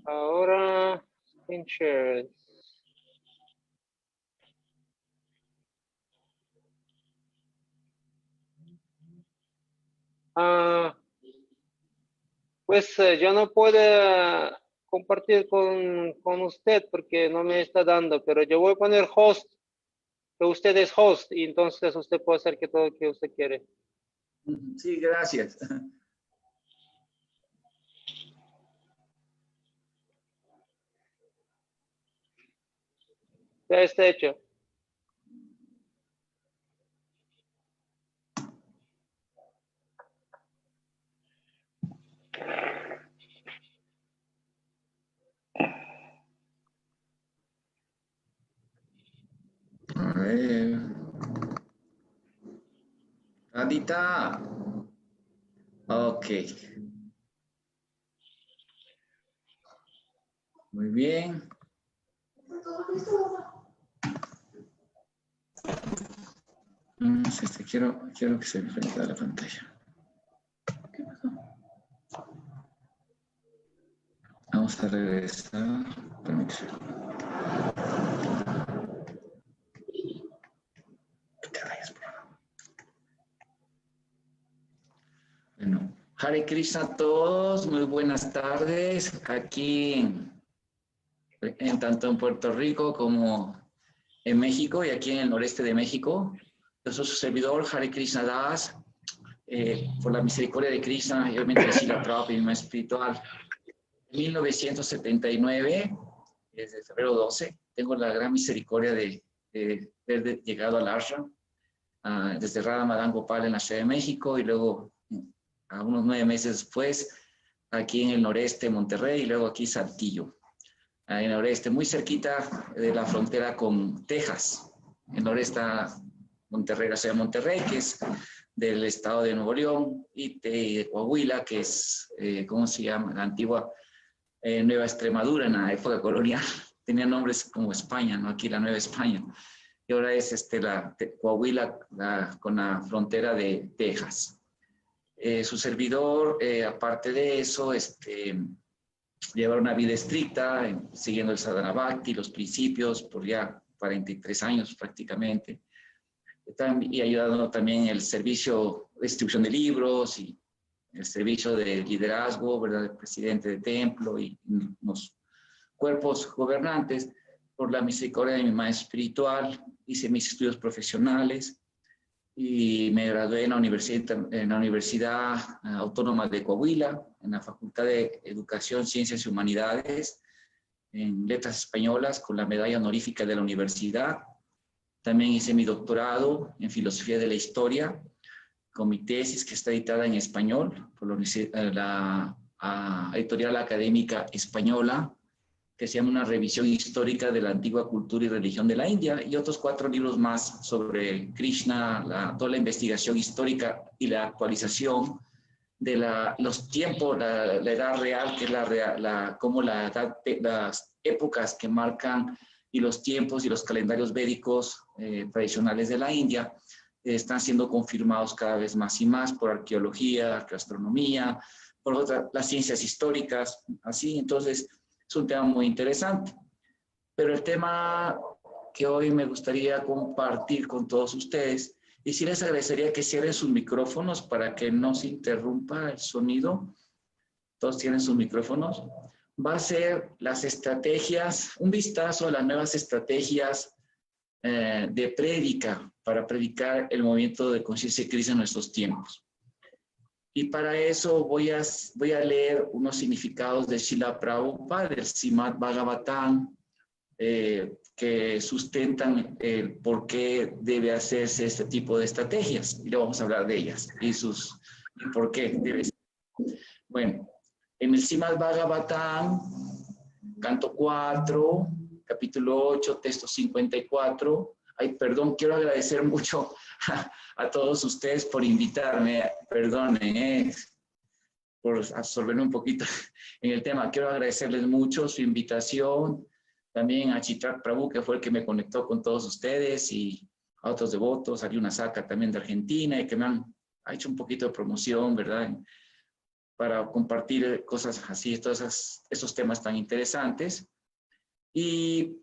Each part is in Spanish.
Ahora, screen share. Pues yo no puedo compartir con usted porque no me está dando, pero yo voy a poner host, que usted es host y entonces usted puede hacer que todo lo que usted quiere. Sí, gracias. Ya está hecho. A ver. Adita. Ok. Muy bien. Quiero que se enfrente a la pantalla. ¿Qué pasó? Vamos a regresar. Permítame. Que te vayas, por favor. Bueno, Hare Krishna a todos, muy buenas tardes. Aquí tanto en Puerto Rico como en México y aquí en el noreste de México. Yo soy su servidor, Hare Krishna Das, por la misericordia de Krishna y obviamente de Srila Prabhupada y mi maestro espiritual. En 1979, desde febrero 12, tengo la gran misericordia de haber llegado al ashram, desde Radha Madan Gopal en la Ciudad de México y luego, a unos 9 meses después, aquí en el noreste, Monterrey, y luego aquí Saltillo. En el noreste, muy cerquita de la frontera con Texas. En el noreste está Monterrey, la ciudad de Monterrey, que es del estado de Nuevo León, y de Coahuila, que es, ¿cómo se llama? La antigua Nueva Extremadura en la época colonial. Tenía nombres como España, ¿no? Aquí la Nueva España. Y ahora es Coahuila con la frontera de Texas. Su servidor, aparte de eso, llevar una vida estricta, siguiendo el Sadhana Bhakti, los principios, por ya 43 años prácticamente. Y ayudando también en el servicio de distribución de libros y el servicio de liderazgo, ¿verdad? El presidente de templo y los cuerpos gobernantes. Por la misericordia de mi maestro espiritual, hice mis estudios profesionales y me gradué en la Universidad Autónoma de Coahuila, en la Facultad de Educación, Ciencias y Humanidades, en Letras Españolas, con la medalla honorífica de la universidad. También hice mi doctorado en Filosofía de la Historia, con mi tesis que está editada en español por la Editorial Académica Española, que se llama Una revisión histórica de la antigua cultura y religión de la India, y otros 4 libros más sobre Krishna, toda la investigación histórica y la actualización de los tiempos, la edad real, que es como las épocas que marcan y los tiempos y los calendarios védicos tradicionales de la India están siendo confirmados cada vez más y más por arqueología, astronomía, por las ciencias históricas, así. Entonces, es un tema muy interesante. Pero el tema que hoy me gustaría compartir con todos ustedes, y sí les agradecería que cierren sus micrófonos para que no se interrumpa el sonido. Todos tienen sus micrófonos. Va a ser las estrategias, un vistazo a las nuevas estrategias de prédica para predicar el movimiento de conciencia de Krishna en nuestros tiempos. Y para eso voy a leer unos significados de Srila Prabhupada, del Srimad Bhagavatam, que sustentan el por qué debe hacerse este tipo de estrategias. Y luego vamos a hablar de ellas y por qué debe ser. Bueno, en el Srimad Bhagavatam, canto 4, capítulo 8, texto 54. Ay, perdón, quiero agradecer mucho a todos ustedes por invitarme. Perdonen, por absorberme un poquito en el tema. Quiero agradecerles mucho su invitación. También a Chitrak Prabhu, que fue el que me conectó con todos ustedes, y a otros devotos, a Yuna Saka también de Argentina, y que me ha hecho un poquito de promoción, ¿verdad? para compartir cosas así, todos esos temas tan interesantes. Y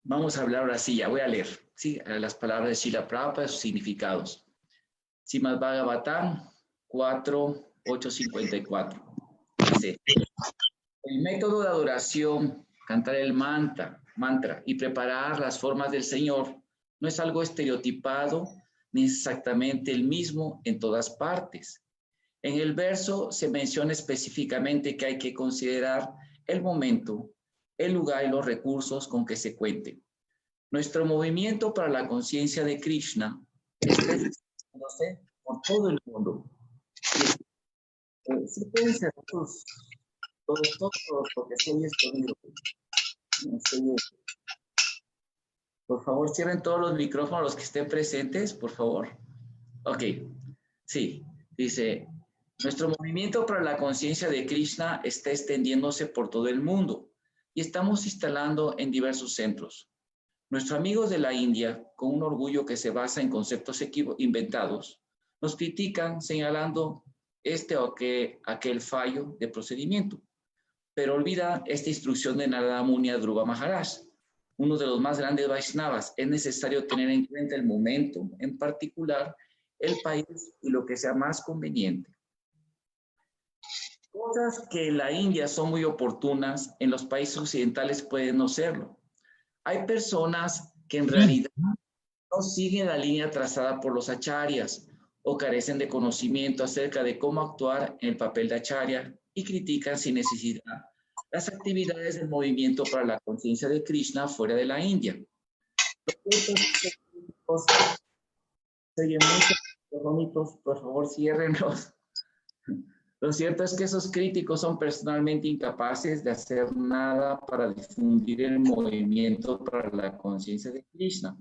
vamos a hablar ahora sí, ya voy a leer, ¿sí? Las palabras de Srila Prabhupada, sus significados. Srimad Bhagavatam 4.854. Dice, el método de adoración, cantar el mantra y preparar las formas del Señor no es algo estereotipado ni exactamente el mismo en todas partes. En el verso se menciona específicamente que hay que considerar el momento, el lugar y los recursos con que se cuente. Nuestro movimiento para la conciencia de Krishna está extendiéndose por todo el mundo. Si pueden ser todos, porque soy escondido. Por favor, cierren todos los micrófonos, los que estén presentes, por favor. Ok, sí, dice, nuestro movimiento para la conciencia de Krishna está extendiéndose por todo el mundo y estamos instalando en diversos centros. Nuestros amigos de la India, con un orgullo que se basa en conceptos inventados, nos critican señalando este o aquel fallo de procedimiento, pero olvida esta instrucción de Narada Muni a Dhruva Maharaj, uno de los más grandes Vaishnavas. Es necesario tener en cuenta el momento, en particular el país y lo que sea más conveniente. Cosas que en la India son muy oportunas, en los países occidentales pueden no serlo. Hay personas que en realidad no siguen la línea trazada por los acharyas o carecen de conocimiento acerca de cómo actuar en el papel de acharya y critican sin necesidad las actividades del movimiento para la conciencia de Krishna fuera de la India. Por favor, ciérrenlos. Lo cierto es que esos críticos son personalmente incapaces de hacer nada para difundir el movimiento para la conciencia de Krishna.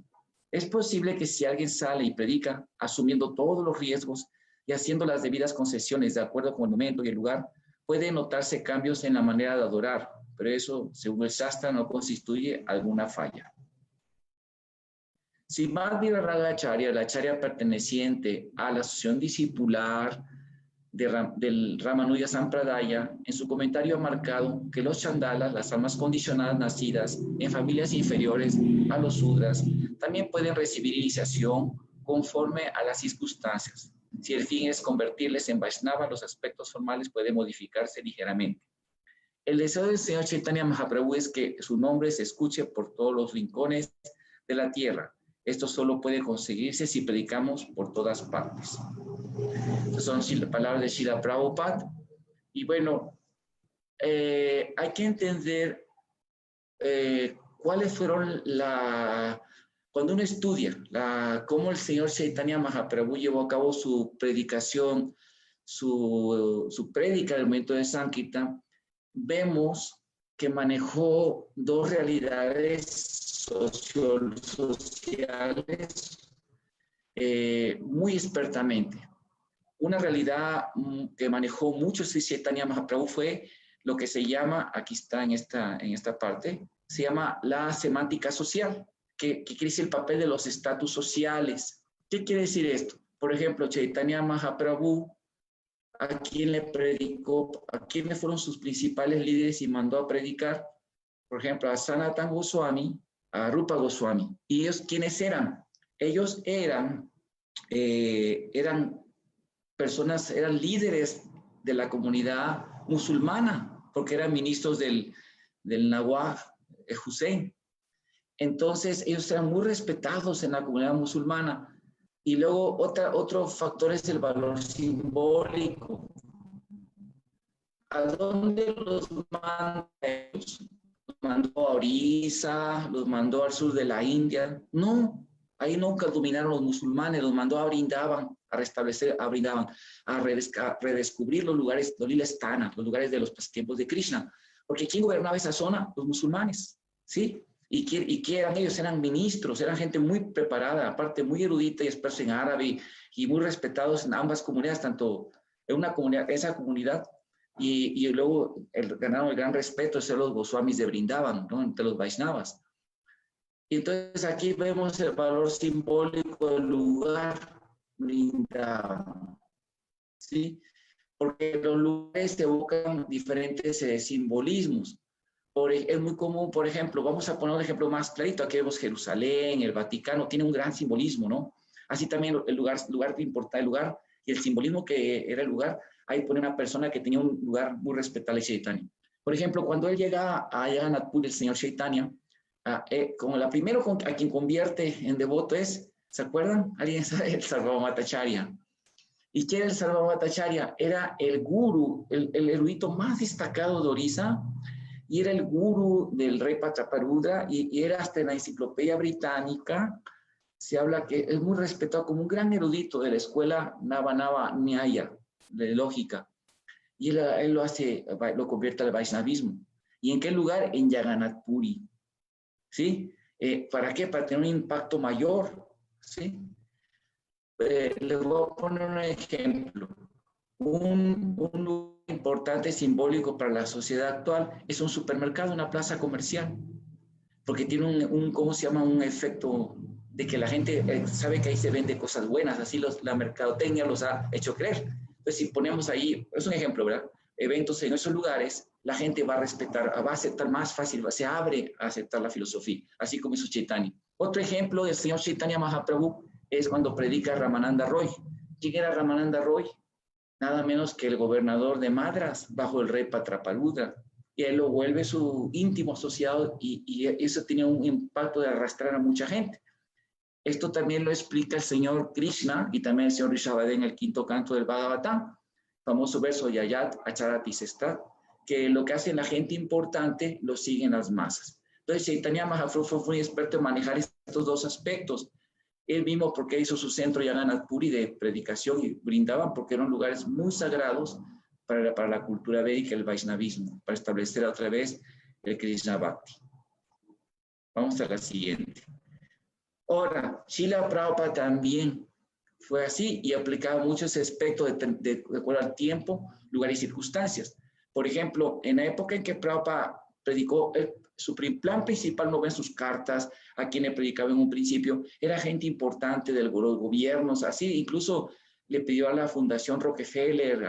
Es posible que si alguien sale y predica, asumiendo todos los riesgos y haciendo las debidas concesiones de acuerdo con el momento y el lugar, puede notarse cambios en la manera de adorar, pero eso, según el Shastra, no constituye alguna falla. Srimad Viraragacharya, la acharya perteneciente a la asociación discipular del Ramanuja Sampradaya, en su comentario ha marcado que los chandalas, las almas condicionadas nacidas en familias inferiores a los sudras, también pueden recibir iniciación conforme a las circunstancias. Si el fin es convertirles en Vaishnava, los aspectos formales pueden modificarse ligeramente. El deseo del Señor Chaitanya Mahaprabhu es que su nombre se escuche por todos los rincones de la tierra. Esto solo puede conseguirse si predicamos por todas partes. Estas son las palabras de Srila Prabhupada. Y bueno, hay que entender cuáles fueron cuando uno estudia cómo el Señor Chaitanya Mahaprabhu llevó a cabo su predicación, su prédica del momento de Sankirtan, vemos que manejó dos realidades sociales muy expertamente. Una realidad que manejó mucho Sri Chaitanya Mahaprabhu fue lo que se llama, aquí está en esta parte, se llama la semántica social, que quiere decir el papel de los estatus sociales. ¿Qué quiere decir esto? Por ejemplo, Chaitanya Mahaprabhu, ¿a quién le predicó? ¿A quiénes fueron sus principales líderes y mandó a predicar? Por ejemplo, a Sanatana Goswami, a Rupa Goswami. ¿Y ellos quiénes eran? Ellos eran personas, eran líderes de la comunidad musulmana, porque eran ministros del Nawab Hussein. Entonces, ellos eran muy respetados en la comunidad musulmana. Y luego otro factor es el valor simbólico. ¿A dónde los manda ellos? ¿Los mandó a Orissa? ¿Los mandó al sur de la India? No, ahí nunca dominaron los musulmanes, los mandó a Brindavan, a restablecer a Brindavan, a redescubrir los lugares, los Lilastana, los lugares de los tiempos de Krishna. Porque ¿quién gobernaba esa zona? Los musulmanes, ¿sí? ¿Y qué eran ellos? Eran ministros, eran gente muy preparada, aparte muy erudita y experta en árabe y muy respetados en ambas comunidades, tanto en esa comunidad y luego ganaron el gran respeto de ser los Goswamis de Brindavan, ¿no? Entre los Vaishnavas. Y entonces aquí vemos el valor simbólico del lugar Brindavan, ¿sí? porque los lugares evocan diferentes simbolismos. Es muy común, por ejemplo, vamos a poner un ejemplo más clarito, aquí vemos Jerusalén, el Vaticano, tiene un gran simbolismo, ¿no? Así también el lugar importa el lugar y el simbolismo que era el lugar, ahí pone una persona que tenía un lugar muy respetable, Chaitanya. Por ejemplo, cuando él llega a Jagannath Puri, el señor Chaitanya, como la primera a quien convierte en devoto es, ¿se acuerdan? ¿Alguien sabe? El Sarvabhaumacharya. ¿Y quién era el Sarvabhaumacharya? Era el gurú, el erudito más destacado de Orissa, y era el gurú del rey Pratarudra, y era hasta en la enciclopedia británica, se habla que es muy respetado como un gran erudito de la escuela Navanava Nyaya, de lógica. Y él lo convierte al Vaishnavismo. ¿Y en qué lugar? En Jagannath Puri. ¿Sí? ¿Para qué? Para tener un impacto mayor. ¿Sí? Les voy a poner un ejemplo. Un lugar importante, simbólico para la sociedad actual es un supermercado, una plaza comercial, porque tiene ¿cómo se llama? Un efecto de que la gente sabe que ahí se vende cosas buenas, así la mercadotecnia los ha hecho creer. Entonces, si ponemos ahí, es un ejemplo, ¿verdad? Eventos en esos lugares, la gente va a respetar, va a aceptar más fácil, se abre a aceptar la filosofía, así como hizo Chaitanya. Otro ejemplo del señor Chaitanya Mahaprabhu es cuando predica Ramananda Roy. ¿Quién era Ramananda Roy? Nada menos que el gobernador de Madras bajo el rey Pratarudra. Y él lo vuelve su íntimo asociado y eso tiene un impacto de arrastrar a mucha gente. Esto también lo explica el señor Krishna y también el señor Rishabhadeva en el quinto canto del Bhagavatam, famoso verso Yayat Acharati Sestat, que lo que hace la gente importante lo siguen las masas. Entonces Chaitanya Mahaprabhu fue muy experto en manejar estos dos aspectos. Él mismo, porque hizo su centro Jagannath Puri de predicación y brindaban, porque eran lugares muy sagrados para la cultura védica, el Vaishnavismo, para establecer otra vez el Krishna Bhakti. Vamos a la siguiente. Ahora, Srila Prabhupada también fue así y aplicaba mucho ese aspecto de acuerdo al tiempo, lugar y circunstancias. Por ejemplo, en la época en que Prabhupada predicó, su plan principal, no ven sus cartas, a quien le predicaba en un principio, era gente importante de los gobiernos, así, incluso le pidió a la Fundación Rockefeller,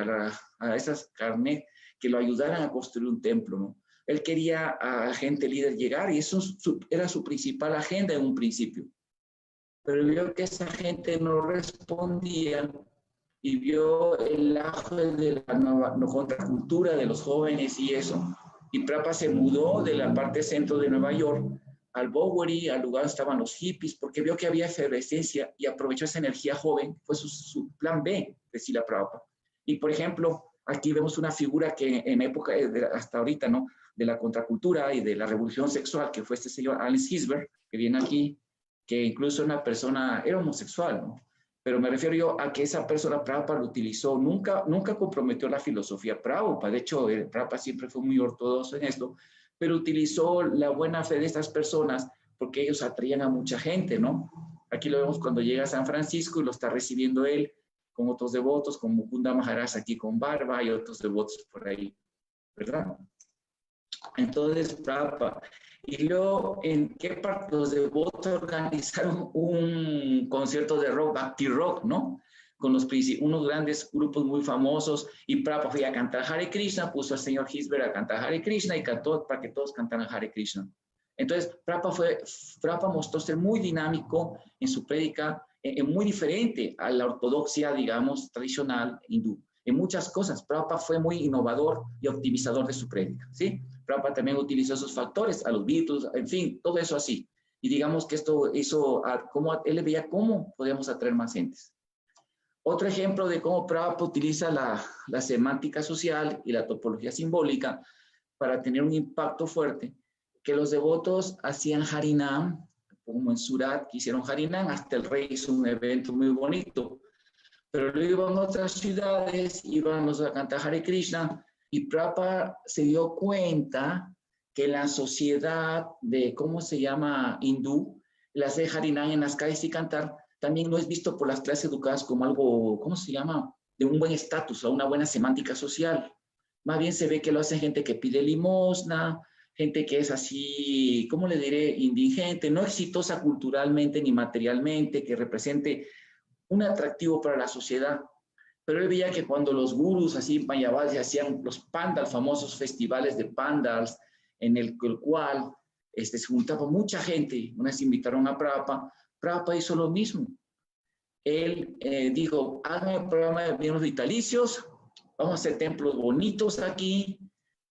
a esas Carnet, que lo ayudaran a construir un templo, ¿no? Él quería a gente líder llegar y eso era su principal agenda en un principio. Pero vio que esa gente no respondía y vio el auge de la contracultura de los jóvenes y eso. Y Prabhupada se mudó de la parte centro de Nueva York al Bowery, al lugar donde estaban los hippies, porque vio que había efervescencia y aprovechó esa energía joven. Fue su plan B de Srila Prabhupada. Y, por ejemplo, aquí vemos una figura que en época, hasta ahorita, ¿no?, de la contracultura y de la revolución sexual, que fue este señor Alice Gisbert, que viene aquí, que incluso una persona era homosexual, ¿no? Pero me refiero yo a que esa persona Prabhupada lo utilizó, nunca comprometió la filosofía Prabhupada. De hecho, Prabhupada siempre fue muy ortodoxo en esto, pero utilizó la buena fe de estas personas porque ellos atraían a mucha gente, ¿no? Aquí lo vemos cuando llega a San Francisco y lo está recibiendo él con otros devotos, como Mukunda Maharaj aquí con barba y otros devotos por ahí, ¿verdad? Entonces, Prabhupada. Y luego, ¿en qué parte los devotos organizaron un concierto de rock, Bhakti Rock, ¿no? Con unos grandes grupos muy famosos, y Prabhupada fue a cantar Hare Krishna, puso al señor Gisbert a cantar Hare Krishna y cantó para que todos cantaran Hare Krishna. Entonces, Prabhupada mostró ser muy dinámico en su prédica, muy diferente a la ortodoxia, digamos, tradicional hindú. En muchas cosas, Prabhupada fue muy innovador y optimizador de su prédica, ¿sí? Prabhupada también utilizó esos factores, a los Beatles, en fin, todo eso así. Y digamos que esto hizo, él veía cómo podíamos atraer más gentes. Otro ejemplo de cómo Prabhupada utiliza la semántica social y la topología simbólica para tener un impacto fuerte, que los devotos hacían Harinam, como en Surat, que hicieron Harinam, hasta el rey hizo un evento muy bonito. Pero luego iban a otras ciudades, iban a cantar Hare Krishna, y Prabhupada se dio cuenta que la sociedad de, ¿cómo se llama?, hindú, el hacer Harinam en las calles y cantar, también no es visto por las clases educadas como algo, ¿cómo se llama?, de un buen estatus o una buena semántica social. Más bien se ve que lo hace gente que pide limosna, gente que es así, ¿cómo le diré?, indigente, no exitosa culturalmente ni materialmente, que represente un atractivo para la sociedad. pero él veía que cuando los gurús así en Mayabad se hacían los pandals, famosos festivales de pandals, en el cual se juntaba mucha gente, una vez invitaron a Prabhupada, Prabhupada hizo lo mismo. Él dijo, hagan el programa de miembros vitalicios, vamos a hacer templos bonitos aquí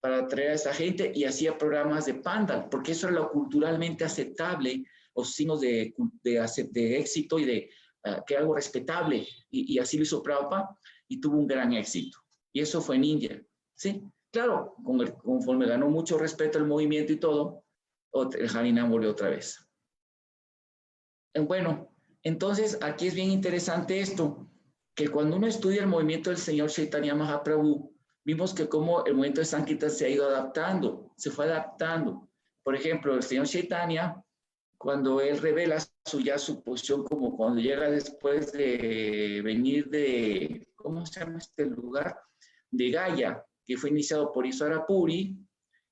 para atraer a esa gente, y hacía programas de pandal, porque eso era lo culturalmente aceptable, o signos de éxito y de que algo respetable, y así lo hizo Prabhupada, y tuvo un gran éxito. Y eso fue en India, ¿sí? Claro, conforme ganó mucho respeto el movimiento y todo, el Harinam volvió otra vez. Bueno, entonces aquí es bien interesante esto, que cuando uno estudia el movimiento del señor Chaitanya Mahaprabhu, vimos que como el movimiento de Sankirtan se ha ido adaptando, se fue adaptando. Por ejemplo, el señor Chaitanya, cuando él revela su posición, como cuando llega después de venir de, ¿cómo se llama este lugar? De Gaya, que fue iniciado por Ishvara Puri,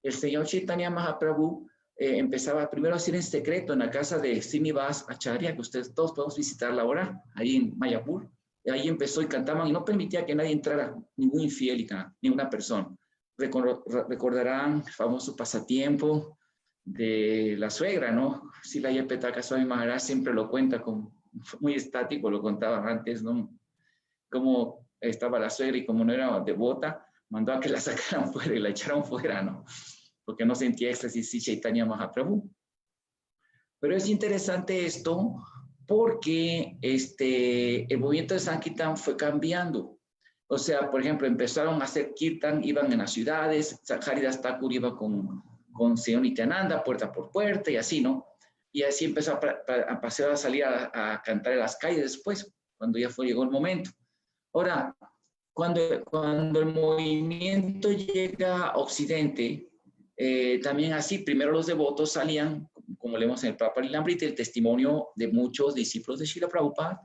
el señor Chaitanya Mahaprabhu empezaba primero a hacer en secreto en la casa de Srinivas Acharya, que ustedes todos podemos visitarla ahora, ahí en Mayapur. Ahí empezó y cantaban y no permitía que nadie entrara, ningún infiel y ninguna persona. Recordarán el famoso pasatiempo de la suegra, ¿no? Srila Petaka Swami Maharaj siempre lo cuenta, muy estático, lo contaba antes, ¿no? Cómo estaba la suegra y como no era devota, mandó a que la sacaran fuera y la echaron fuera, ¿no? Porque no sentía éxtasis si Chaitanya Mahaprabhu. Pero es interesante esto porque el movimiento de Sankirtan fue cambiando. O sea, por ejemplo, empezaron a hacer kirtan, iban en las ciudades, Haridas Thakur iba con Señor Nityananda, puerta por puerta y así, ¿no? Y así empezó a pasear, a salir a cantar en las calles después, cuando ya llegó el momento. Ahora, cuando el movimiento llega a Occidente, también así, primero los devotos salían, como leemos en el Prabhupada Lilamrita, el testimonio de muchos discípulos de Srila Prabhupada,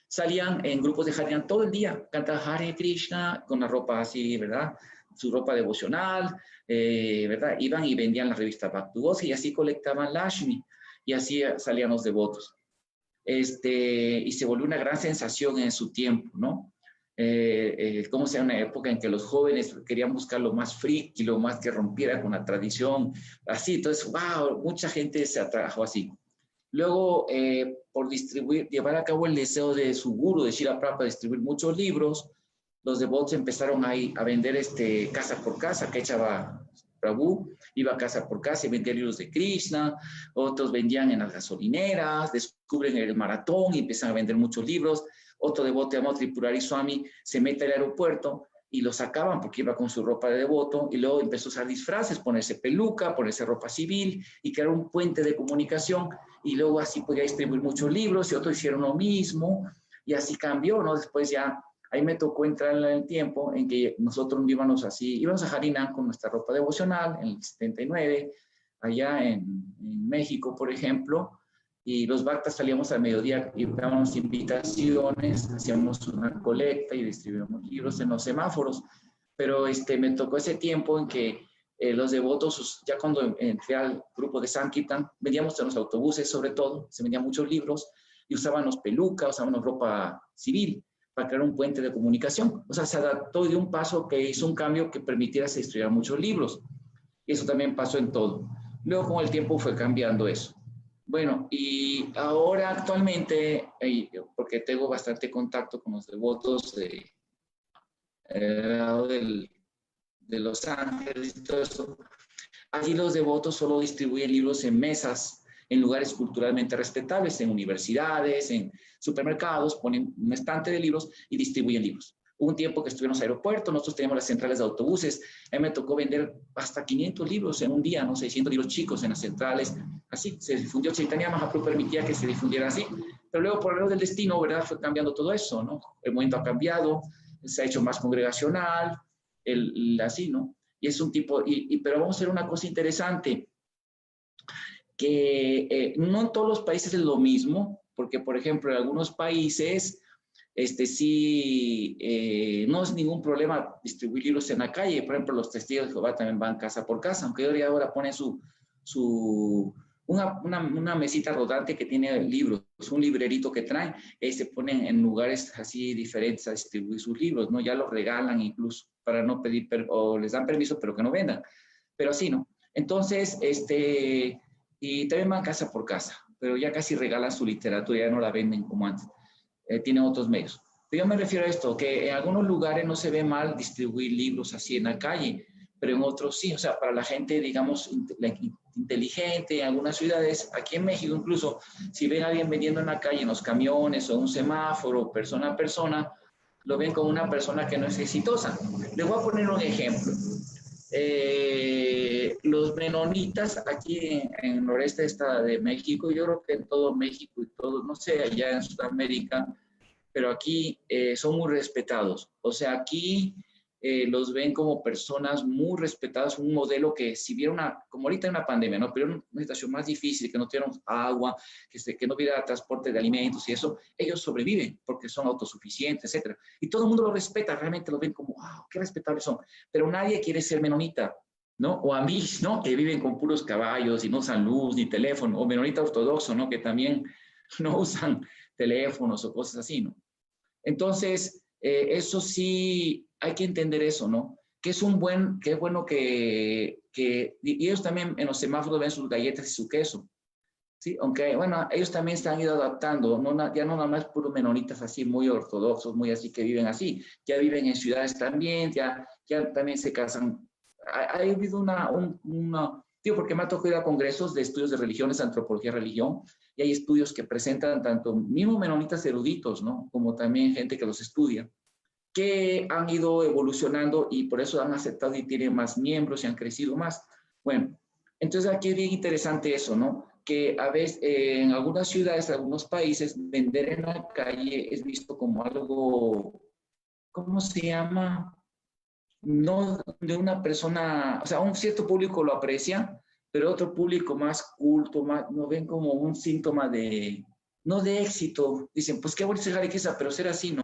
salían en grupos de Harinam todo el día, cantaban Hare Krishna con la ropa así, ¿verdad? Su ropa devocional, ¿verdad? Iban y vendían la revista Bhakti y así colectaban Lashmi, y así salían los devotos. Y se volvió una gran sensación en su tiempo, ¿no? Como sea una época en que los jóvenes querían buscar lo más friki, lo más que rompiera con la tradición, así, entonces, wow, mucha gente se atrajo así. Luego, por llevar a cabo el deseo de su guru, de Srila Prabhupada, distribuir muchos libros, los devotos empezaron a vender casa por casa, que echaba Prabhu, iba casa por casa y vendía libros de Krishna, otros vendían en las gasolineras, descubren el maratón y empiezan a vender muchos libros. Otro devoto llamado Tripurari Swami se mete al aeropuerto y lo sacaban porque iba con su ropa de devoto, y luego empezó a usar disfraces, ponerse peluca, ponerse ropa civil y crear un puente de comunicación, y luego así podía distribuir muchos libros y otros hicieron lo mismo y así cambió, ¿no? Después ya, ahí me tocó entrar en el tiempo en que nosotros íbamos a Harinam con nuestra ropa devocional en el 79, allá en México, por ejemplo, y los bhaktas salíamos al mediodía y dábamos invitaciones, hacíamos una colecta y distribuíamos libros en los semáforos. Pero me tocó ese tiempo en que los devotos, ya cuando entré al grupo de Sankirtan, vendíamos en los autobuses sobre todo, se vendían muchos libros y usábamos peluca, usábamos ropa civil para crear un puente de comunicación. O sea, se adaptó de un paso que hizo un cambio que permitiera se distribuir muchos libros. Y eso también pasó en todo. Luego con el tiempo fue cambiando eso. Bueno, y ahora actualmente, porque tengo bastante contacto con los devotos de Los Ángeles y todo eso, allí los devotos solo distribuyen libros en mesas, en lugares culturalmente respetables, en universidades, en supermercados, ponen un estante de libros y distribuyen libros. Hubo un tiempo que estuvimos en el aeropuerto, nosotros teníamos las centrales de autobuses, a mí me tocó vender hasta 500 libros en un día, ¿no? 600 libros chicos en las centrales, así, se difundió. Chaitanya Mahaprabhu permitía que se difundiera así, pero luego por el del destino, ¿verdad? Fue cambiando todo eso, ¿no? El momento ha cambiado, se ha hecho más congregacional, así, ¿no? Y es un tipo, pero vamos a hacer una cosa interesante, que no en todos los países es lo mismo, porque, por ejemplo, en algunos países, no es ningún problema distribuir libros en la calle. Por ejemplo, los testigos de Jehová también van casa por casa, aunque ahora ponen su una mesita rodante que tiene libros, un librerito que traen, se ponen en lugares así diferentes a distribuir sus libros, ¿no? Ya los regalan incluso para no pedir, o les dan permiso, pero que no vendan. Pero así, ¿no? Entonces, y también van casa por casa, pero ya casi regalan su literatura, ya no la venden como antes. Tienen otros medios. Pero yo me refiero a esto, que en algunos lugares no se ve mal distribuir libros así en la calle, pero en otros sí, o sea, para la gente, digamos, inteligente, en algunas ciudades, aquí en México incluso, si ven a alguien vendiendo en la calle, en los camiones o un semáforo, persona a persona, lo ven como una persona que no es exitosa. Les voy a poner un ejemplo. Los menonitas aquí en el noreste de México, yo creo que en todo México y todo, no sé, allá en Sudamérica, pero aquí son muy respetados. O sea, aquí los ven como personas muy respetadas, un modelo que si hubiera como ahorita en una pandemia, ¿no? Pero en una situación más difícil, que no tuvieran agua, que no hubiera transporte de alimentos y eso, ellos sobreviven porque son autosuficientes, etcétera. Y todo el mundo los respeta, realmente los ven como, wow, qué respetables son. Pero nadie quiere ser menonita, ¿no? O amish, ¿no? Que viven con puros caballos y no usan luz ni teléfono, o menonita ortodoxo, ¿no? Que también no usan teléfonos o cosas así, ¿no? Entonces, eso sí, hay que entender eso, ¿no? Que es bueno y ellos también en los semáforos ven sus galletas y su queso, ¿sí? Aunque, bueno, ellos también se han ido adaptando, ya no nada más puros menonitas así, muy ortodoxos, muy así, que viven así, ya viven en ciudades también, ya también se casan. Ha habido digo, porque me ha tocado ir a congresos de estudios de religiones, antropología, religión, y hay estudios que presentan tanto mismo menonitas eruditos, ¿no? Como también gente que los estudia, que han ido evolucionando y por eso han aceptado y tienen más miembros y han crecido más. Bueno, entonces aquí es bien interesante eso, ¿no? Que a veces en algunas ciudades, en algunos países, vender en la calle es visto como algo, ¿cómo se llama? No de una persona, o sea, un cierto público lo aprecia, pero otro público más culto, más, lo ven como un síntoma no de éxito. Dicen, pues qué bonito ser riqueza, pero ser así, ¿no?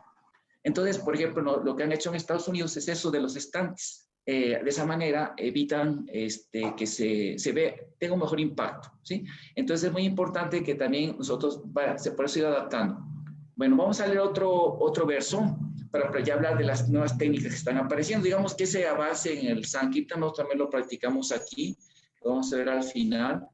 Entonces, por ejemplo, lo que han hecho en Estados Unidos es eso de los estantes. De esa manera evitan que tenga un mejor impacto, ¿sí? Entonces es muy importante que también nosotros se pueda ir adaptando. Bueno, vamos a leer otro verso para ya hablar de las nuevas técnicas que están apareciendo. Digamos que ese avance en el Sankirtan nosotros también lo practicamos aquí. Lo vamos a ver al final.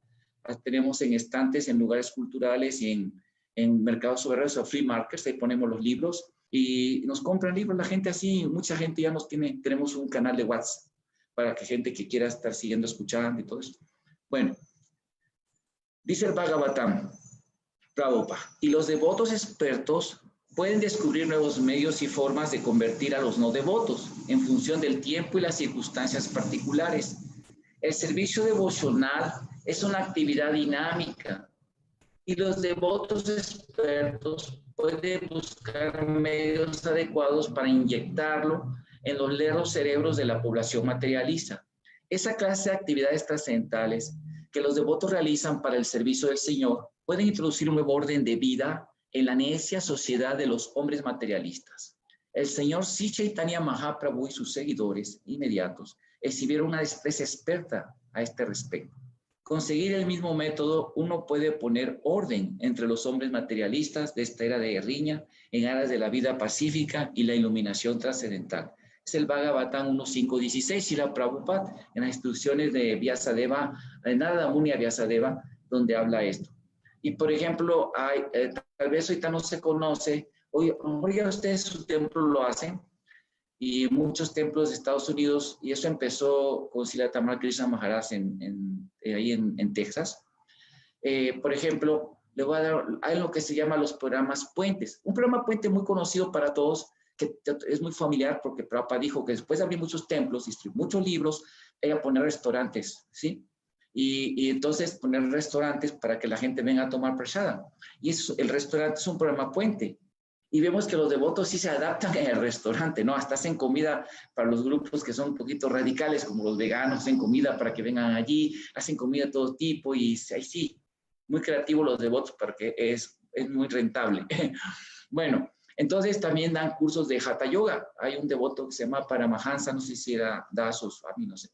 Tenemos en estantes, en lugares culturales y en mercados soberanos o free markets, ahí ponemos los libros y nos compran libros la gente así. Mucha gente ya tenemos un canal de WhatsApp para que gente que quiera estar siguiendo, escuchando y todo eso. Bueno, dice el Bhagavatam, Prabhupada, y los devotos expertos pueden descubrir nuevos medios y formas de convertir a los no devotos en función del tiempo y las circunstancias particulares. El servicio devocional es una actividad dinámica y los devotos expertos pueden buscar medios adecuados para inyectarlo en los lerdos cerebros de la población materialista. Esa clase de actividades trascendentales que los devotos realizan para el servicio del Señor pueden introducir un nuevo orden de vida en la necia sociedad de los hombres materialistas. El señor Sri Chaitanya Mahaprabhu y sus seguidores inmediatos exhibieron una destreza experta a este respecto. Conseguir el mismo método, uno puede poner orden entre los hombres materialistas de esta era de guerrilla en aras de la vida pacífica y la iluminación trascendental. Es el Bhagavatam 1.5.16, Srila Prabhupada, en las instrucciones de Vyasadeva, de Narada Muni a Vyasadeva, donde habla esto. Y por ejemplo, tal vez ahorita no se conoce, oiga, ustedes su templo lo hacen, y muchos templos de Estados Unidos, y eso empezó con Srila Tamal Krishna Maharaj ahí en Texas. Por ejemplo, le voy a dar, hay lo que se llama los programas puentes. Un programa puente muy conocido para todos, que es muy familiar, porque Prabhupada dijo que después de abrir muchos templos, distribuir muchos libros, hay que poner restaurantes, ¿sí? Y entonces poner restaurantes para que la gente venga a tomar prasada. Y eso, el restaurante es un programa puente. Y vemos que los devotos sí se adaptan en el restaurante, ¿no? Hasta hacen comida para los grupos que son un poquito radicales, como los veganos, hacen comida para que vengan allí, hacen comida de todo tipo y ahí sí, muy creativos los devotos porque es muy rentable. Bueno, entonces también dan cursos de Hatha Yoga. Hay un devoto que se llama Paramahansa, no sé si era Das o a mí no sé,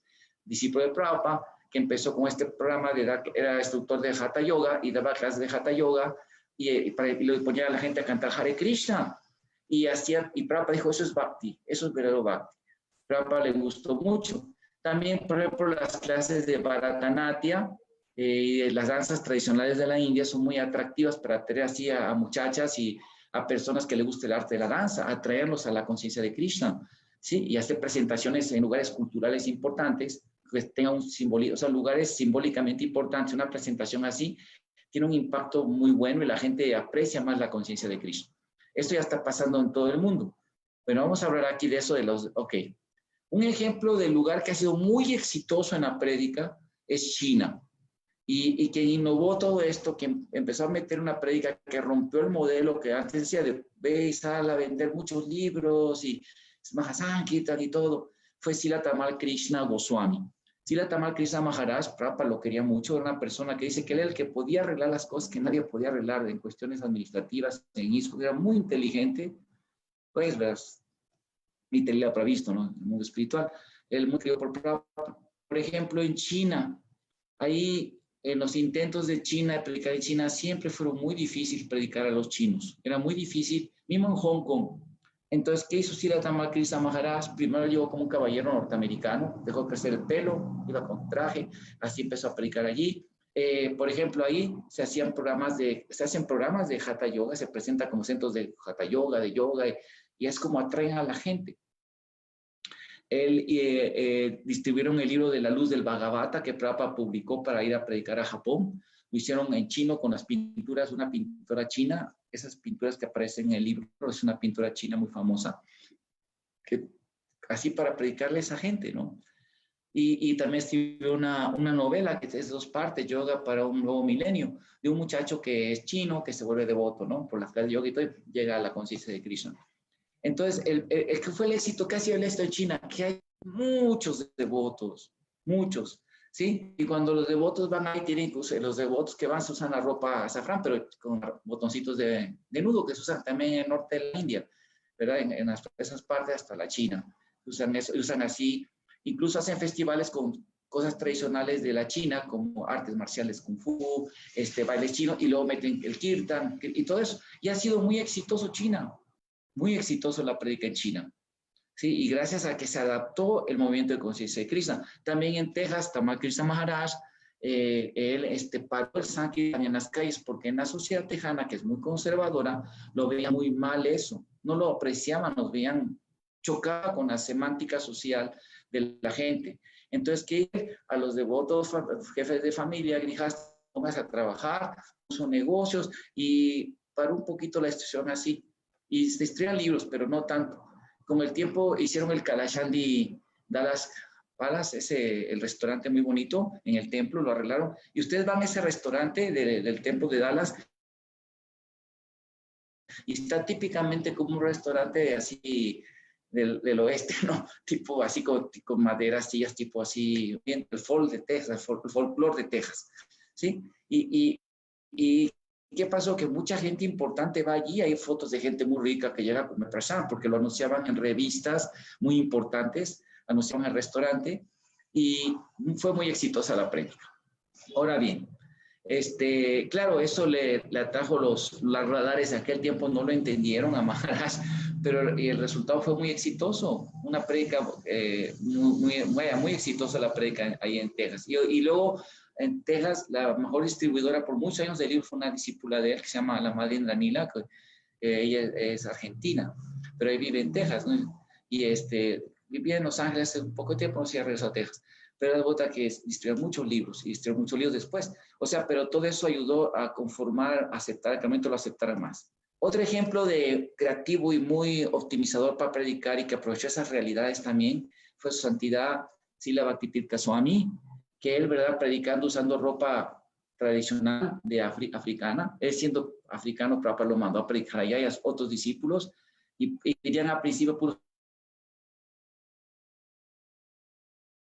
discípulo de Prabhupada, que empezó con este programa, era instructor de Hatha Yoga y daba clases de Hatha Yoga y le ponía a la gente a cantar Hare Krishna. Y Prabhupada dijo, eso es Bhakti, eso es verdadero Bhakti. Prabhupada le gustó mucho. También, por ejemplo, las clases de Bharatanatyam y las danzas tradicionales de la India son muy atractivas para atraer así a muchachas y a personas que les guste el arte de la danza, atraerlos a la conciencia de Krishna, ¿sí? Y hacer presentaciones en lugares culturales importantes, que tengan un simbolismo, o sea, lugares simbólicamente importantes. Una presentación así tiene un impacto muy bueno y la gente aprecia más la conciencia de Krishna. Esto ya está pasando en todo el mundo. Bueno, vamos a hablar aquí de eso, ok. Un ejemplo del lugar que ha sido muy exitoso en la prédica es China. Y quien innovó todo esto, quien empezó a meter una prédica que rompió el modelo que antes decía de ve y sal a vender muchos libros y Mahasankirtan y todo, fue Srila Tamal Krishna Goswami. Srila Tamal Krishna Maharaj, Prabhupada lo quería mucho, era una persona que dice que él era el que podía arreglar las cosas que nadie podía arreglar en cuestiones administrativas, en ISKCON, era muy inteligente, pues, ni te le previsto, ¿no? En el mundo espiritual. El mundo querido por Prabhupada. Por ejemplo, en China, ahí en los intentos de China de predicar en China siempre fueron muy difíciles predicar a los chinos. Era muy difícil, mismo en Hong Kong. Entonces, ¿qué hizo Srila Tamal Krishna Maharaj? Primero llegó como un caballero norteamericano, dejó crecer el pelo, iba con traje, así empezó a predicar allí. Por ejemplo, ahí se hacen programas de Hatha Yoga, se presenta como centros de Hatha Yoga, de yoga, y es como atraen a la gente. Distribuyeron el libro de la luz del Bhagavata que Prabhupada publicó para ir a predicar a Japón. Lo hicieron en chino con las pinturas, una pintura china. Esas pinturas que aparecen en el libro es una pintura china muy famosa. Así para predicarle a esa gente, ¿no? Y también escribió una novela que es 2 partes, Yoga para un nuevo milenio, de un muchacho que es chino, que se vuelve devoto, ¿no? Por las clases de yoga y todo, y llega a la conciencia de Krishna. Entonces, que fue el éxito, que ha sido el éxito en China, que hay muchos devotos, muchos, ¿sí? Y cuando los devotos van ahí, tienen los devotos que van, se usan la ropa azafrán, pero con botoncitos de nudo, que se usan también en el norte de la India, ¿verdad? En esas partes hasta la China. Usan eso, usan así, incluso hacen festivales con cosas tradicionales de la China, como artes marciales kung fu, bailes chinos, y luego meten el kirtan y todo eso. Y ha sido muy exitoso China. Muy exitoso la prédica en China, ¿sí? Y gracias a que se adaptó el movimiento de conciencia de Krishna. También en Texas, Tamal Krishna Maharaj, él paró el Sankirtan en las calles porque en la sociedad tejana, que es muy conservadora, lo veía muy mal eso. No lo apreciaban, nos veían, chocaba con la semántica social de la gente. Entonces, que a los devotos, jefes de familia, grijas, pónganse a trabajar, son negocios, y paró un poquito la institución así. Y se distribuían libros, pero no tanto. Con el tiempo hicieron el Kalashandi Dallas Palace, el restaurante muy bonito en el templo, lo arreglaron. Y ustedes van a ese restaurante del templo de Dallas y está típicamente como un restaurante así del oeste, ¿no? Tipo así con maderas, sillas, tipo así, bien, el folk de Texas, el folclore de Texas, ¿sí? Y ¿qué pasó? Que mucha gente importante va allí, hay fotos de gente muy rica que llega a comer prasad, porque lo anunciaban en revistas muy importantes, anunciaban en el restaurante, y fue muy exitosa la prédica. Ahora bien, claro, eso le atrajo los radares de aquel tiempo, no lo entendieron a Maharaj, pero el resultado fue muy exitoso, una prédica muy exitosa la prédica ahí en Texas. Y luego en Texas, la mejor distribuidora por muchos años de libros fue una discípula de él que se llama la Madre Danila, que ella es argentina, pero ella vive en Texas, ¿no? Y vivía en Los Ángeles hace un poco de tiempo, no se regresó a Texas, pero es bota que distribuye muchos libros y distribuye muchos libros después. O sea, pero todo eso ayudó a conformar, a aceptar, que el momento lo aceptara más. Otro ejemplo de creativo y muy optimizador para predicar y que aprovechó esas realidades también fue su santidad Srila Bhaktitirtha Swami, que él, ¿verdad?, predicando usando ropa tradicional de africana, él siendo africano, Prabhupada lo mandó a predicar allá y a otros discípulos, y querían al principio puros.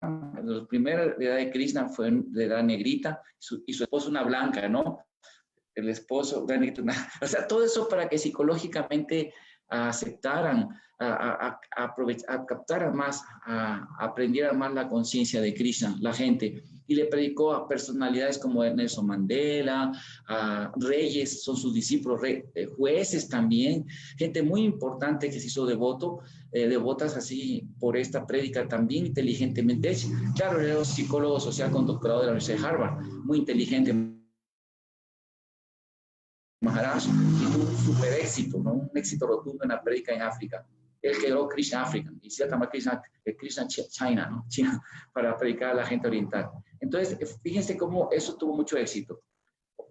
La primera edad de Krishna fue de edad negrita, y su esposa una blanca, ¿no? El esposo, o sea, todo eso para que psicológicamente aceptaran, captaran más, aprendieran más la conciencia de Krishna, la gente. y le predicó a personalidades como Nelson Mandela, a reyes, son sus discípulos, jueces también, gente muy importante que se hizo devotas así por esta prédica también inteligentemente hecha. Claro, era un psicólogo social con doctorado de la Universidad de Harvard, muy inteligente, Maharaj, y tuvo un super éxito, ¿no? Un éxito rotundo en la prédica en África. Él creó Krishna Africa, y se llama Krishna China, ¿no? China, para predicar a la gente oriental. Entonces, fíjense cómo eso tuvo mucho éxito.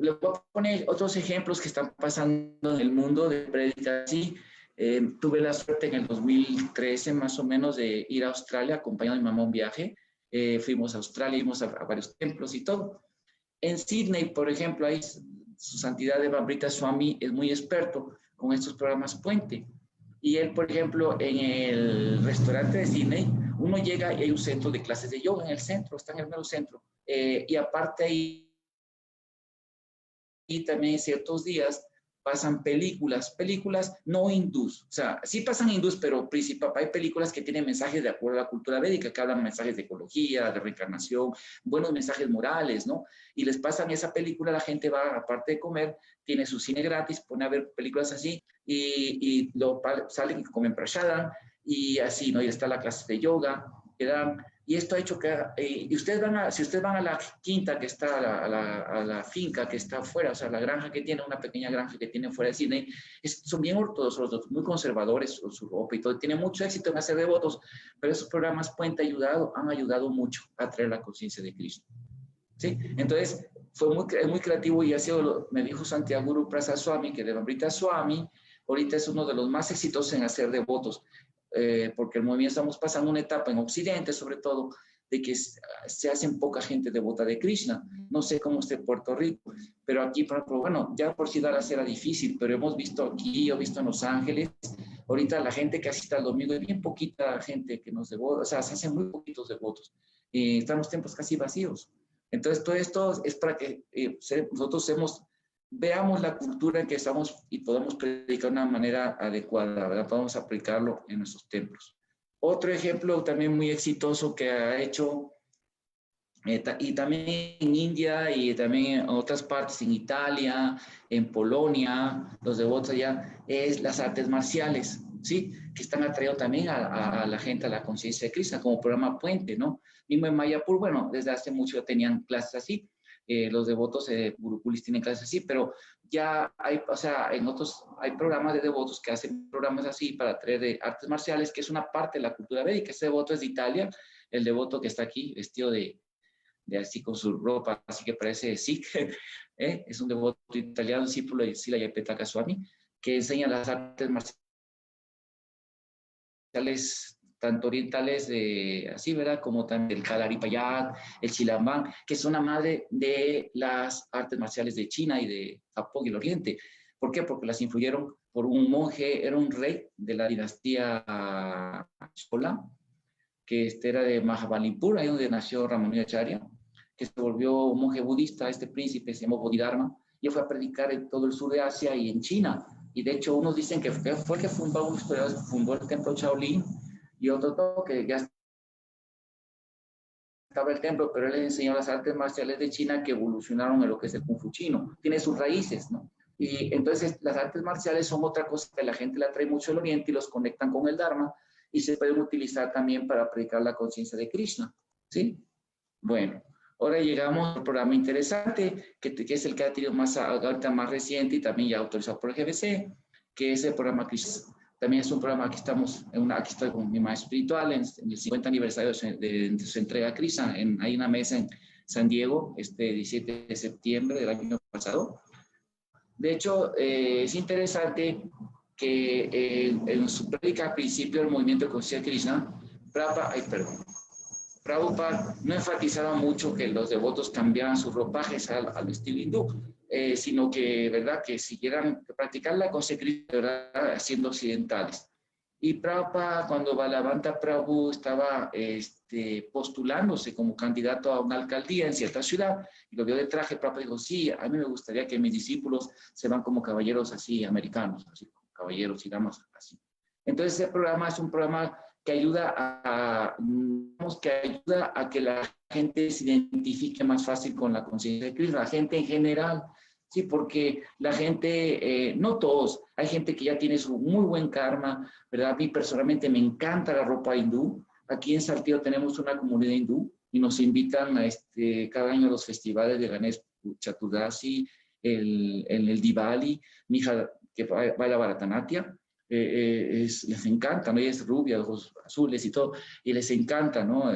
Les voy a poner otros ejemplos que están pasando en el mundo de prédica. Sí, tuve la suerte en el 2013 más o menos de ir a Australia acompañando a mi mamá a un viaje. Fuimos a Australia, fuimos a varios templos y todo. En Sydney, por ejemplo, ahí su santidad de Amrita Swami es muy experto con estos programas puente. Y él, por ejemplo, en el restaurante de Sydney, uno llega y hay un centro de clases de yoga en el centro, está en el mero centro. Y aparte ahí, y también ciertos días pasan películas no hindús, o sea, sí pasan hindús, pero hay películas que tienen mensajes de acuerdo a la cultura védica, que hablan mensajes de ecología, de reencarnación, buenos mensajes morales, ¿no? Y les pasan esa película, la gente va, aparte de comer, tiene su cine gratis, pone a ver películas así, y salen y comen prashadam, y así, ¿no? Y está la clase de yoga, que dan. Y esto ha hecho que, y si ustedes van a la quinta que está, a la finca que está afuera, o sea, la granja que tiene, una pequeña granja que tiene fuera de Sydney, son bien ortodoxos, muy conservadores su ropa y todo, tienen mucho éxito en hacer devotos, pero esos programas Puente han ayudado mucho a traer la conciencia de Cristo. ¿Sí? Entonces, fue muy creativo y ha sido, me dijo Santiago Prasad Swami, que de Amrita Swami, ahorita es uno de los más exitosos en hacer devotos. Porque el movimiento estamos pasando una etapa en Occidente, sobre todo, de que se hacen poca gente devota de Krishna. No sé cómo esté Puerto Rico, pero aquí, por ejemplo, bueno, ya por si Dallas era difícil, pero hemos visto aquí, he visto en Los Ángeles, ahorita la gente que asiste al domingo, es bien poquita gente que nos devota, o sea, se hacen muy poquitos devotos. Están los templos casi vacíos. Entonces, todo esto es para que nosotros veamos la cultura en que estamos y podamos predicar de una manera adecuada, ¿verdad? Podamos aplicarlo en nuestros templos. Otro ejemplo también muy exitoso que ha hecho, y también en India y también en otras partes, en Italia, en Polonia, los devotos allá, es las artes marciales, ¿sí? Que están atrayendo también a la gente a la conciencia de Krishna, como programa puente, ¿no? Mismo en Mayapur, bueno, desde hace mucho tenían clases así. Los devotos gurukulis tienen clases así, pero ya hay, o sea, en otros hay programas de devotos que hacen programas así para traer de artes marciales, que es una parte de la cultura védica. Ese devoto es de Italia, el devoto que está aquí vestido de así con su ropa, así que parece Sikh, es un devoto italiano, discípulo de Srila Jayapataka Swami, que enseña las artes marciales tanto orientales, así, ¿verdad? Como también el Kalaripayat, el Chilambán, que es una madre de las artes marciales de China y de Japón y el Oriente. ¿Por qué? Porque las influyeron por un monje, era un rey de la dinastía Chola, que era de Mahabalimpur, ahí donde nació Ramanujacharya, que se volvió un monje budista, este príncipe se llamó Bodhidharma, y fue a predicar en todo el sur de Asia y en China. Y de hecho, unos dicen que fue el que fundó el templo Shaolin, y otro que ya estaba el templo, pero él les enseñó las artes marciales de China que evolucionaron en lo que es el Kung Fu chino. Tiene sus raíces, ¿no? Y entonces las artes marciales son otra cosa que la gente le atrae mucho al Oriente y los conectan con el Dharma y se pueden utilizar también para predicar la conciencia de Krishna, ¿sí? Bueno, ahora llegamos al programa interesante, que es el que ha tenido ahorita más reciente y también ya autorizado por el GBC, que es el programa Krishna. También es un programa, aquí estoy con mi maestro espiritual en el 50 aniversario de su entrega a Krishna. Hay una mesa en San Diego, 17 de septiembre del año pasado. De hecho, es interesante que en su prédica al principio del movimiento de conciencia de Krishna, Prabhupada no enfatizaba mucho que los devotos cambiaran sus ropajes al estilo hindú, sino que, ¿verdad?, que siguieran practicar la conciencia siendo occidentales. Y Prabhupada, cuando Balavanta Prabhu estaba postulándose como candidato a una alcaldía en cierta ciudad, y lo vio de traje, Prabhupada dijo, sí, a mí me gustaría que mis discípulos se van como caballeros así americanos, así, caballeros y damas así. Entonces, ese programa es un programa que ayuda digamos, que ayuda a que la gente se identifique más fácil con la conciencia de Krishna, la gente en general. Sí, porque la gente, no todos, hay gente que ya tiene su muy buen karma, ¿verdad? A mí personalmente me encanta la ropa hindú. Aquí en Saltillo tenemos una comunidad hindú y nos invitan a cada año a los festivales de Ganesh Chaturdasi, el Diwali. Mi hija que baila Bharatanatyam, les encanta, ¿no? Ella es rubia, ojos azules y todo, y les encanta, ¿no?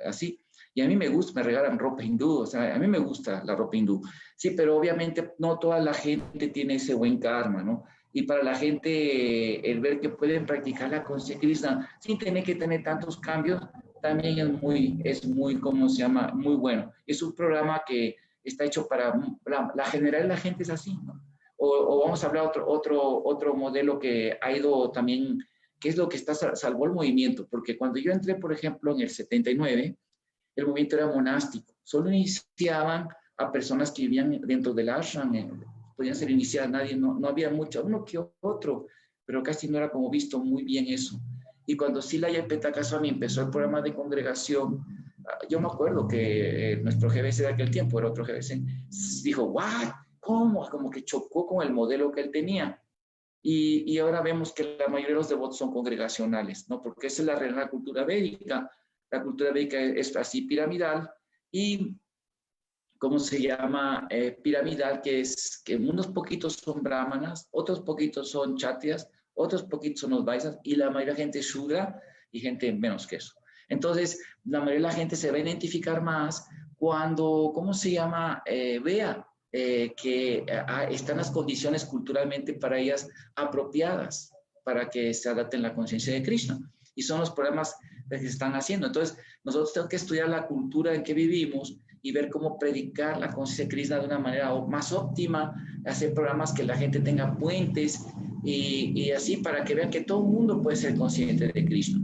Así. Y a mí me gusta, me regalan ropa hindú, o sea, a mí me gusta la ropa hindú. Sí, pero obviamente no toda la gente tiene ese buen karma, ¿no? Y para la gente, el ver que pueden practicar la conciencia Krishna sin tener que tener tantos cambios, también es muy, ¿cómo se llama? Muy bueno. Es un programa que está hecho para la general, la gente es así, ¿no? O vamos a hablar otro modelo que ha ido también, que es lo que salvó el movimiento, porque cuando yo entré, por ejemplo, en el 79, el movimiento era monástico. Solo iniciaban a personas que vivían dentro del ashram, podían ser iniciadas, no había mucho, uno que otro, pero casi no era como visto muy bien eso. Y cuando Srila Jayapetaka Swami empezó el programa de congregación, yo me acuerdo que nuestro GBC de aquel tiempo, era otro GBC, dijo, ¿what? ¿Cómo? Como que chocó con el modelo que él tenía. Y ahora vemos que la mayoría de los devotos son congregacionales, ¿no? Porque esa es la real cultura védica. La cultura védica es así piramidal y, ¿cómo se llama? Piramidal, que es que unos poquitos son brahmanas, otros poquitos son chatrias, otros poquitos son los vaisas y la mayoría de gente es shudra y gente menos que eso. Entonces, la mayoría de la gente se va a identificar más cuando, ¿cómo se llama? Vea que están las condiciones culturalmente para ellas apropiadas para que se adapten la conciencia de Krishna. Y son los programas que se están haciendo. Entonces, nosotros tenemos que estudiar la cultura en que vivimos y ver cómo predicar la conciencia de Krishna de una manera más óptima, hacer programas que la gente tenga puentes y así para que vean que todo el mundo puede ser consciente de Krishna.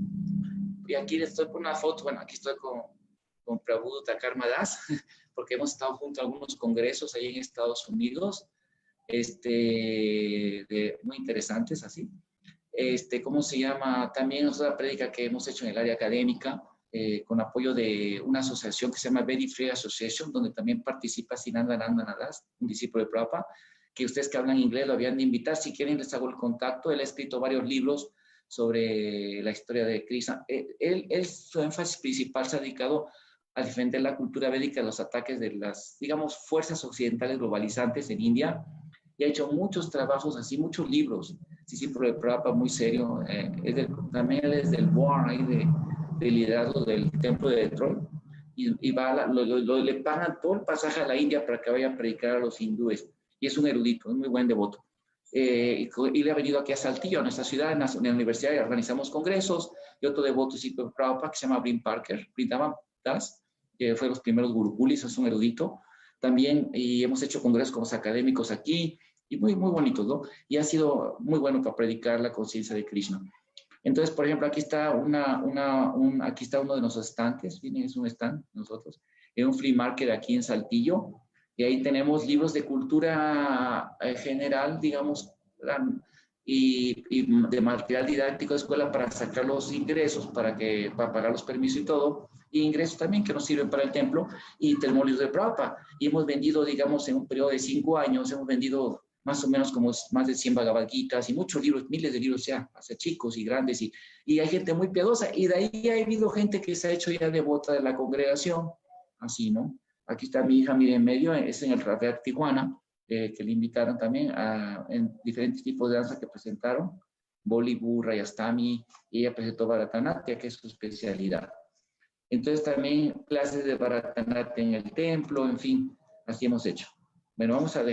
Y aquí les estoy con una foto, bueno, aquí estoy con Prabhu Takarma Das, porque hemos estado junto a algunos congresos ahí en Estados Unidos, muy interesantes así. ¿Cómo se llama? También es una prédica que hemos hecho en el área académica, con apoyo de una asociación que se llama Very Free Association, donde también participa Sinandananda Das, un discípulo de Prabhupada, que ustedes que hablan inglés lo habían de invitar. Si quieren, les hago el contacto. Él ha escrito varios libros sobre la historia de Krishna. Su énfasis principal se ha dedicado a defender la cultura védica de los ataques de las, digamos, fuerzas occidentales globalizantes en India, y ha hecho muchos trabajos así, muchos libros. Sí, pero el Prabhupada muy serio. También él es del board ahí de liderazgo del templo de Detroit, y le pagan todo el pasaje a la India para que vaya a predicar a los hindúes. Y es un erudito, es muy buen devoto. Y le ha venido aquí a Saltillo, a nuestra ciudad, en la universidad, y organizamos congresos. Y otro devoto, sí, Prabhupada, que se llama Brin Parker, Brindavan Das, que fue los primeros gurukulis, es un erudito. También, y hemos hecho congresos con los académicos aquí, y muy, muy bonitos, ¿no? Y ha sido muy bueno para predicar la conciencia de Krishna. Entonces, por ejemplo, aquí está, aquí está uno de nuestros estantes, miren, es un stand, nosotros, en un free market aquí en Saltillo, y ahí tenemos libros de cultura general, digamos, y de material didáctico de escuela para sacar los ingresos, para pagar los permisos y todo, y ingresos también que nos sirven para el templo, y tenemos libros de Prabhupada, y hemos vendido, digamos, en un periodo de 5 años, hemos vendido más o menos como más de 100 Bhagavad Gitas y muchos libros, miles de libros ya, hacia chicos y grandes, y hay gente muy piadosa, y de ahí ha habido gente que se ha hecho ya devota de la congregación, así, ¿no? Aquí está mi hija, miren, en medio, es en el Rafael Tijuana, que le invitaron también en diferentes tipos de danza que presentaron, Bollywood, Rayastami, y ella presentó Bharatanatyam, que es su especialidad. Entonces también clases de Bharatanatyam en el templo, en fin, así hemos hecho. Bueno, vamos a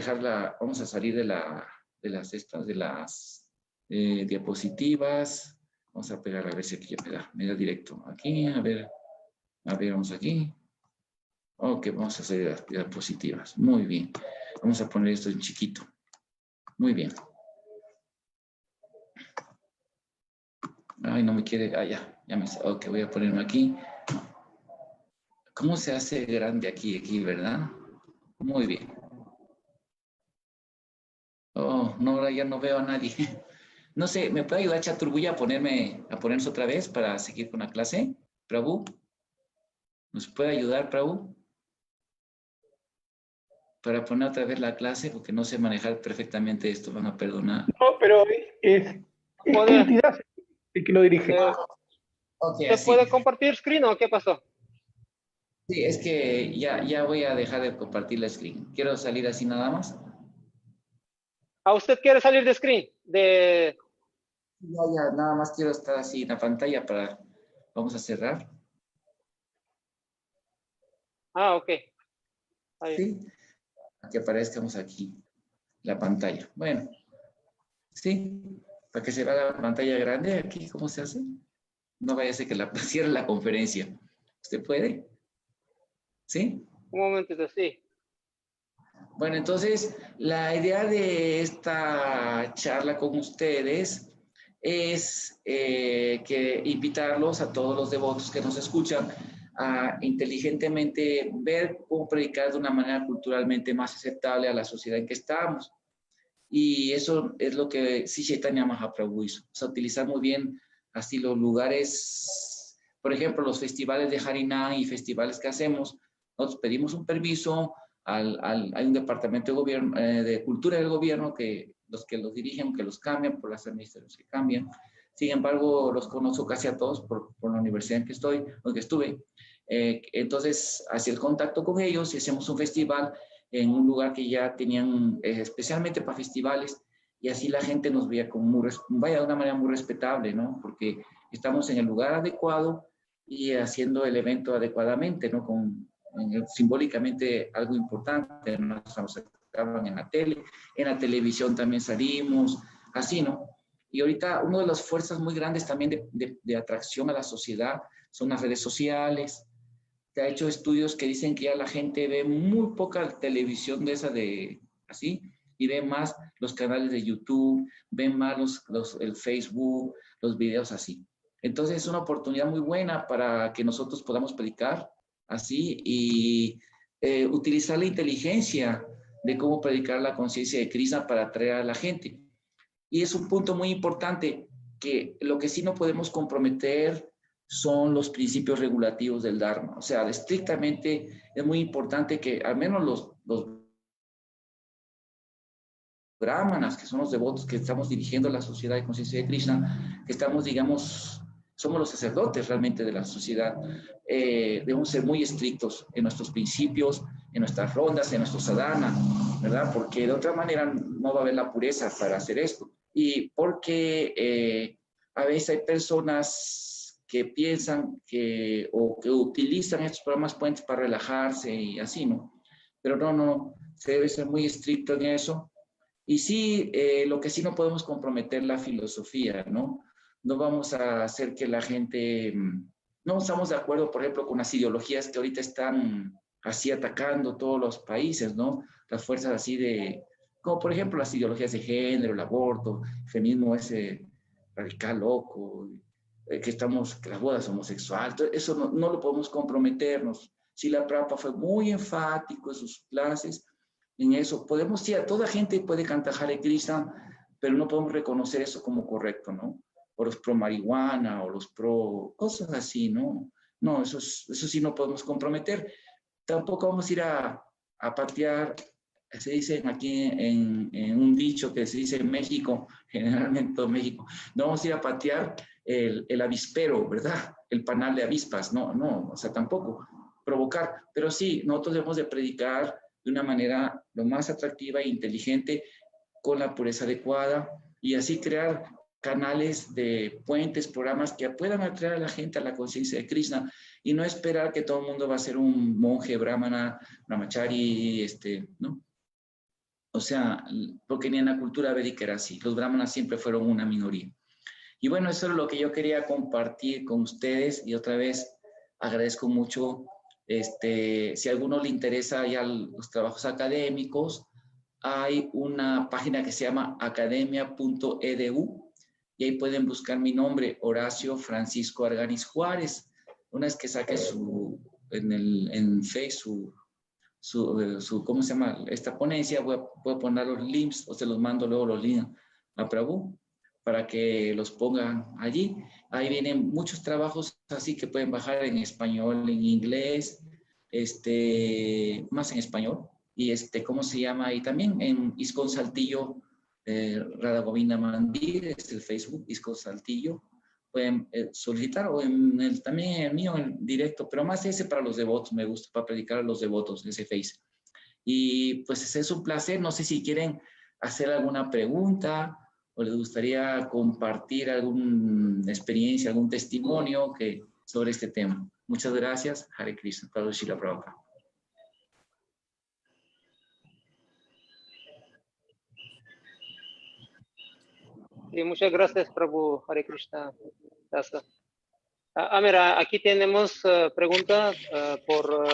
salir de las diapositivas. Vamos a pegar, a ver si aquí ya me da directo. Aquí, a ver, vamos aquí. Ok, vamos a hacer las diapositivas. Muy bien. Vamos a poner esto en chiquito. Muy bien. Ay, no me quiere. Ya me. Ok, voy a ponerme aquí. ¿Cómo se hace grande aquí, verdad? Muy bien. Oh, no, ahora ya no veo a nadie. No sé, ¿me puede ayudar Chaturbuya a ponernos otra vez para seguir con la clase? Prabhu, ¿nos puede ayudar, Prabhu? Para poner otra vez la clase, porque no sé manejar perfectamente esto, van a perdonar. No, pero es qué ¿Puede, entidad el que lo dirige. Ok, ¿Usted así. puede compartir screen o qué pasó? Sí, es que ya voy a dejar de compartir la screen. Quiero salir así nada más. ¿A usted quiere salir de screen? Ya, nada más quiero estar así en la pantalla para... Vamos a cerrar. Ah, ok. Ahí. Sí, para que aparezcamos aquí la pantalla. Bueno, sí, para que se vea la pantalla grande aquí, ¿cómo se hace? No vaya a ser que la cierre la conferencia. ¿Usted puede? ¿Sí? Un momentito, sí. Bueno, entonces, la idea de esta charla con ustedes es que invitarlos a todos los devotos que nos escuchan a inteligentemente ver cómo predicar de una manera culturalmente más aceptable a la sociedad en que estamos. Y eso es lo que Sri Chaitanya Mahaprabhu hizo. O sea, utilizar muy bien así los lugares, por ejemplo, los festivales de Harinam y festivales que hacemos. Nosotros pedimos un permiso, hay un departamento de gobierno, de cultura del gobierno que los dirigen, que los cambian por las administraciones que cambian. Sin embargo, los conozco casi a todos por la universidad en que estoy, o que estuve. Entonces, hacía el contacto con ellos y hacemos un festival en un lugar que ya tenían especialmente para festivales, y así la gente nos veía como vaya, de una manera muy respetable, ¿no? Porque estamos en el lugar adecuado y haciendo el evento adecuadamente, ¿no? Simbólicamente algo importante, ¿no? Nos acaban en la televisión también salimos, así, ¿no? Y ahorita una de las fuerzas muy grandes también de atracción a la sociedad son las redes sociales. Se ha hecho estudios que dicen que ya la gente ve muy poca televisión de esa de así, y ve más los canales de YouTube, ven más el Facebook, los videos así. Entonces es una oportunidad muy buena para que nosotros podamos predicar así y utilizar la inteligencia de cómo predicar la conciencia de Krishna para atraer a la gente. Y es un punto muy importante que lo que sí no podemos comprometer son los principios regulativos del Dharma. O sea, estrictamente es muy importante que al menos los brahmanas, que son los devotos que estamos dirigiendo la sociedad de conciencia de Krishna, que estamos, digamos, somos los sacerdotes realmente de la sociedad, debemos ser muy estrictos en nuestros principios, en nuestras rondas, en nuestro sadhana, ¿verdad? Porque de otra manera no va a haber la pureza para hacer esto. Y porque a veces hay personas que piensan o que utilizan estos programas puentes para relajarse y así, ¿no? Pero no, se debe ser muy estricto en eso. Y sí, lo que sí no podemos comprometer la filosofía, ¿no? No vamos a hacer que la gente, no estamos de acuerdo, por ejemplo, con las ideologías que ahorita están así atacando todos los países, ¿no? Las fuerzas así como por ejemplo las ideologías de género, el aborto, el feminismo ese radical loco, que las bodas homosexuales, eso no lo podemos comprometernos. Srila Prabhupada fue muy enfático en sus clases en eso. Sí, a toda gente puede cantar Hare Krishna, pero no podemos reconocer eso como correcto, ¿no? O los pro marihuana o los pro cosas así, ¿no? No, eso sí no podemos comprometer. Tampoco vamos a ir a patear, se dice aquí en un dicho que se dice en México, generalmente en todo México, no vamos a ir a patear el avispero, ¿verdad? El panal de avispas, no, o sea, tampoco provocar, pero sí, nosotros debemos de predicar de una manera lo más atractiva e inteligente, con la pureza adecuada, y así crear canales de puentes, programas que puedan atraer a la gente a la conciencia de Krishna, y no esperar que todo el mundo va a ser un monje brahmana, brahmachari, ¿no? O sea, porque ni en la cultura védica era así. Los brahmanas siempre fueron una minoría. Y bueno, eso es lo que yo quería compartir con ustedes, y otra vez agradezco mucho. Si a alguno le interesa ya los trabajos académicos, hay una página que se llama academia.edu, y ahí pueden buscar mi nombre, Horacio Francisco Arganis Juárez. Una vez que saque en Facebook ¿cómo se llama? Esta ponencia, voy a poner los links, o se los mando luego los links a Prabhu, para que los pongan allí. Ahí vienen muchos trabajos así que pueden bajar en español, en inglés, más en español. Y ¿cómo se llama? Y también en Iscon Saltillo, Radha Govinda Mandir, es el Facebook, Iscon Saltillo. Pueden solicitar, o también en el mío, en directo, pero más ese para los devotos, me gusta, para predicar a los devotos, ese Face. Y pues es un placer, no sé si quieren hacer alguna pregunta o les gustaría compartir alguna experiencia, algún testimonio sobre este tema. Muchas gracias. Hare Krishna. Prabhu Srila Prabhupada. Sí, muchas gracias, Prabhu. Hare Krishna. Dasa. Mira, aquí tenemos preguntas por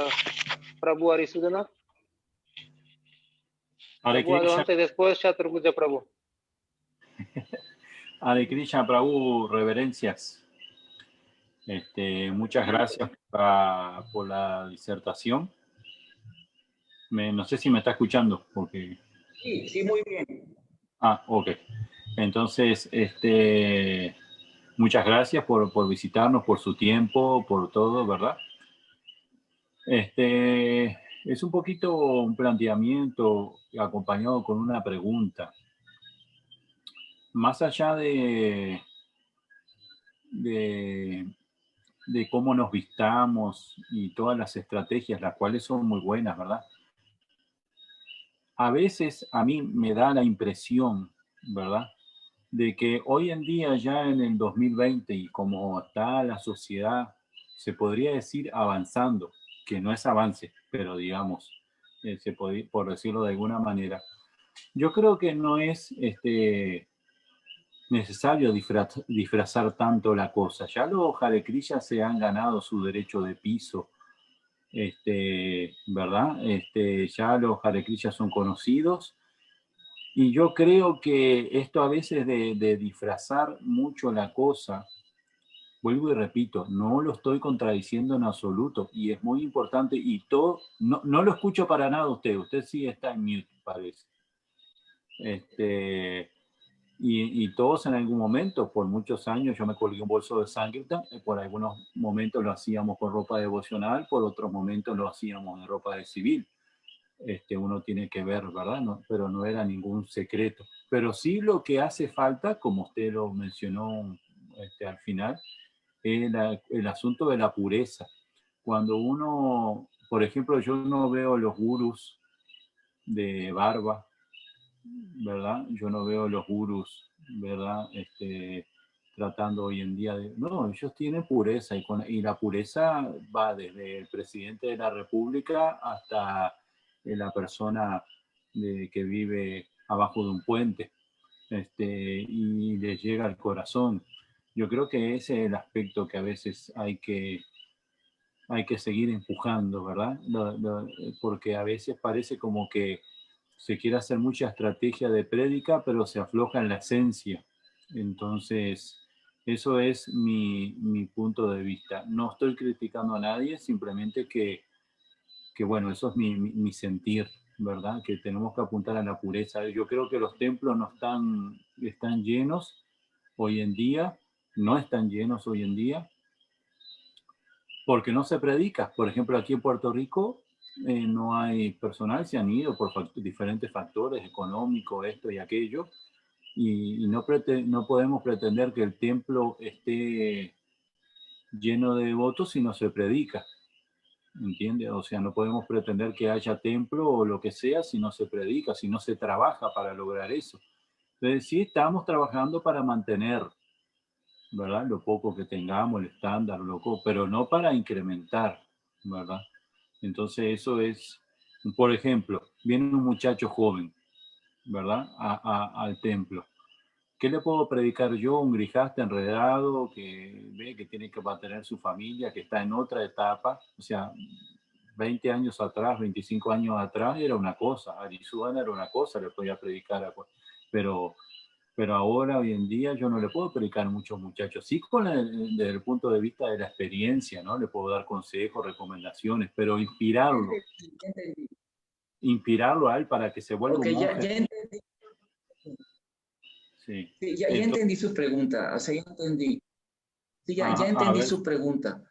Prabhu Arisudana. Hare Prabhu, Krishna, adelante, después Chaturbuja Prabhu. Hare Krishna, Prabhu, reverencias. Muchas gracias por la disertación. No sé si me está escuchando, porque... Sí, muy bien. Ok. Entonces, muchas gracias por visitarnos, por su tiempo, por todo, ¿verdad? Es un poquito un planteamiento acompañado con una pregunta. Más allá de cómo nos vistamos y todas las estrategias, las cuales son muy buenas, ¿verdad? A veces a mí me da la impresión, ¿verdad?, de que hoy en día, ya en el 2020, y como está la sociedad, se podría decir avanzando, que no es avance, pero digamos, por decirlo de alguna manera, yo creo que no es necesario disfrazar tanto la cosa. Ya los Hare Krishna se han ganado su derecho de piso, ¿verdad? Ya los Hare Krishna son conocidos. Y yo creo que esto a veces de disfrazar mucho la cosa, vuelvo y repito, no lo estoy contradiciendo en absoluto, y es muy importante, y todo, no lo escucho para nada usted sí está en mute, parece. Y todos en algún momento, por muchos años, yo me colgué un bolso de Sankirtan, por algunos momentos lo hacíamos con ropa devocional, por otros momentos lo hacíamos en ropa de civil. Uno tiene que ver, ¿verdad? Pero no era ningún secreto. Pero sí lo que hace falta, como usted lo mencionó al final, es el asunto de la pureza. Cuando uno, por ejemplo, yo no veo los gurús de barba, ¿verdad? Yo no veo los gurús, ¿verdad? Tratando hoy en día de... No, ellos tienen pureza, y la pureza va desde el presidente de la República hasta la persona que vive abajo de un puente, y les llega al corazón. Yo creo que ese es el aspecto que a veces hay que seguir empujando, ¿verdad? Porque a veces parece como que se quiere hacer mucha estrategia de prédica, pero se afloja en la esencia. Entonces, eso es mi punto de vista. No estoy criticando a nadie, simplemente que bueno, eso es mi sentir, ¿verdad? Que tenemos que apuntar a la pureza. Yo creo que los templos no están llenos hoy en día, no están llenos hoy en día, porque no se predica. Por ejemplo, aquí en Puerto Rico no hay personal, se han ido por diferentes factores económicos, esto y aquello, y no podemos pretender que el templo esté lleno de devotos si no se predica. ¿Entiende? O sea, no podemos pretender que haya templo o lo que sea si no se predica, si no se trabaja para lograr eso. Entonces, sí estamos trabajando para mantener, ¿verdad?, lo poco que tengamos, el estándar, pero no para incrementar, ¿verdad? Entonces, eso es, por ejemplo, viene un muchacho joven, ¿verdad?, al templo. ¿Qué le puedo predicar yo? Un grijasta enredado que ve que tiene que mantener su familia, que está en otra etapa. O sea, 20 años atrás, 25 años atrás era una cosa, Arisudana era una cosa, le podía predicar, pero ahora, hoy en día, yo no le puedo predicar a muchos muchachos. Sí, desde el punto de vista de la experiencia, ¿no? Le puedo dar consejos, recomendaciones, pero inspirarlo a él para que se vuelva un monje. Ya entendí. Sí. Sí, ya Entonces, entendí su pregunta, o sea, ya entendí. Sí, ya entendí su pregunta.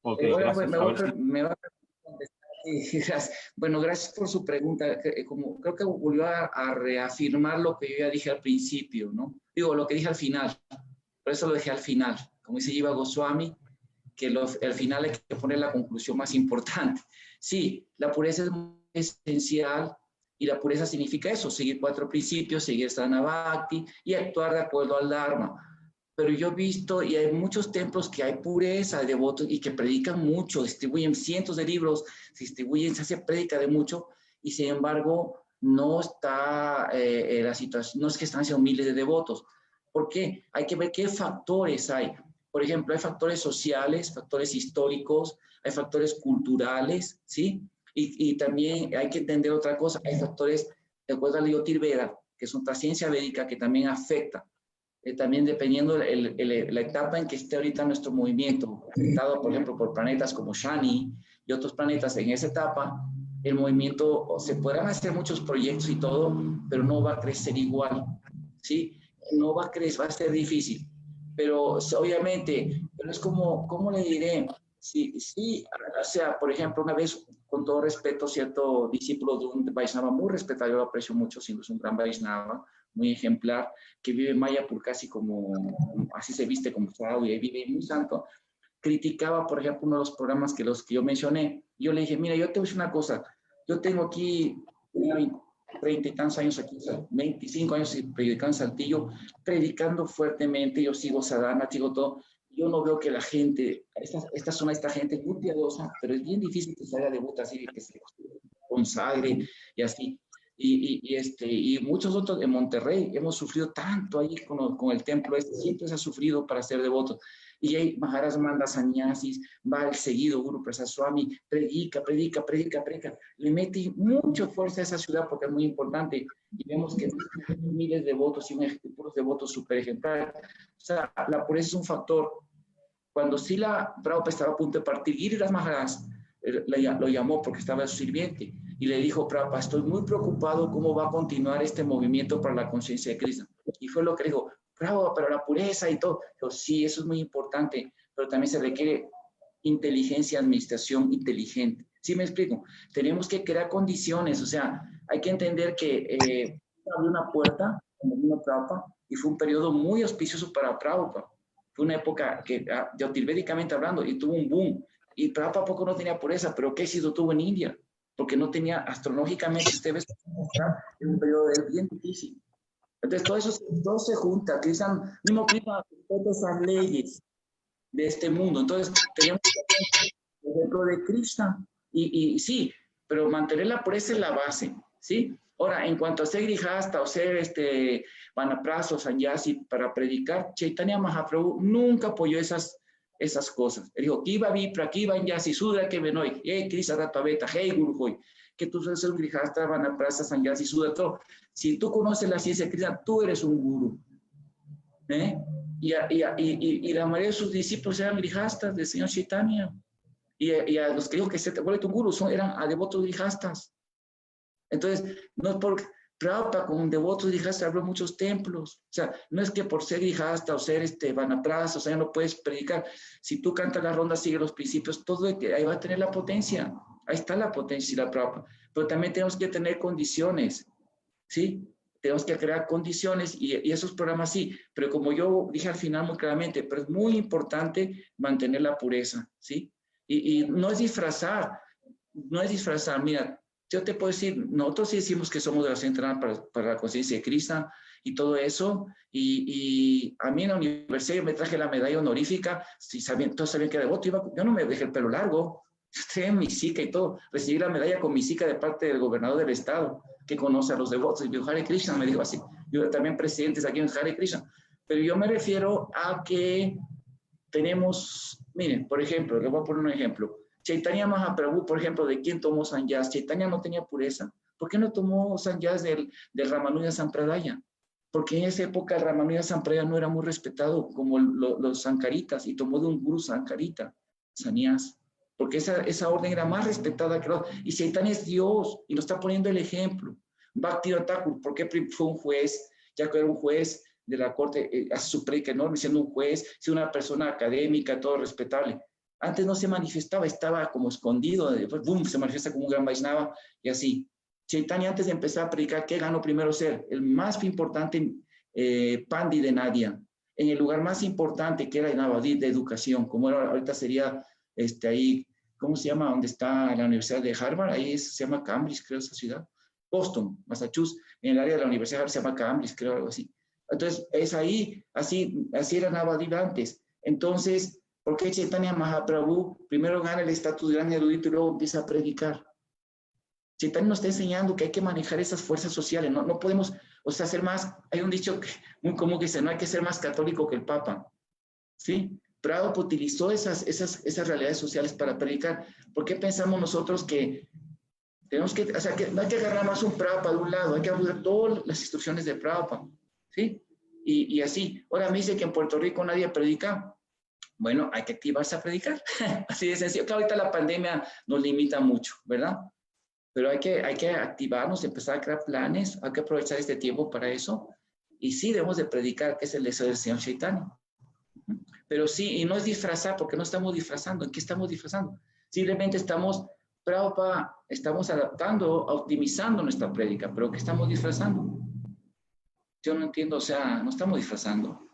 Ok, Ahora gracias. A ver si... me va a contestar. Sí, gracias. Bueno, gracias por su pregunta. Como, creo que volvió a reafirmar lo que yo ya dije al principio, ¿no? Digo, lo que dije al final. Por eso lo dejé al final. Como dice Jiva Goswami, que al final hay que poner la conclusión más importante. Sí, la pureza es muy esencial y la pureza significa eso, seguir 4 principios, seguir Sadhana Bhakti y actuar de acuerdo al Dharma. Pero yo he visto, y hay muchos templos que hay pureza de devotos y que predican mucho, distribuyen cientos de libros, se distribuyen, se hace prédica de mucho, y sin embargo no está la situación, no es que están haciendo miles de devotos. ¿Por qué? Hay que ver qué factores hay. Por ejemplo, hay factores sociales, factores históricos, hay factores culturales, ¿sí? Y también hay que entender otra cosa, hay factores, de acuerdo al Yotirveda, que es otra ciencia védica que también afecta. También dependiendo la etapa en que esté ahorita nuestro movimiento, afectado, por ejemplo, por planetas como Shani y otros planetas en esa etapa, el movimiento, se podrán hacer muchos proyectos y todo, pero no va a crecer igual, ¿sí? No va a crecer, va a ser difícil. Pero obviamente, pero es como, ¿cómo le diré? Sí, sí, o sea, por ejemplo, una vez, con todo respeto, cierto discípulo de un Vaishnava muy respetado, yo lo aprecio mucho, siendo un gran Vaishnava, muy ejemplar, que vive en Mayapur casi como, así se viste como Sadhu y vive muy santo, criticaba, por ejemplo, uno de los programas que yo mencioné. Yo le dije, mira, yo te voy a decir una cosa, yo tengo aquí 30 y tantos años aquí, 25 años predicando en Saltillo, predicando fuertemente, yo sigo sadhana, sigo todo. Yo no veo que la gente, esta gente es muy piadosa, pero es bien difícil que se haga debut así, que se consagre y así. Y muchos otros en Monterrey hemos sufrido tanto ahí con el templo siempre se ha sufrido para ser devotos. Y ahí Maharaj manda sannyasis, va el seguido Guru Prasad Swami, predica, le mete mucha fuerza a esa ciudad porque es muy importante. Y vemos que miles de devotos y puros devotos súper ejemplares. O sea, la pureza es un factor. Cuando Srila Prabhupada estaba a punto de partir, Giriraj Maharaj lo llamó porque estaba su sirviente y le dijo, Prabhupada, estoy muy preocupado cómo va a continuar este movimiento para la conciencia de Krishna. Y fue lo que dijo, Prabhupada, pero la pureza y todo. Yo, sí, eso es muy importante, pero también se requiere inteligencia, administración inteligente. ¿Sí me explico? Tenemos que crear condiciones, o sea, hay que entender que abrió una puerta, como vino Prabhupada, y fue un periodo muy auspicioso para Prabhupada. Fue una época que, yotirvédicamente hablando, y tuvo un boom. Y Prabhupada poco no tenía pureza, pero ¿qué éxito tuvo en India? Porque no tenía, astronógicamente, ustedes en un periodo bien difícil. Entonces, todo se junta. Krishna, mismo Krishna respeta esas leyes de este mundo. Entonces, tenemos el ejemplo de Krishna. Y sí, pero mantener la pureza es la base, ¿sí? Ahora, en cuanto a ser grijasta o ser vanaprastha o sannyasi para predicar, Chaitanya Mahaprabhu nunca apoyó esas cosas. Él dijo, Kiva Vipra, Kiva Nyasi, Sudra que venoi, Krishna Rataveta, Hey Guru Hoy, que tú eres un grijasta, vanaprastha, sannyasi, Sudra, todo. Si tú conoces la ciencia de Krishna, tú eres un guru. Y la mayoría de sus discípulos eran grijastas del señor Chaitanya. Y a los que dijo que se te vuelve tu guru eran a devotos grijastas. Entonces, no es por Prabhupada con devotos grijastas abrió muchos templos. O sea, no es que por ser grijasta o ser vanaprastha, o sea, no puedes predicar. Si tú cantas la ronda, sigue los principios, todo ahí va a tener la potencia. Ahí está la potencia de la Prabhupada. Pero también tenemos que tener condiciones, ¿sí? Tenemos que crear condiciones y esos programas sí, pero como yo dije al final muy claramente, pero es muy importante mantener la pureza, ¿sí? Y no es disfrazar, mira, yo te puedo decir, nosotros sí decimos que somos de la Central para la Conciencia de Krishna y todo eso, y a mí en la universidad yo me traje la medalla honorífica, todos sabían que era devoto, yo no me dejé el pelo largo, yo traía mi sica y todo, recibí la medalla con mi sica de parte del gobernador del estado, que conoce a los devotos, y dijo, Hare Krishna, me dijo así, yo también presidentes aquí en Hare Krishna, pero yo me refiero a que tenemos, miren, por ejemplo, les voy a poner un ejemplo, Chaitanya Mahaprabhu, por ejemplo, ¿de quién tomó sannyas? Chaitanya no tenía pureza. ¿Por qué no tomó sannyas del Ramanuja Sampradaya? Porque en esa época el Ramanuja Sampradaya no era muy respetado como los sankaritas y tomó de un guru sankarita, sannyas. Porque esa orden era más respetada que los... Y Chaitanya es Dios y nos está poniendo el ejemplo. Bhaktivinoda Thakur, ¿por qué fue un juez ya que era un juez de la corte, hace su prédica enorme siendo un juez, siendo una persona académica, todo respetable. Antes no se manifestaba, estaba como escondido, después boom, se manifiesta como un gran Vaishnava y así. Chaitanya, antes de empezar a predicar, ¿qué ganó primero ser? El más importante Pandi de Nadia, en el lugar más importante que era en Navadí de educación, como era, ahorita sería ahí, ¿cómo se llama? ¿Dónde está la Universidad de Harvard? Ahí se llama Cambridge, creo, esa ciudad. Boston, Massachusetts, en el área de la Universidad de Harvard se llama Cambridge, creo, algo así. Entonces, es ahí, así era Navadí antes. Entonces, ¿por qué Chaitanya Mahaprabhu primero gana el estatus de gran erudito y luego empieza a predicar? Chaitanya nos está enseñando que hay que manejar esas fuerzas sociales, no podemos, o sea, ser más, hay un dicho muy común que dice, no hay que ser más católico que el Papa, ¿sí? Prabhupada utilizó esas realidades sociales para predicar. ¿Por qué pensamos nosotros que tenemos que, o sea, que no hay que agarrar más un Prabhupada de un lado, hay que abordar todas las instrucciones de Prabhupada, ¿sí? Y así, ahora me dice que en Puerto Rico nadie predica. Bueno, hay que activarse a predicar, así de sencillo. Claro, ahorita la pandemia nos limita mucho, ¿verdad? Pero hay que activarnos, empezar a crear planes, hay que aprovechar este tiempo para eso. Y sí, debemos de predicar, que es el deseo del Señor Chaitanya. Pero sí, y no es disfrazar, porque no estamos disfrazando. ¿En qué estamos disfrazando? Simplemente estamos adaptando, optimizando nuestra prédica, pero ¿qué estamos disfrazando? Yo no entiendo, o sea, no estamos disfrazando.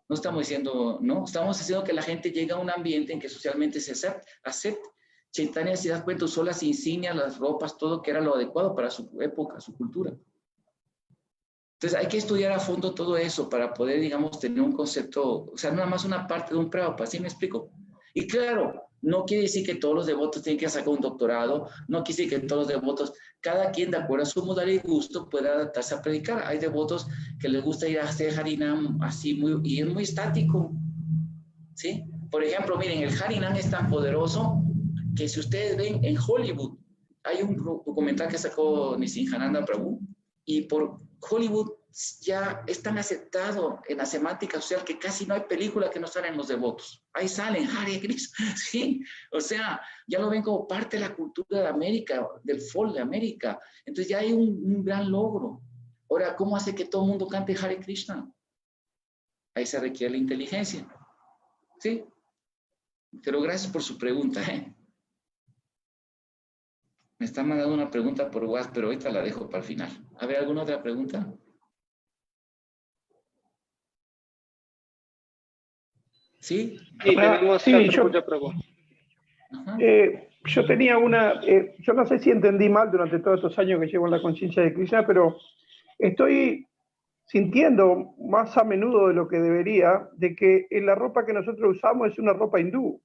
No estamos diciendo, no, estamos haciendo que la gente llegue a un ambiente en que socialmente se acepte. Chaitanya, si das cuenta, usó las insignias, las ropas, todo que era lo adecuado para su época, su cultura. Entonces hay que estudiar a fondo todo eso para poder, digamos, tener un concepto, o sea, nada más una parte de un Prabhupada, ¿sí me explico? Y claro, no quiere decir que todos los devotos tienen que sacar un doctorado, no quiere decir que todos los devotos, cada quien de acuerdo a su modalidad y gusto pueda adaptarse a predicar. Hay devotos que les gusta ir a hacer Harinam así y es muy estático, ¿sí? Por ejemplo, miren, el Harinam es tan poderoso que si ustedes ven en Hollywood, hay un documental que sacó Nrsimhananda Prabhu, y por Hollywood ya es tan aceptado en la semántica social que casi no hay película que no salen los devotos. Ahí salen, Hare Krishna, sí. O sea, ya lo ven como parte de la cultura de América, del folk de América. Entonces ya hay un gran logro. Ahora, ¿cómo hace que todo el mundo cante Hare Krishna? Ahí se requiere la inteligencia, ¿sí? Pero gracias por su pregunta, ¿eh? Me están mandando una pregunta por WhatsApp, pero ahorita la dejo para el final. A ver, ¿alguna otra pregunta? ¿Sí? Sí, tenemos yo, pregunta. yo tenía una, yo no sé si entendí mal durante todos estos años que llevo en la conciencia de Krishna, pero estoy sintiendo más a menudo de lo que debería, de que la ropa que nosotros usamos es una ropa hindú.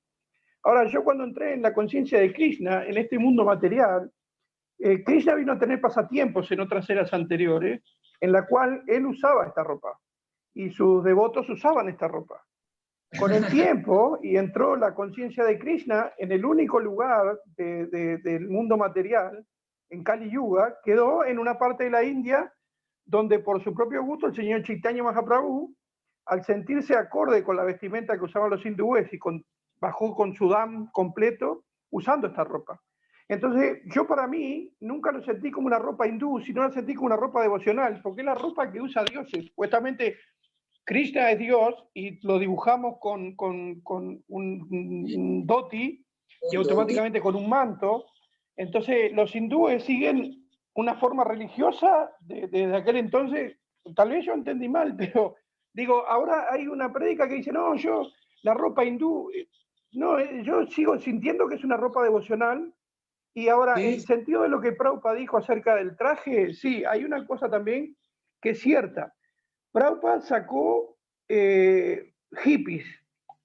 Ahora, yo cuando entré en la conciencia de Krishna, en este mundo material, Krishna vino a tener pasatiempos en otras eras anteriores, en la cual él usaba esta ropa, y sus devotos usaban esta ropa. Con el tiempo, y entró la conciencia de Krishna en el único lugar del mundo material, en Kali Yuga, quedó en una parte de la India, donde por su propio gusto el señor Chaitanya Mahaprabhu, al sentirse acorde con la vestimenta que usaban los hindúes y bajó con su dham completo usando esta ropa. Entonces, yo para mí nunca lo sentí como una ropa hindú, sino lo sentí como una ropa devocional, porque es la ropa que usa dioses. Supuestamente Krishna es Dios y lo dibujamos con un dhoti y automáticamente con un manto. Entonces, los hindúes siguen una forma religiosa desde aquel entonces. Tal vez yo entendí mal, pero digo, ahora hay una prédica que dice, no, la ropa hindú, no, yo sigo sintiendo que es una ropa devocional. Y ahora, Sí. el sentido de lo que Prabhupada dijo acerca del traje, sí, hay una cosa también que es cierta. Prabhupada sacó hippies,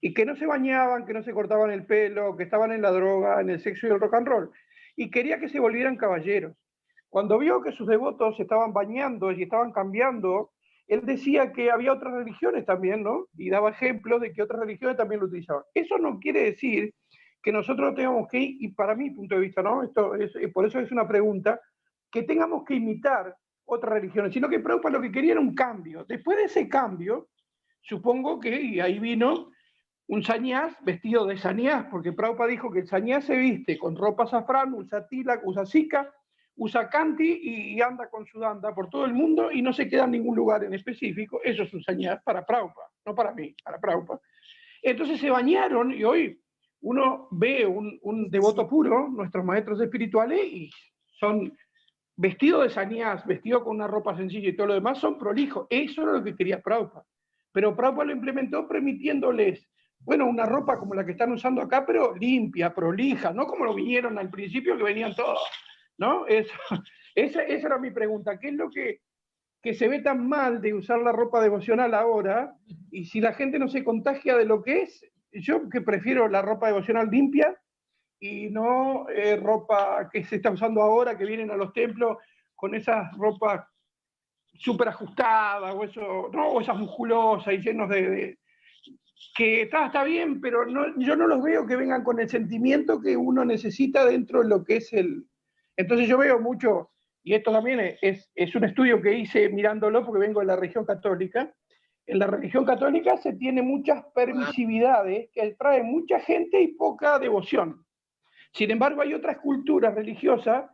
y que no se bañaban, que no se cortaban el pelo, que estaban en la droga, en el sexo y el rock and roll, y quería que se volvieran caballeros. Cuando vio que sus devotos se estaban bañando y estaban cambiando, él decía que había otras religiones también, ¿no? Y daba ejemplos de que otras religiones también lo utilizaban. Eso no quiere decir que nosotros tengamos que, y para mi punto de vista, ¿no? Por eso es una pregunta, que tengamos que imitar otras religiones, sino que Prabhupada lo que quería era un cambio. Después de ese cambio, supongo que, y ahí vino un sañás vestido de sañás, porque Prabhupada dijo que el sañás se viste con ropa azafrán, usa tilak, usa sika, usa kanti y anda con su danda por todo el mundo y no se queda en ningún lugar en específico. Eso es un señal para Prabhupada, no para mí, para Prabhupada. Entonces se bañaron y hoy uno ve un devoto puro, nuestros maestros espirituales, y son vestidos de sañás, vestidos con una ropa sencilla y todo lo demás, son prolijos. Eso era lo que quería Prabhupada. Pero Prabhupada lo implementó permitiéndoles, bueno, una ropa como la que están usando acá, pero limpia, prolija, no como lo vinieron al principio, que venían todos, ¿no? Esa era mi pregunta. ¿Qué es lo que se ve tan mal de usar la ropa devocional ahora? Y si la gente no se contagia de lo que es, yo que prefiero la ropa devocional limpia y no ropa que se está usando ahora, que vienen a los templos con esas ropas súper ajustadas, o eso, ¿no? O esas musculosas y llenos que está bien, pero no, yo no los veo que vengan con el sentimiento que uno necesita dentro de lo que es el... Entonces yo veo mucho, y esto también es un estudio que hice mirándolo porque vengo de la religión católica. En la religión católica se tiene muchas permisividades que traen mucha gente y poca devoción. Sin embargo, hay otras culturas religiosas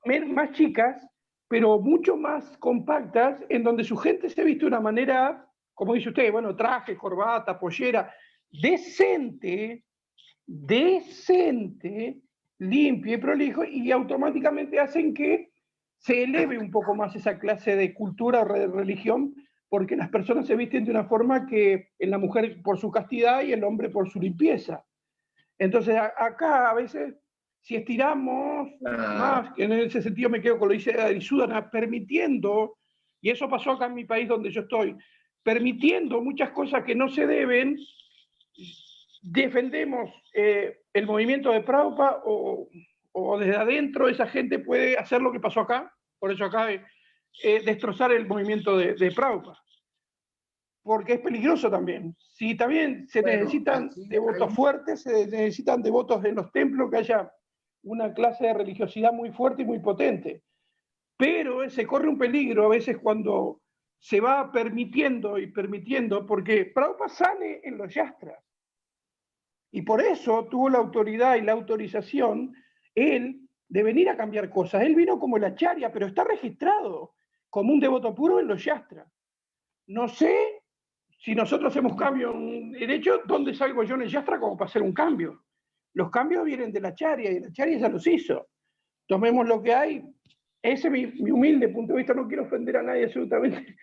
más chicas, pero mucho más compactas, en donde su gente se viste de una manera, como dice usted, bueno, traje, corbata, pollera, decente, limpio y prolijo, y automáticamente hacen que se eleve un poco más esa clase de cultura o de religión, porque las personas se visten de una forma que en la mujer por su castidad y el hombre por su limpieza. Entonces acá a veces, si estiramos más, que en ese sentido me quedo con lo que dice Arisúdana, permitiendo, y eso pasó acá en mi país donde yo estoy, permitiendo muchas cosas que no se deben, defendemos el movimiento de Prabhupada o desde adentro esa gente puede hacer lo que pasó acá, por eso acá destrozar el movimiento de Prabhupada. Porque es peligroso también. Si también se necesitan devotos fuertes, se necesitan devotos en los templos, que haya una clase de religiosidad muy fuerte y muy potente. Pero se corre un peligro a veces cuando se va permitiendo y permitiendo, porque Prabhupada sale en los yastras. Y por eso tuvo la autoridad y la autorización, él, de venir a cambiar cosas. Él vino como el acharya, pero está registrado como un devoto puro en los yastras. No sé si nosotros hacemos cambio en hecho, ¿dónde salgo yo en el yastra como para hacer un cambio? Los cambios vienen de la acharya y la acharya ya los hizo. Tomemos lo que hay. Ese es mi humilde punto de vista, no quiero ofender a nadie absolutamente,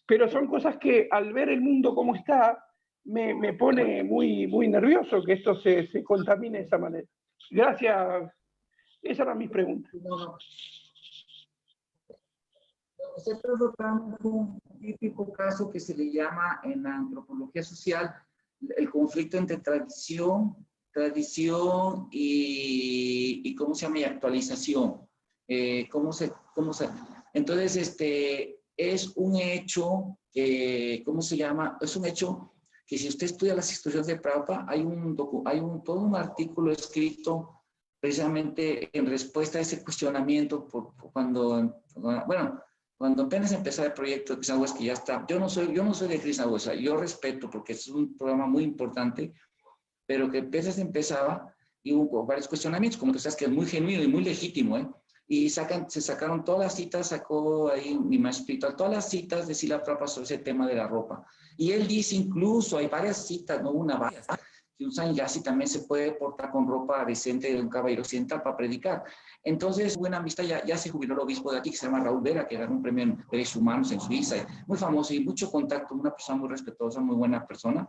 pero son cosas que al ver el mundo como está, me pone muy, muy nervioso que esto se contamine de esa manera. Gracias. Esa era mi pregunta. Se está tratando un típico caso que se le llama en la antropología social el conflicto entre tradición y ¿cómo se llama? Y actualización. Entonces, es un hecho que, ¿cómo se llama? Es un hecho que si usted estudia las instrucciones de Prabhupada, hay todo un artículo escrito precisamente en respuesta a ese cuestionamiento cuando apenas empezaba el proyecto de Krishna Voice, que ya está, yo no soy de Krishna Voice, yo respeto porque es un programa muy importante, pero que apenas empezaba y hubo varios cuestionamientos, como que sabes que es muy genuino y muy legítimo, ¿eh? Y se sacaron todas las citas, sacó ahí mi maestro espiritual, todas las citas de Srila Prabhupada sobre ese tema de la ropa. Y él dice incluso, hay varias citas, no una, varias, que un sanyasi también se puede portar con ropa decente de un caballero occidental para predicar. Entonces, buena amistad, ya se jubiló el obispo de aquí, que se llama Raúl Vera, que ganó un premio en derechos humanos en Suiza, muy famoso y mucho contacto, una persona muy respetuosa, muy buena persona.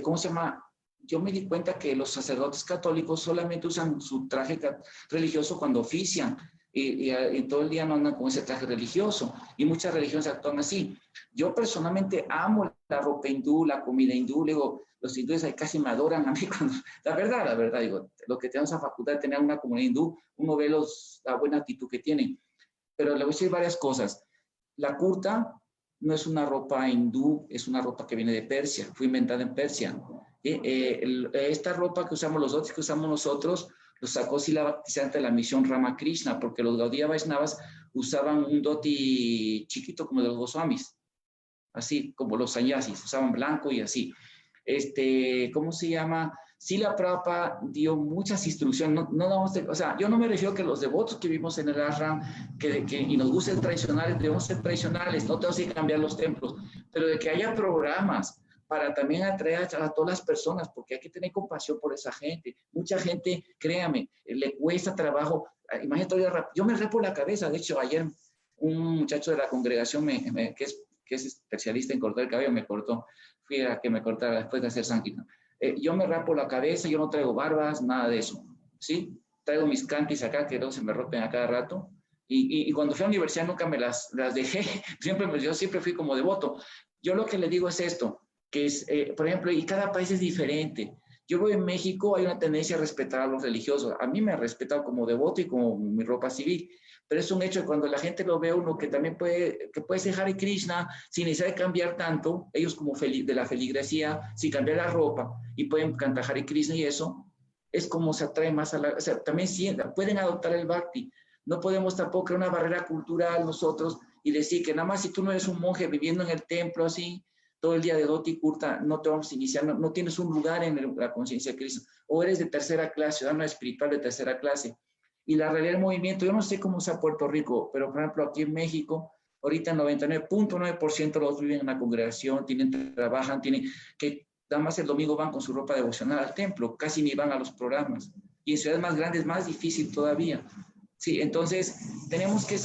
¿Cómo se llama? Yo me di cuenta que los sacerdotes católicos solamente usan su traje religioso cuando ofician y todo el día no andan con ese traje religioso y muchas religiones actúan así. Yo personalmente amo la ropa hindú, la comida hindú, digo, los hindúes ahí casi me adoran a mí cuando, la verdad, digo, lo que tenemos la facultad de tener una comunidad hindú, uno ve la buena actitud que tienen, pero le voy a decir varias cosas. La kurta no es una ropa hindú, es una ropa que viene de Persia, fue inventada en Persia. Esta ropa que usamos los dotis que usamos nosotros, lo sacó Srila Bhaktisiddhanta de la misión Ramakrishna, porque los Gaudiya Vaishnavas usaban un dhoti chiquito como de los Goswamis, así como los sannyasis, usaban blanco y así. ¿Cómo se llama? Sí, la Prabhupada dio muchas instrucciones, o sea, yo no me refiero que los devotos que vivimos en el ashram y nos gusten tradicionales, debemos ser tradicionales, no tenemos que cambiar los templos, pero de que haya programas para también atraer a todas las personas, porque hay que tener compasión por esa gente. Mucha gente, créame, le cuesta trabajo. Imagínate, yo me rapo la cabeza. De hecho, ayer un muchacho de la congregación que es especialista en cortar el cabello me cortó. Fui a que me cortara después de hacer sánkirtan. Yo me rapo la cabeza, yo no traigo barbas, nada de eso, ¿sí? Traigo mis cantis acá, que no se me rompen a cada rato. Y cuando fui a la universidad nunca me las dejé. Yo siempre fui como devoto. Yo lo que le digo es esto, que es, por ejemplo, y cada país es diferente. Yo voy en México, hay una tendencia a respetar a los religiosos. A mí me han respetado como devoto y como mi ropa civil. Pero es un hecho que cuando la gente lo ve uno que también puede ser Hare Krishna sin necesidad de cambiar tanto, ellos como de la feligresía, sin cambiar la ropa y pueden cantar Hare Krishna y eso, es como se atrae más a la... O sea, también pueden adoptar el Bhakti. No podemos tampoco crear una barrera cultural nosotros y decir que nada más si tú no eres un monje viviendo en el templo así, todo el día de Dhoti Kurta, no te vamos a iniciar, no tienes un lugar en la conciencia de Cristo, o eres de tercera clase, ciudadano espiritual de tercera clase. Y la realidad del movimiento, yo no sé cómo está Puerto Rico, pero por ejemplo aquí en México, ahorita el 99.9% de los viven en la congregación, trabajan, que nada más el domingo van con su ropa devocional al templo, casi ni van a los programas. Y en ciudades más grandes más difícil todavía. Sí, entonces tenemos que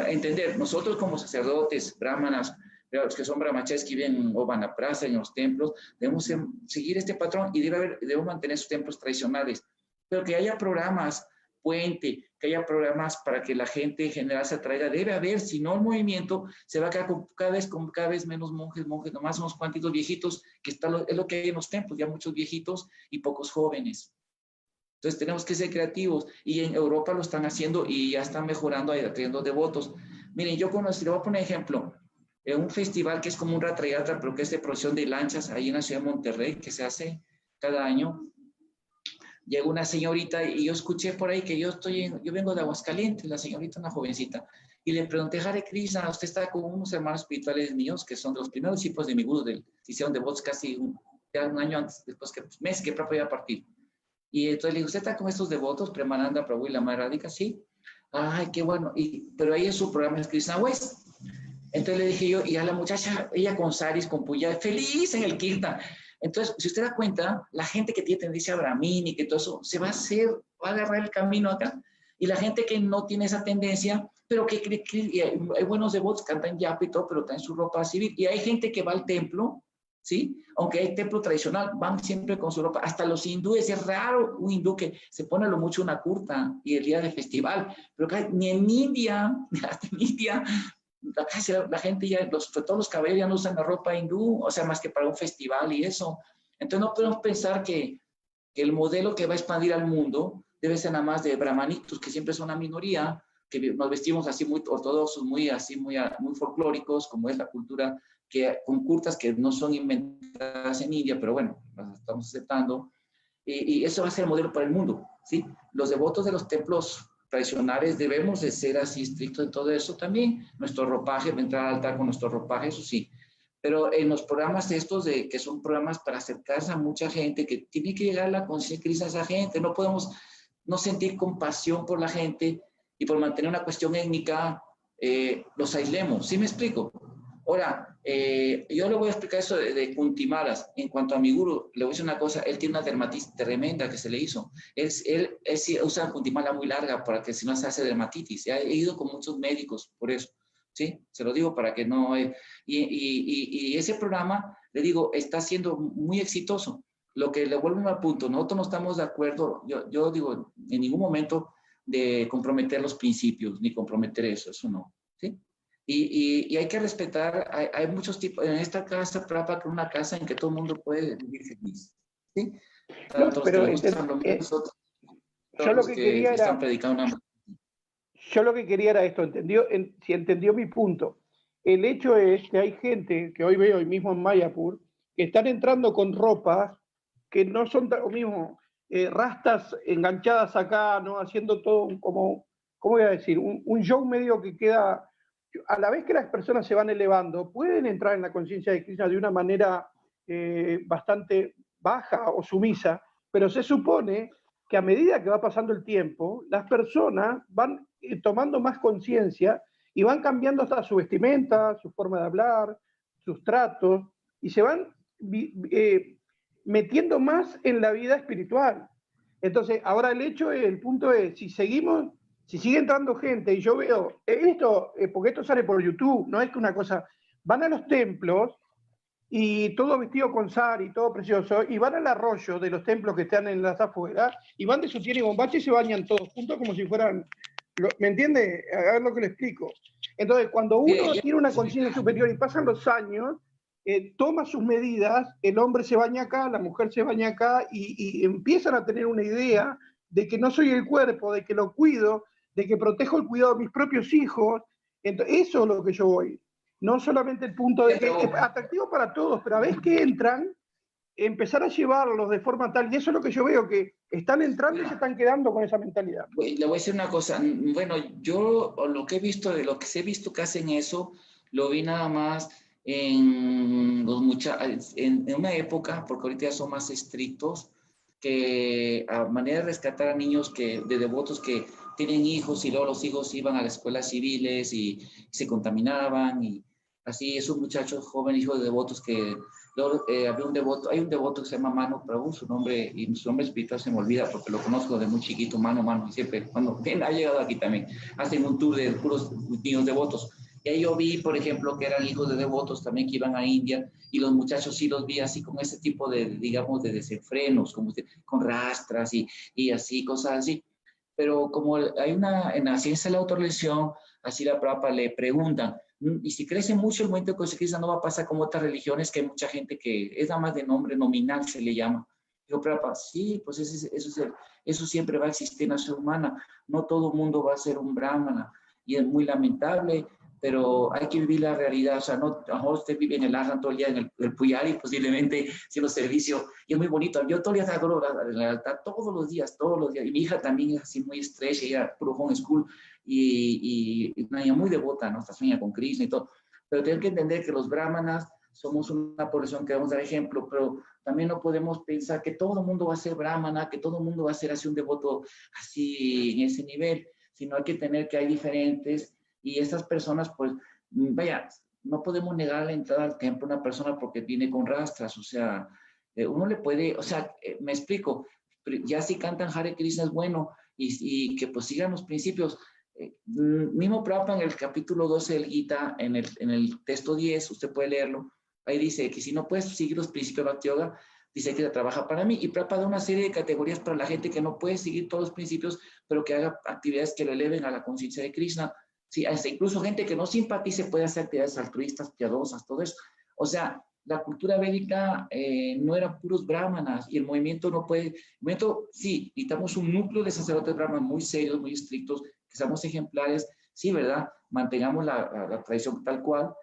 entender, nosotros como sacerdotes, brahmanas, los que son brahmacharis que viven o van a plaza en los templos, debemos seguir este patrón y debemos mantener sus templos tradicionales. Pero que haya programas puente, que haya programas para que la gente en general se atraiga, debe haber, si no el movimiento se va a quedar con cada vez menos monjes, nomás unos cuantitos viejitos, que es lo que hay en los templos, ya muchos viejitos y pocos jóvenes. Entonces tenemos que ser creativos y en Europa lo están haciendo y ya están mejorando, atrayendo devotos. Miren, yo conocí, le voy a poner ejemplo, en un festival que es como un Ratra Yatra, pero que es de procesión de lanchas ahí en la ciudad de Monterrey, que se hace cada año. Llegó una señorita y yo escuché por ahí que yo vengo de Aguascalientes, la señorita, una jovencita, y le pregunté, Hare Krishna, usted está con unos hermanos espirituales míos que son de los primeros discípulos de mi guru, hicieron devotos casi un año antes, después que mes que Prabhupada iba a partir. Y entonces le digo, ¿usted está con estos devotos, Premananda, Prabhu y la Madre Radhika? Sí. Ay, qué bueno. Pero ahí en su programa es Krishna West. Entonces le dije yo, y a la muchacha, ella con saris, con puya, feliz en el kirtan. Entonces, si usted da cuenta, la gente que tiene tendencia a brahmin y que todo eso, va a agarrar el camino acá. Y la gente que no tiene esa tendencia, pero que hay buenos devotos, cantan yapa y todo, pero traen su ropa civil. Y hay gente que va al templo, ¿sí? Aunque hay templo tradicional, van siempre con su ropa. Hasta los hindúes, es raro un hindú que se pone a lo mucho una kurta y el día de festival. Pero acá, ni en India, hasta en India, la gente ya, sobre todo los caballeros ya no usan la ropa hindú, o sea, más que para un festival y eso. Entonces no podemos pensar que el modelo que va a expandir al mundo debe ser nada más de brahmanitos, que siempre son una minoría, que nos vestimos así muy ortodoxos, muy folclóricos, como es la cultura, con kurtas que no son inventadas en India, pero bueno, las estamos aceptando. Y eso va a ser el modelo para el mundo, ¿sí? Los devotos de los templos tradicionales debemos de ser así estrictos en todo eso también. Nuestro ropaje, entrar al altar con nuestro ropaje, eso sí. Pero en los programas estos, que son programas para acercarse a mucha gente, que tiene que llegar a la conciencia a esa gente, no podemos no sentir compasión por la gente y por mantener una cuestión étnica, los aislemos. ¿Sí me explico? Ahora, yo le voy a explicar eso de Kuntimalas. En cuanto a mi guru, le voy a decir una cosa, él tiene una dermatitis tremenda que se le hizo. Él usa Kuntimala muy larga para que si no se hace dermatitis. He ido con muchos médicos por eso, ¿sí? Se lo digo para que no... y ese programa, le digo, está siendo muy exitoso. Lo que le vuelvo a punto, nosotros no estamos de acuerdo, yo digo, en ningún momento de comprometer los principios, ni comprometer eso no, ¿sí? Y hay que respetar, hay muchos tipos, en esta casa, Prabhupada, que es una casa en que todo el mundo puede vivir feliz, ¿sí? Tanto los que le gustan lo mismo, yo lo que quería están predicando una... Yo lo que quería era esto, si entendió mi punto. El hecho es que hay gente que hoy veo, hoy mismo en Mayapur, que están entrando con ropas que no son lo mismo, rastas enganchadas acá, ¿no? Haciendo todo como, ¿cómo voy a decir? Un show medio que queda, a la vez que las personas se van elevando, pueden entrar en la conciencia de Krishna de una manera bastante baja o sumisa, pero se supone que a medida que va pasando el tiempo, las personas van tomando más conciencia y van cambiando hasta su vestimenta, su forma de hablar, sus tratos, y se van metiendo más en la vida espiritual. Entonces, ahora el punto es, si sigue entrando gente, y yo veo esto, porque esto sale por YouTube, no es que una cosa, van a los templos, y todo vestido con sari, y todo precioso, y van al arroyo de los templos que están en las afueras, y van de sutién y bombacha y se bañan todos juntos como si fueran, ¿me entiende? A ver lo que le explico. Entonces, cuando uno tiene una conciencia superior y pasan los años, toma sus medidas, el hombre se baña acá, la mujer se baña acá, y empiezan a tener una idea de que no soy el cuerpo, de que lo cuido, de que protejo el cuidado de mis propios hijos. Entonces, eso es lo que yo voy. No solamente el punto de que es atractivo para todos, pero a veces que entran, empezar a llevarlos de forma tal, y eso es lo que yo veo, que están entrando y se están quedando con esa mentalidad. Le voy a decir una cosa, bueno, yo lo que he visto, de lo que he visto que hacen eso, lo vi nada más en una época, porque ahorita ya son más estrictos, que a manera de rescatar a niños de devotos que tienen hijos y luego los hijos iban a las escuelas civiles y se contaminaban, y así esos muchachos jóvenes, hijos de devotos, que luego hay un devoto que se llama Mano Prabhu, su nombre espiritual se me olvida porque lo conozco de muy chiquito, Mano, y siempre, cuando ha llegado aquí también, hacen un tour de puros niños devotos. Y ahí yo vi, por ejemplo, que eran hijos de devotos también que iban a India, y los muchachos sí los vi así con ese tipo de, digamos, de desenfrenos, como con rastras y así, cosas así. Pero como hay en la ciencia de la autorreligión, así la Prabhupada le preguntan, y si crece mucho el movimiento de conciencia, no va a pasar como otras religiones, que hay mucha gente que es nada más de nombre nominal, se le llama. Digo, Prabhupada, sí, pues eso siempre va a existir en la sociedad humana. No todo el mundo va a ser un brahmana, y es muy lamentable, pero hay que vivir la realidad. O sea, no, a lo mejor usted vive en el Ashram todo el día, en el Puyari, posiblemente haciendo servicio, y es muy bonito. Yo todo el día hago el altar, todos los días, y mi hija también es así muy estrecha, ella puro home school, y una niña muy devota, ¿no? Está sueña con Krishna y todo. Pero tienen que entender que los brahmanas somos una población que vamos a dar ejemplo, pero también no podemos pensar que todo el mundo va a ser brahmana, que todo el mundo va a ser así un devoto así en ese nivel, sino hay que tener que hay diferentes. Y esas personas, pues, vaya, no podemos negar la entrada al templo a una persona porque viene con rastras, o sea, uno le puede, o sea, me explico, ya si cantan Hare Krishna es bueno, y que pues sigan los principios. Mismo Prabhupada en el capítulo 12 del Gita, en el texto 10, usted puede leerlo, ahí dice que si no puedes seguir los principios de Bhakti Yoga, dice que trabaja para mí, y Prabhupada da una serie de categorías para la gente que no puede seguir todos los principios, pero que haga actividades que lo eleven a la conciencia de Krishna. Sí, hasta incluso gente que no simpatice puede hacer actividades altruistas, piadosas, todo eso. O sea, la cultura védica no eran puros brahmanas, y el movimiento no puede, sí, necesitamos un núcleo de sacerdotes brahmanas muy serios, muy estrictos, que seamos ejemplares, sí, ¿verdad? Mantengamos la tradición tal cual,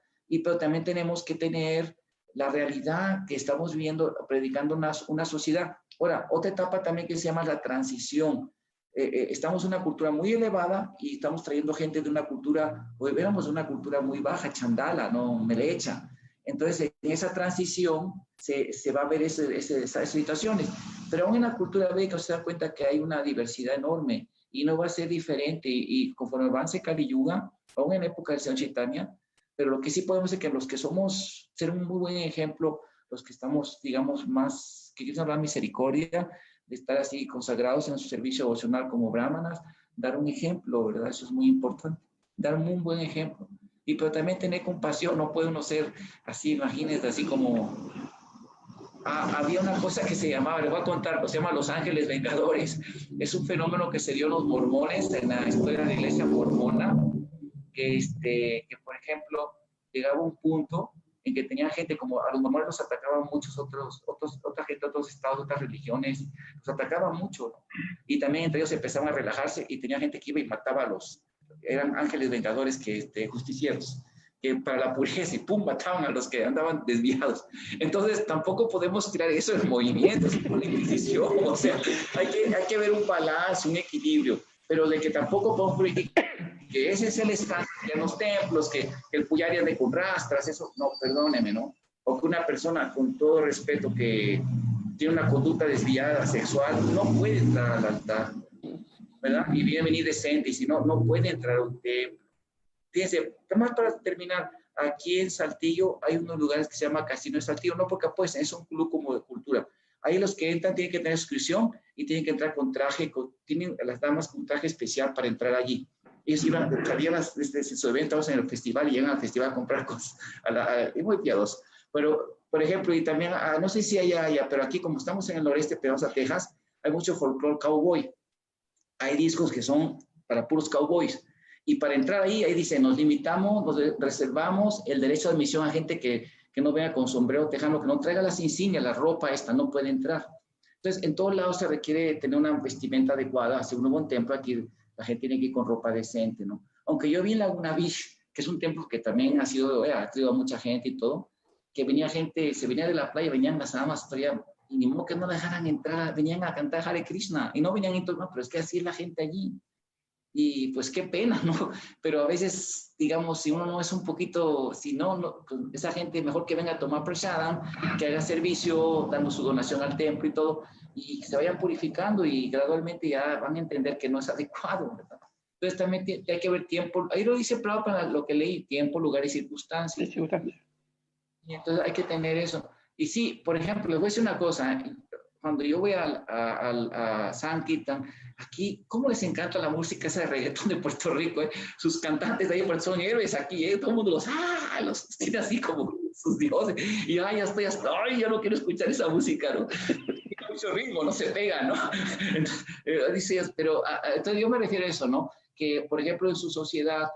pero también tenemos que tener la realidad que estamos viviendo, predicando una sociedad. Ahora, otra etapa también que se llama la transición. Estamos en una cultura muy elevada y estamos trayendo gente de una cultura, o éramos de una cultura muy baja, chandala, no melecha. Entonces, en esa transición se va a ver esas situaciones. Pero aún en la cultura védica se da cuenta que hay una diversidad enorme y no va a ser diferente. Y conforme avance Kali Yuga, aún en época del Señor Chaitanya, pero lo que sí podemos es que los que somos, ser un muy buen ejemplo, los que estamos, digamos, más, que quieren hablar misericordia, de estar así consagrados en su servicio devocional como brahmanas, dar un ejemplo, ¿verdad? Eso es muy importante, dar un buen ejemplo. Pero también tener compasión, no puede uno ser así, imagínense, así como... había una cosa que se llamaba, les voy a contar, se llama Los Ángeles Vengadores. Es un fenómeno que se dio en los mormones, en la historia de la iglesia mormona, que por ejemplo, llegaba un punto en que tenía gente, como a los mormones los atacaban otra gente de otros estados, otras religiones, los atacaban mucho, ¿no? Y también entre ellos empezaban a relajarse y tenía gente que iba y mataba eran ángeles vengadores, justicieros, que para la pureza y pum, mataban a los que andaban desviados. Entonces tampoco podemos tirar eso en movimientos, como la Inquisición, o sea, hay que ver un balance, un equilibrio, pero de que tampoco podemos criticar que ese es el escándalo en los templos, que el puyari ande con rastras, eso, no, perdóneme, ¿no? O que una persona, con todo respeto, que tiene una conducta desviada sexual, no puede entrar al altar, ¿verdad? Y viene a venir decente, y si no, no puede entrar a un templo. Fíjense, además para terminar, aquí en Saltillo hay unos lugares que se llama Casino de Saltillo, no porque pues es un club como de cultura. Ahí los que entran tienen que tener suscripción y tienen que entrar con traje, tienen las damas con traje especial para entrar allí. Ellos salían desde su evento en el festival y llegan al festival a comprar cosas. Es muy piadoso. Pero, por ejemplo, y también, no sé si haya, pero aquí como estamos en el noreste, Pedosa, Texas, hay mucho folclore cowboy. Hay discos que son para puros cowboys. Y para entrar ahí dice, nos limitamos, nos reservamos el derecho de admisión a gente que no venga con sombrero tejano, que no traiga las insignias, la ropa esta, no puede entrar. Entonces, en todos lados se requiere tener una vestimenta adecuada. Según un buen templo, aquí la gente tiene que ir con ropa decente, ¿no? Aunque yo vi en Laguna Beach, que es un templo que también ha traído a mucha gente y todo, que venía gente, se venía de la playa, venían las damas, todavía, y ni modo que no dejaran entrar, venían a cantar Hare Krishna, y no venían en todo, no, pero es que así es la gente allí. Y pues qué pena, ¿no? Pero a veces, digamos, si uno no es un poquito, si no pues esa gente mejor que venga a tomar prasadam, que haga servicio, dando su donación al templo y todo, y se vayan purificando y gradualmente ya van a entender que no es adecuado, ¿verdad? Entonces también hay que ver tiempo, ahí lo dice Prabhupada lo que leí, tiempo, lugar y circunstancias. Y entonces hay que tener eso. Y sí, por ejemplo, les voy a decir una cosa, cuando yo voy a Sankirtan, aquí, ¿cómo les encanta la música esa de reggaetón de Puerto Rico? Sus cantantes de ahí pues, son héroes aquí, todo el mundo los tiene así como sus dioses. Y yo, ya estoy hasta, ya no quiero escuchar esa música, ¿no? Tiene mucho ritmo, no se pega, ¿no? Entonces, pero entonces yo me refiero a eso, ¿no? Que, por ejemplo, en su sociedad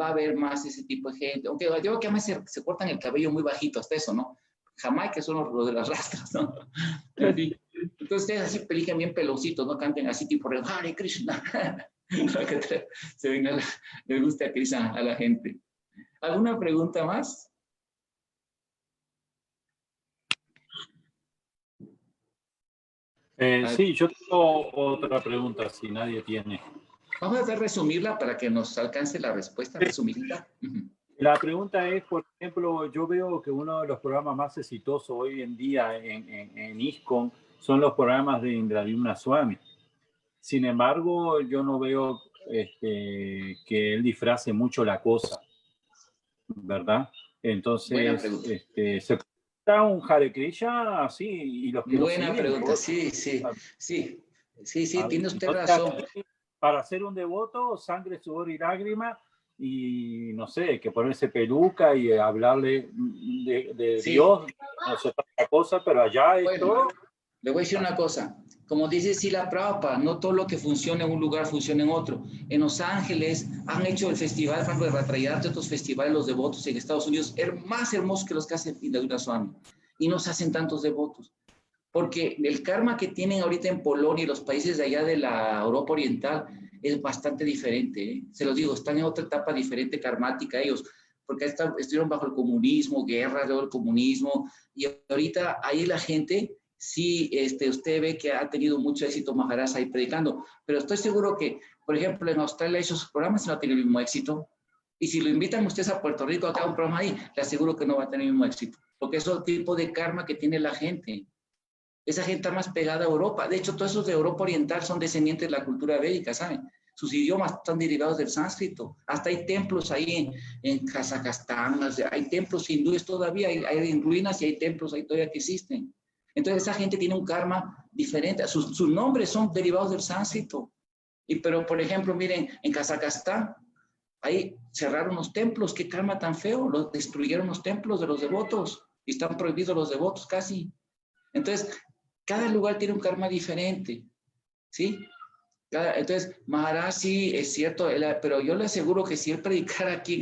va a haber más ese tipo de gente. Aunque yo creo que a veces se cortan el cabello muy bajito, hasta eso, ¿no? Jamaica son los de las rastras, ¿no? Entonces ustedes así pelican bien pelositos, no canten así tipo Hare Krishna, para que se venga, le guste a Krishna a la gente. ¿Alguna pregunta más? Sí, yo tengo otra pregunta, si nadie tiene. Vamos a resumirla para que nos alcance la respuesta, resumirla. La pregunta es, por ejemplo, yo veo que uno de los programas más exitosos hoy en día en ISKCON son los programas de Indradyumna Swami. Sin embargo, yo no veo que él disfrace mucho la cosa, ¿verdad? Entonces, se da un Hare Krishna así y los que buena lo siguen, pregunta, ¿no? sí, tiene usted razón. Para ser un devoto, sangre, sudor y lágrima, y no sé, que ponerse peluca y hablarle de Dios, no sé otra cosa, pero allá es todo. Le voy a decir una cosa, como dice Srila Prabhupada, no todo lo que funciona en un lugar funciona en otro. En Los Ángeles han hecho el festival, por ejemplo, de Ratrayat, de otros festivales, los devotos en Estados Unidos, más hermosos que los que hacen Indradyumna Swami, y no se hacen tantos devotos. Porque el karma que tienen ahorita en Polonia y los países de allá de la Europa Oriental es bastante diferente, ¿eh? Se los digo, están en otra etapa diferente karmática ellos, porque estuvieron bajo el comunismo, guerras del comunismo, y ahorita ahí la gente, sí, usted ve que ha tenido mucho éxito Maharaj ahí predicando, pero estoy seguro que, por ejemplo, en Australia esos programas no han tenido el mismo éxito, y si lo invitan ustedes a Puerto Rico a hacer un programa ahí, le aseguro que no va a tener el mismo éxito, porque es otro tipo de karma que tiene la gente. Esa gente está más pegada a Europa. De hecho, todos esos de Europa Oriental son descendientes de la cultura védica, ¿saben? Sus idiomas están derivados del sánscrito. Hasta hay templos ahí en Kazajstán, hay templos hindúes todavía, hay en ruinas y hay templos ahí todavía que existen. Entonces, esa gente tiene un karma diferente. Sus nombres son derivados del sánscrito. Pero, por ejemplo, miren, en Kazajstán, ahí cerraron los templos. Qué karma tan feo. Destruyeron los templos de los devotos. Y están prohibidos los devotos casi. Entonces, cada lugar tiene un karma diferente, ¿sí? Entonces, Maharaj sí es cierto, pero yo le aseguro que si él predicara aquí,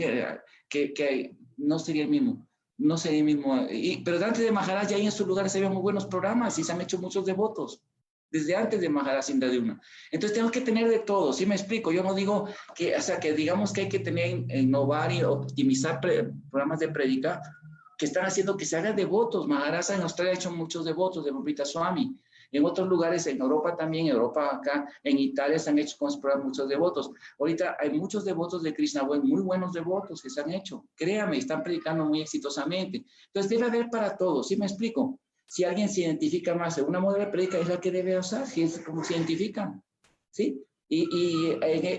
que no sería el mismo, no sería el mismo. Pero antes de Maharaj ya ahí en sus lugares se habían muy buenos programas y se han hecho muchos devotos, desde antes de Maharaj Indradyumna. Entonces tenemos que tener de todo, ¿sí me explico? Yo no digo que, o sea, que digamos que hay que innovar y optimizar programas de predica, que están haciendo que se hagan devotos. Maharaj en Australia ha hecho muchos devotos de Amrita Swami. En otros lugares, en Europa también, en Europa acá, en Italia se han hecho con muchos devotos. Ahorita hay muchos devotos de Krishna, muy buenos devotos que se han hecho. Créame, están predicando muy exitosamente. Entonces debe haber para todos, ¿sí me explico? si alguien se identifica más en una modalidad de prédica, es la que debe usar, si es como se identifican, ¿sí? Y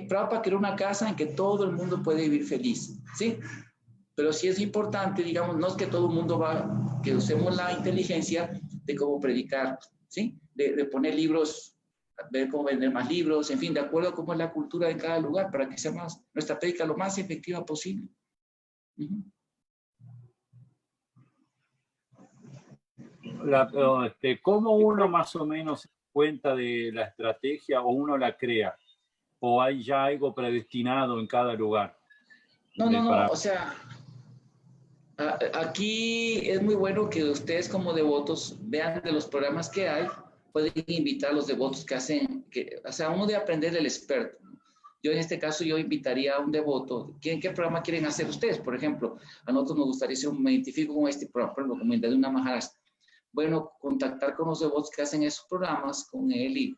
Prabhupada creó una casa en que todo el mundo puede vivir feliz, ¿sí? Pero sí es importante, digamos, no es que todo el mundo va, que usemos la inteligencia de cómo predicar, ¿sí? De poner libros, ver cómo vender más libros, en fin, de acuerdo a cómo es la cultura de cada lugar, para que sea más, nuestra prédica lo más efectiva posible. ¿Cómo uno más o menos se da cuenta de la estrategia o uno la crea? ¿O hay ya algo predestinado en cada lugar? No, o sea, aquí es muy bueno que ustedes como devotos vean de los programas que hay, pueden invitar a los devotos que hacen, o sea, uno de aprender del experto. Yo en este caso, yo invitaría a un devoto. ¿Qué programa quieren hacer ustedes? Por ejemplo, a nosotros nos gustaría me identifico con este programa, por ejemplo, como de una Maharaj. Bueno, contactar con los devotos que hacen esos programas, con él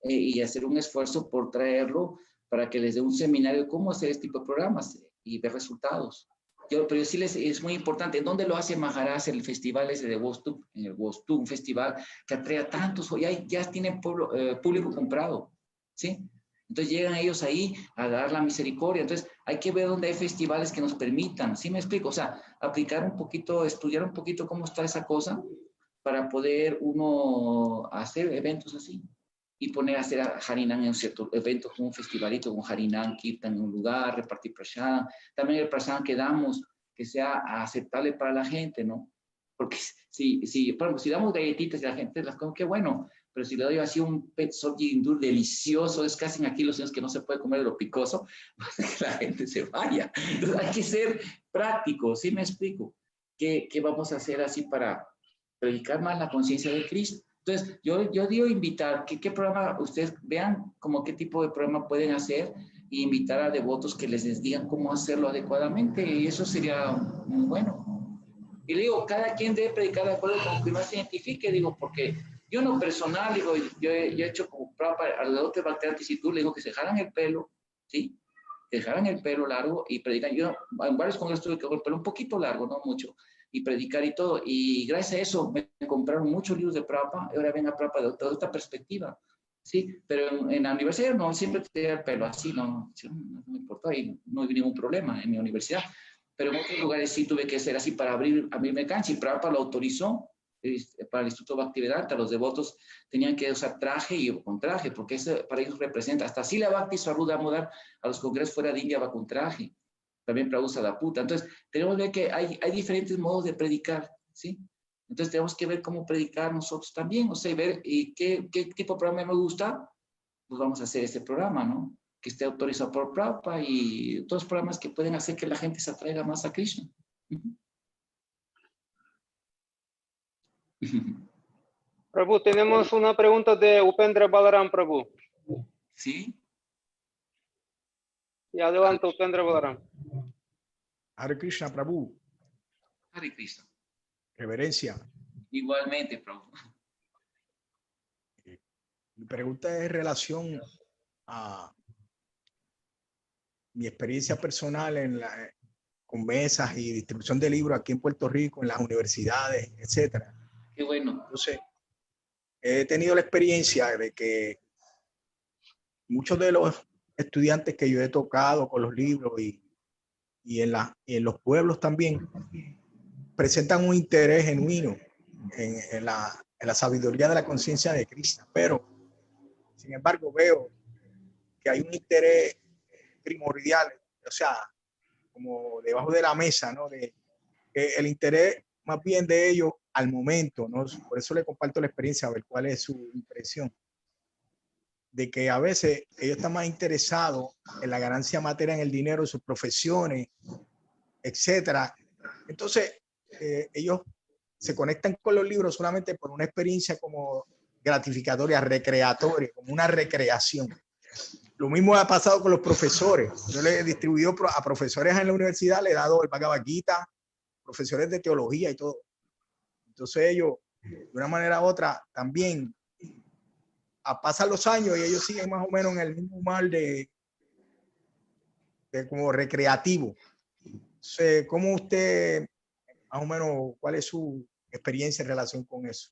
y hacer un esfuerzo por traerlo para que les dé un seminario de cómo hacer este tipo de programas y ver resultados. Pero sí es muy importante. ¿En dónde lo hace Maharaj el festival ese de Vostok? En el Vostok, un festival que atrae a tantos, ya tienen público comprado, ¿sí? Entonces llegan ellos ahí a dar la misericordia. Entonces hay que ver dónde hay festivales que nos permitan, ¿sí me explico? O sea, aplicar un poquito, estudiar un poquito cómo está esa cosa para poder uno hacer eventos así y poner a hacer Harinam en ciertos eventos, como un festivalito con Harinam, Kirtan en un lugar, repartir prasad. También el prasad que damos, que sea aceptable para la gente, ¿no? Porque por ejemplo, si damos galletitas y la gente las come, qué bueno, pero si le doy así un pet soji hindur delicioso, es casi aquí los señores que no se puede comer de lo picoso, pues que la gente se vaya. Entonces hay que ser prácticos, ¿sí me explico? ¿Qué vamos a hacer así para predicar más la conciencia de Cristo? Entonces, yo digo invitar, ¿qué programa? Ustedes vean como qué tipo de programa pueden hacer e invitar a devotos que les digan cómo hacerlo adecuadamente, y eso sería muy bueno. Y le digo, cada quien debe predicar de acuerdo con que más se identifique, digo, porque yo en lo personal, digo, yo he hecho como Prabhupada, a los devotos de Bhaktivedanta Thakur, le digo que se dejaran el pelo, ¿sí? Que dejaran el pelo largo y predican. Yo en varios congresos tuve que dejar el pelo un poquito largo, no mucho, y predicar y todo. Y gracias a eso me compraron muchos libros de Prabhupada, y ahora ven a Prabhupada de toda esta perspectiva, ¿sí? Pero en la universidad no, siempre tenía el pelo así, no me importó y no hubo ningún problema en mi universidad. Pero en otros lugares sí tuve que ser así para abrirme cancha, y Prabhupada lo autorizó para el Instituto Bhaktivedanta. Los devotos tenían que usar traje y con traje, porque eso para ellos representa. Hasta así la Bhakti Swarupa Damodar a los congresos fuera de India va con traje. También Prabhupada la puta. Entonces, tenemos que ver que hay diferentes modos de predicar, ¿sí? Entonces, tenemos que ver cómo predicar nosotros también, o sea, y ver qué tipo de programa me gusta, pues vamos a hacer este programa, ¿no? Que esté autorizado por Prabhupada y todos los programas que pueden hacer que la gente se atraiga más a Krishna. Prabhu, tenemos una pregunta de Upendra Balaram, Prabhu. ¿Sí? Y adelante, Upendra Balaram. Hare Krishna, Prabhu. Hare Krishna. Reverencia. Igualmente, Prabhu. Mi pregunta es en relación a mi experiencia personal con mesas y distribución de libros aquí en Puerto Rico, en las universidades, etcétera. Qué bueno. Entonces, he tenido la experiencia de que muchos de los estudiantes que yo he tocado con los libros y en los pueblos también presentan un interés genuino en la sabiduría de la conciencia de Krishna, pero sin embargo veo que hay un interés primordial, o sea, como debajo de la mesa, ¿no? El interés más bien de ellos al momento, ¿no? Por eso le comparto la experiencia, a ver cuál es su impresión, de que a veces ellos están más interesados en la ganancia material, en el dinero, en sus profesiones, etcétera. Entonces, ellos se conectan con los libros solamente por una experiencia como gratificatoria, recreatoria, como una recreación. Lo mismo ha pasado con los profesores. Yo le he distribuido a profesores en la universidad, le he dado el Bhagavad Gita, profesores de teología y todo. Entonces ellos, de una manera u otra, también pasan los años y ellos siguen más o menos en el mismo mal de como recreativo. Entonces, ¿cómo usted, más o menos, cuál es su experiencia en relación con eso.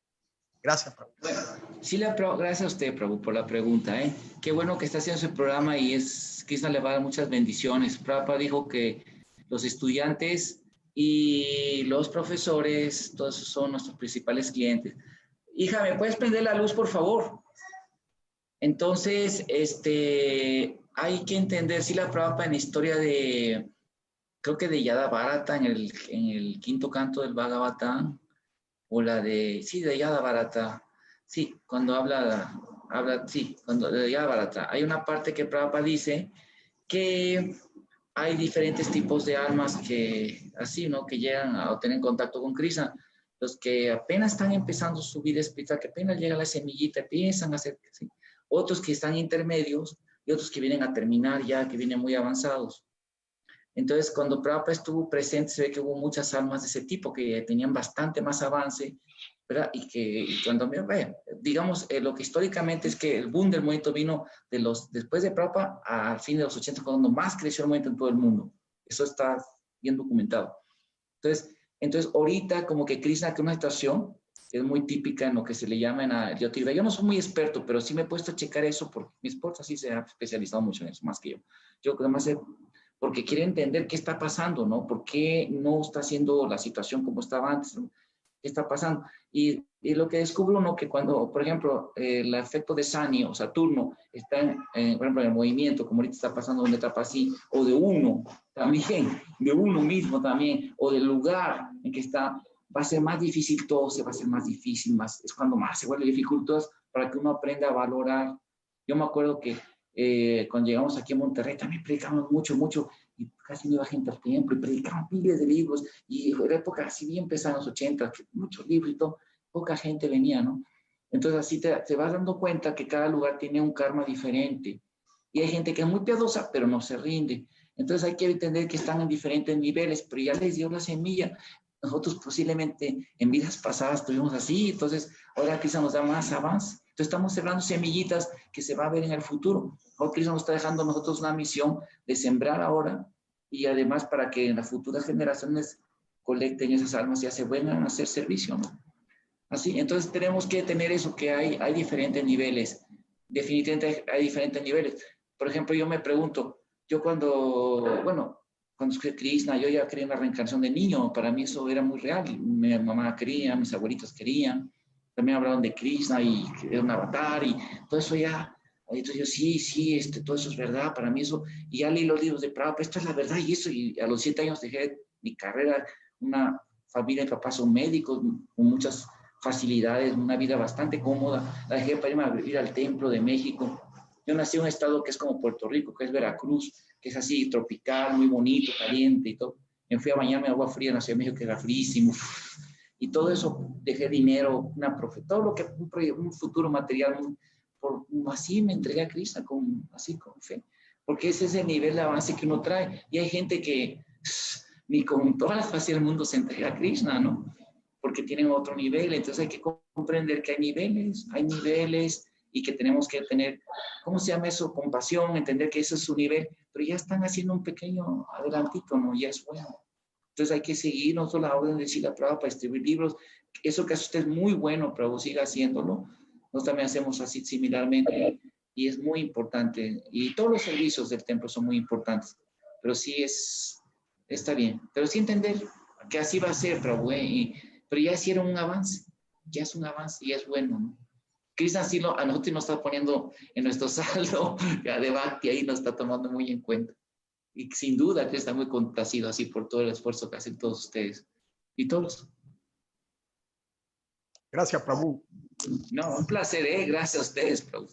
Gracias, Prabhu. Bueno, sí, gracias a usted, Prabhu, por la pregunta. Qué bueno que está haciendo ese programa y Krishna le va a dar muchas bendiciones. Prabhupada dijo que los estudiantes y los profesores, todos son nuestros principales clientes. Hija, ¿me puedes prender la luz, por favor? Entonces, hay que entender, sí, la Prabhupada en la historia de, creo que de Yada Bharata, en el quinto canto del Bhagavatam, o la de, sí, de Yada Bharata, sí, cuando habla, sí, cuando de Yada Bharata, hay una parte que Prabhupada dice que hay diferentes tipos de almas que, así, ¿no?, que llegan a tener contacto con Krishna. Los que apenas están empezando su vida espiritual, que apenas llega la semillita, empiezan a hacer, ¿sí? Otros que están intermedios y otros que vienen a terminar ya, que vienen muy avanzados. Entonces, cuando Prabhupada estuvo presente, se ve que hubo muchas almas de ese tipo que tenían bastante más avance, ¿verdad? Y cuando, digamos, lo que históricamente es que el boom del movimiento vino después de Prabhupada al fin de los 80, cuando más creció el movimiento en todo el mundo. Eso está bien documentado. Entonces ahorita como que Krishna, que una situación que es muy típica en lo que se le llama en el Yotirva. Yo no soy muy experto, pero sí me he puesto a checar eso porque mi esposa sí se ha especializado mucho en eso, más que yo. Yo además porque quiere entender qué está pasando, ¿no? ¿Por qué no está haciendo la situación como estaba antes? ¿No? ¿Qué está pasando? Y lo que descubro uno, que cuando, por ejemplo, el efecto de Sani o Saturno está, por ejemplo, en el movimiento, como ahorita está pasando una etapa así, o de uno también, de uno mismo también, o del lugar en que está, va a ser más difícil todo, se va a hacer más difícil, es cuando más se vuelve dificultoso para que uno aprenda a valorar. Yo me acuerdo que cuando llegamos aquí a Monterrey también predicamos mucho, y casi no iba gente al templo, y predicaban miles de libros, y era época así bien pesada en los 80, muchos libros y todo, poca gente venía, ¿no? Entonces así te vas dando cuenta que cada lugar tiene un karma diferente, y hay gente que es muy piadosa, pero no se rinde. Entonces hay que entender que están en diferentes niveles, pero ya les dio la semilla. Nosotros posiblemente en vidas pasadas estuvimos así, entonces ahora quizá nos da más avance. Entonces estamos sembrando semillitas que se va a ver en el futuro. Ahora Cristo nos está dejando a nosotros una misión de sembrar ahora y además para que en las futuras generaciones colecten esas almas y se vengan a hacer servicio, ¿no? Así, entonces tenemos que tener eso, que hay diferentes niveles. Definitivamente hay diferentes niveles. Por ejemplo, yo me pregunto, yo cuando escuché Krishna, yo ya creía en la reencarnación de niño, para mí eso era muy real. Mi mamá quería, mis abuelitos querían, también hablaron de Krishna y era un avatar y todo eso ya. Entonces yo, sí, todo eso es verdad, para mí eso, y ya leí los libros de Prabhupada, esto es la verdad y eso, y a los 7 años dejé mi carrera, una familia de papás son médicos, con muchas facilidades, una vida bastante cómoda, la dejé para irme a vivir al templo de México. Yo nací en un estado que es como Puerto Rico, que es Veracruz, que es así tropical, muy bonito, caliente y todo. Me fui a bañarme en agua fría en la Ciudad de México, que era fríísimo. Y todo eso, dejé dinero, todo lo que, un futuro material, así me entregué a Krishna, así con fe. Porque ese es el nivel de avance que uno trae. Y hay gente que ni con todas las fases del mundo se entrega a Krishna, ¿no? Porque tienen otro nivel. Entonces hay que comprender que hay niveles y que tenemos que tener, ¿cómo se llama eso? Compasión, entender que ese es su nivel, pero ya están haciendo un pequeño adelantito, ¿no? Ya es bueno. Entonces hay que seguir nosotros la orden de Srila Prabhupada para escribir libros. Eso que hace usted es muy bueno, Prabhu, siga haciéndolo. Nosotros también hacemos así similarmente y es muy importante. Y todos los servicios del templo son muy importantes, pero sí está bien. Pero sí entender que así va a ser, Prabhu, pero ya hicieron un avance, ya es un avance y es bueno, ¿no? Krishna sí a nosotros nos está poniendo en nuestro saldo de Bhakti, ahí nos está tomando muy en cuenta. Y sin duda que está muy complacido así por todo el esfuerzo que hacen todos ustedes y todos. Gracias, Prabhu. No, un placer, gracias a ustedes, Prabhu.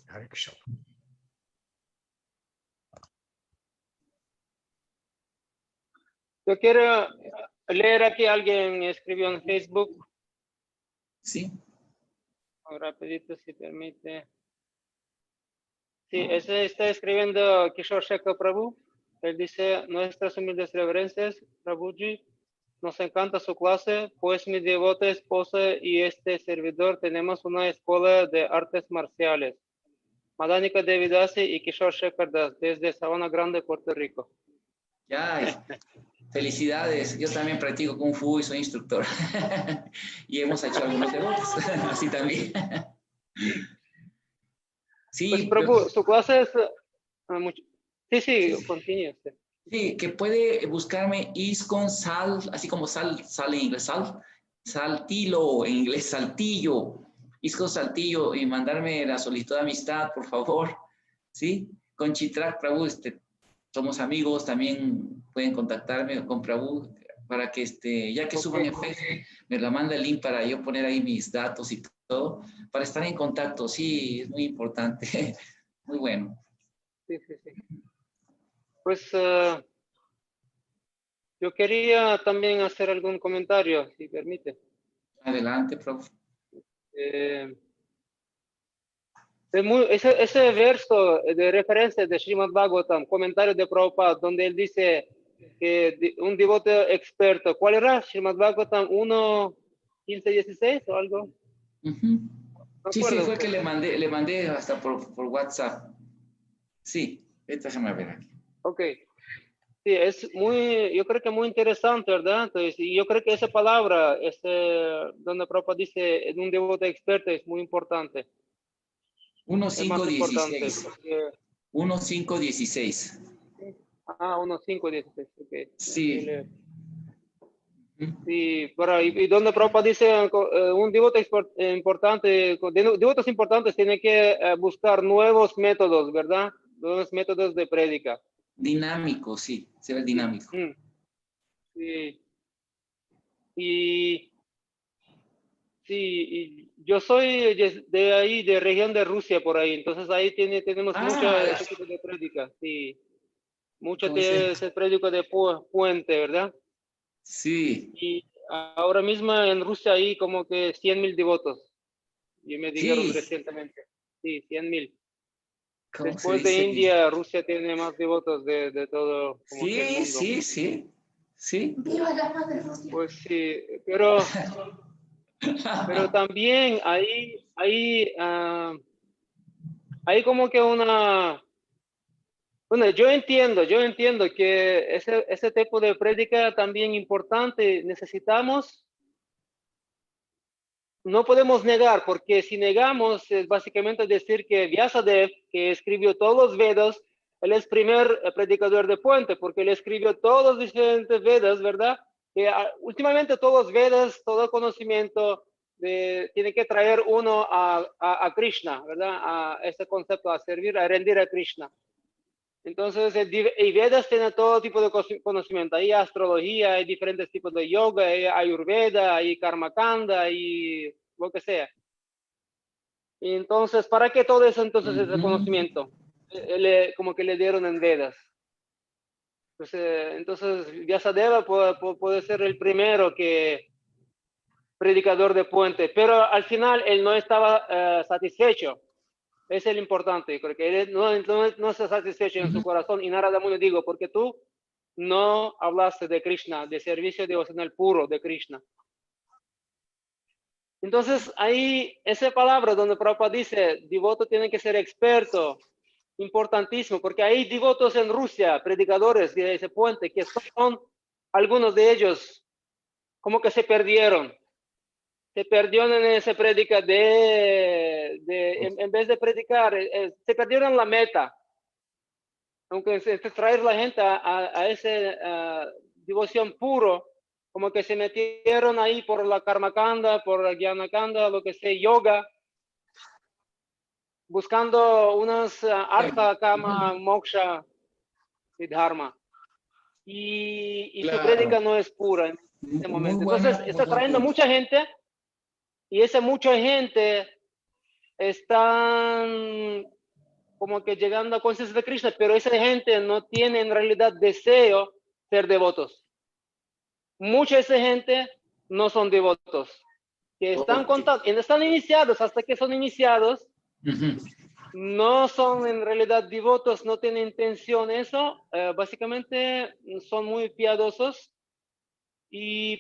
Yo quiero leer aquí, alguien escribió en Facebook. Sí. Rapidito, si permite. Sí, ese está escribiendo Kishore Shekhar Prabhu. Él dice, nuestras humildes reverencias, Prabhuji, nos encanta su clase, pues mi devota esposa y este servidor tenemos una escuela de artes marciales. Madanika Devidasi y Kishore Shekhar Das, desde Sabana Grande, Puerto Rico. Ya, felicidades. Yo también practico Kung Fu y soy instructor. Y hemos hecho algunos devotos, así también. Sí, Pues, Prabhu, su clase es mucho. Sí, sí, continúe usted. sí, que puede buscarme ISKCON Sal, así como sal en inglés, Saltillo, en inglés, Saltillo, ISKCON Saltillo, y mandarme la solicitud de amistad, por favor, ¿sí? Con Chitrak Prabhu, somos amigos, también pueden contactarme con Prabhu para que, ya que suban en Facebook, me la manda el link para yo poner ahí mis datos y todo, para estar en contacto, sí, es muy importante, muy bueno. Sí, sí, sí. Pues yo quería también hacer algún comentario, si permite. Adelante, Prabhu. Ese verso de referencia de Srimad Bhagavatam, comentario de Prabhupada, donde él dice que un devoto experto, ¿cuál era? Srimad Bhagavatam 1, 15, 16 o algo. No sí, fue que le mandé hasta por WhatsApp. Sí, déjame ver aquí. Ok. Sí, yo creo que muy interesante, ¿verdad? Entonces, y yo creo que esa palabra, donde Prabhupada dice un devoto experto, es muy importante. 1.5.16. 1.5.16. 1.5.16. Okay. Sí. Sí, pero y donde Prabhupada dice un devoto importante, devotos importantes tienen que buscar nuevos métodos, ¿verdad? Nuevos métodos de prédica. Dinámico, sí, se ve dinámico. Sí. Y yo soy de ahí, de región de Rusia, por ahí, entonces ahí tenemos mucha ese tipo de prédica, sí. Mucho de ese prédico de puente, ¿verdad? Sí. Y ahora mismo en Rusia hay como que 100,000 devotos. Y me dijeron recientemente. Sí, 100,000. Después de India, Rusia tiene más devotos de todo como que el mundo. Sí. ¡Viva la madre Rusia! Pues sí, pero también hay como que bueno, yo entiendo que ese tipo de prédica también importante necesitamos. No podemos negar, porque si negamos es básicamente decir que Vyasadeva, que escribió todos los Vedas, él es primer predicador de puente, porque él escribió todos los diferentes Vedas, ¿verdad? Que últimamente todos los Vedas, todo conocimiento, tiene que traer uno a Krishna, ¿verdad? A ese concepto, a servir, a rendir a Krishna. Entonces, y Vedas tiene todo tipo de conocimiento. Hay astrología, hay diferentes tipos de yoga, hay ayurveda, hay karmakanda, hay lo que sea. Y entonces, ¿para qué todo eso entonces ese conocimiento? Como que le dieron en Vedas. Entonces Vyasadeva puede ser el primero predicador de puente, pero al final él no estaba satisfecho. Es el importante, porque él no está satisfecho en su corazón. Y Narada Muni digo, porque tú no hablaste de Krishna, de servicio devocional puro de Krishna. Entonces, ahí, esa palabra donde Prabhupada dice, devoto tiene que ser experto, importantísimo, porque hay devotos en Rusia, predicadores de ese puente, que son, algunos de ellos, como que se perdieron. Se perdieron en esa prédica en vez de predicar, se perdieron la meta. Aunque traer la gente a esa devoción puro, como que se metieron ahí por la karmakanda, por la gyanakanda, lo que sea, yoga, buscando unas artha, kama, moksha y dharma. Y su prédica no es pura en este momento. Entonces está trayendo mucha gente y esa mucha gente están como que llegando a conciencia de Krishna, pero esa gente no tiene en realidad deseo ser devotos. Mucha de esa gente no son devotos, que están están iniciados, hasta que son iniciados, no son en realidad devotos, no tienen intención eso, básicamente son muy piadosos,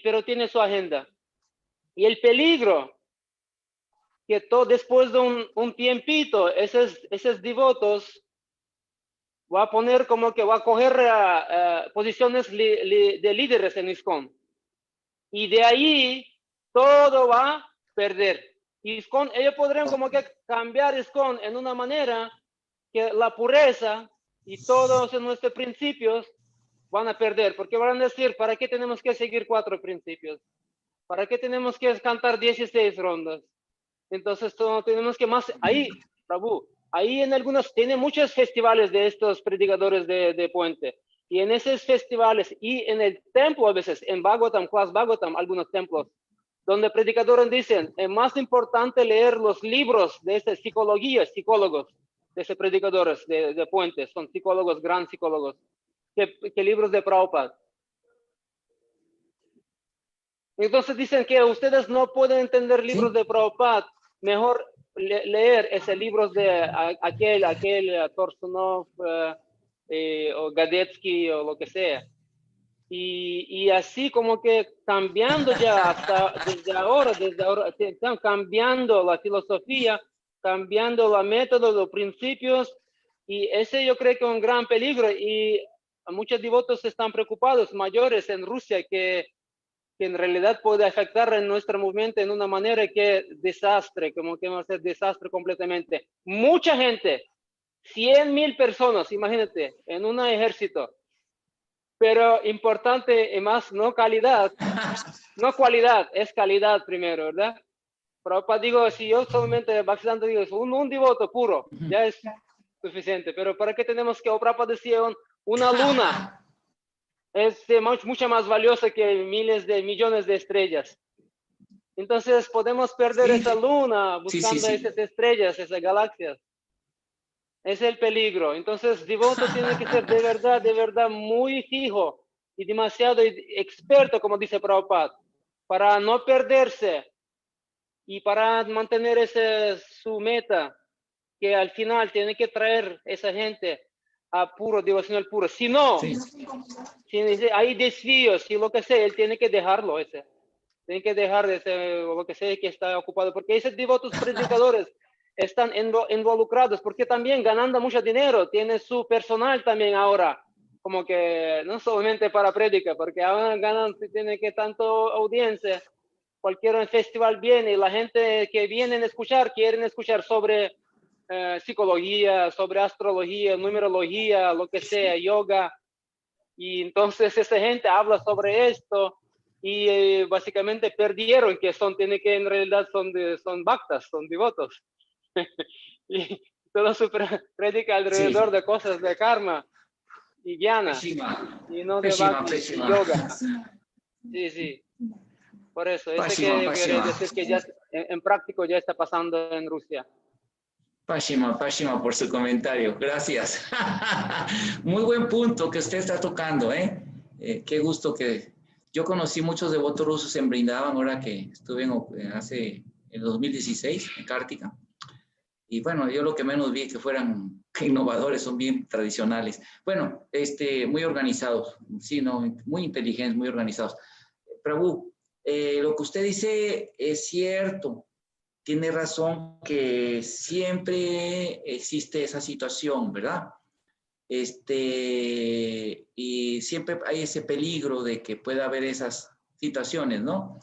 pero tienen su agenda. Y el peligro, que después de un tiempito, esos devotos va a poner como que va a coger posiciones de líderes en ISKCON. Y de ahí todo va a perder. ISKCON, ellos podrían como que cambiar ISKCON en una manera que la pureza y todos nuestros principios van a perder, porque van a decir, ¿para qué tenemos que seguir 4 principios? ¿Para qué tenemos que cantar 16 rondas? Entonces tenemos que más, ahí, Prabhu, ahí en algunos, tiene muchos festivales de estos predicadores de puente, y en esos festivales, y en el templo a veces, en Bhagavatam, Class Bhagavatam, algunos templos, donde predicadores dicen, es más importante leer los libros de esta psicología, psicólogos, de esos predicadores de puentes, son psicólogos, gran psicólogos, que libros de Prabhupada. Entonces dicen que ustedes no pueden entender libros de Prabhupada, mejor leer esos libros de aquel Torsonov o Gadetsky o lo que sea. Y así como que cambiando ya hasta desde ahora, están cambiando la filosofía, cambiando la método, los principios, y ese yo creo que es un gran peligro, y muchos devotos están preocupados, mayores en Rusia, que en realidad puede afectar en nuestro movimiento en una manera que desastre, como que va a ser desastre completamente. Mucha gente, 100,000 personas, imagínate, en un ejército. Pero importante y más, no calidad, no cualidad, es calidad primero, ¿verdad? Prabhupada digo, si yo solamente Bhaktisiddhanta digo, un devoto puro, ya es suficiente. Pero ¿para qué tenemos que, Prabhupada decía, una luna? Es mucho más valiosa que miles de millones de estrellas. Entonces podemos perder esa luna buscando esas estrellas, esas galaxias. Es el peligro. Entonces, devoto tiene que ser de verdad muy fijo y demasiado experto, como dice Prabhupada, para no perderse y para mantener su meta, que al final tiene que traer esa gente a puro, devocional puro. Si no, si hay desvíos y lo que sea, él tiene que dejarlo Tiene que dejar lo que sea que está ocupado, porque esos devotos predicadores están involucrados, porque también ganando mucho dinero, tiene su personal también ahora, como que no solamente para prédica, porque ahora ganan, tiene que tanto audiencia, cualquier festival viene y la gente que vienen a escuchar, quieren escuchar sobre psicología, sobre astrología, numerología, lo que sea, yoga, y entonces esa gente habla sobre esto, y básicamente perdieron que tiene que en realidad son bhaktas, son devotos. Y todo su predica alrededor de cosas de karma y jnana, y no de bhakti y yoga. Sí. Por eso, quiere decir que ya en práctico ya está pasando en Rusia. Pashima por su comentario. Gracias. Muy buen punto que usted está tocando, ¿eh? Qué gusto que... Yo conocí muchos devotos rusos en Brindavan, ahora que estuve en 2016 en Kartika. Y bueno, yo lo que menos vi es que fueran innovadores, son bien tradicionales. Bueno, muy organizados, sí, no, muy inteligentes, muy organizados. Prabhu, lo que usted dice es cierto. Tiene razón que siempre existe esa situación, ¿verdad? Y siempre hay ese peligro de que pueda haber esas situaciones, ¿no?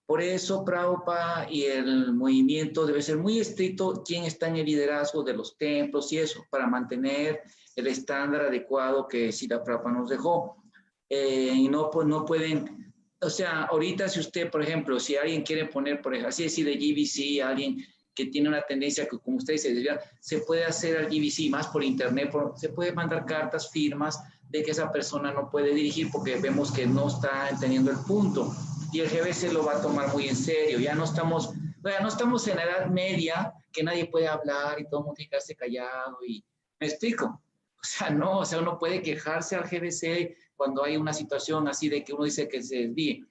Por eso Prabhupada y el movimiento debe ser muy estricto quién está en el liderazgo de los templos y eso, para mantener el estándar adecuado que Srila Prabhupada nos dejó. Y no pueden... O sea, ahorita si usted, por ejemplo, si alguien quiere poner, por ejemplo, así decir de GBC, alguien que tiene una tendencia que, como usted dice, se puede hacer al GBC más por internet, se puede mandar cartas, firmas de que esa persona no puede dirigir porque vemos que no está entendiendo el punto. Y el GBC lo va a tomar muy en serio. Ya no estamos en la edad media que nadie puede hablar y todo el mundo tiene que quedarse callado. Y, ¿me explico? O sea, no, uno puede quejarse al GBC cuando hay una situación así de que uno dice que se desvíe.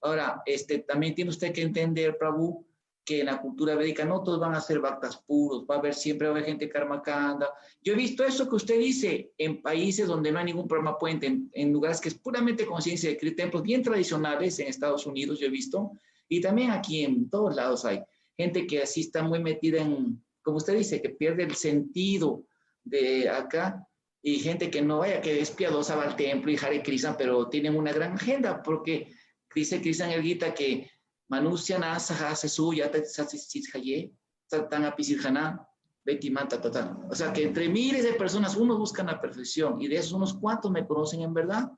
Ahora, también tiene usted que entender, Prabhu, que en la cultura védica no todos van a ser bhaktas puros, siempre va a haber gente karmakanda. Yo he visto eso que usted dice en países donde no hay ningún programa puente, en lugares que es puramente conciencia de Krishna, templos bien tradicionales en Estados Unidos, yo he visto, y también aquí en todos lados hay gente que así está muy metida en, como usted dice, que pierde el sentido de acá. y gente que no vaya, que es piadosa, va al templo y Hare Krishna, pero tienen una gran agenda, porque dice Krishna en el Gita que Manusya Nasaha Sesu Yata Satsishaye Satan Apisirjana Betty Mata Tata. O sea que entre miles de personas uno busca la perfección y de esos unos cuantos me conocen en verdad.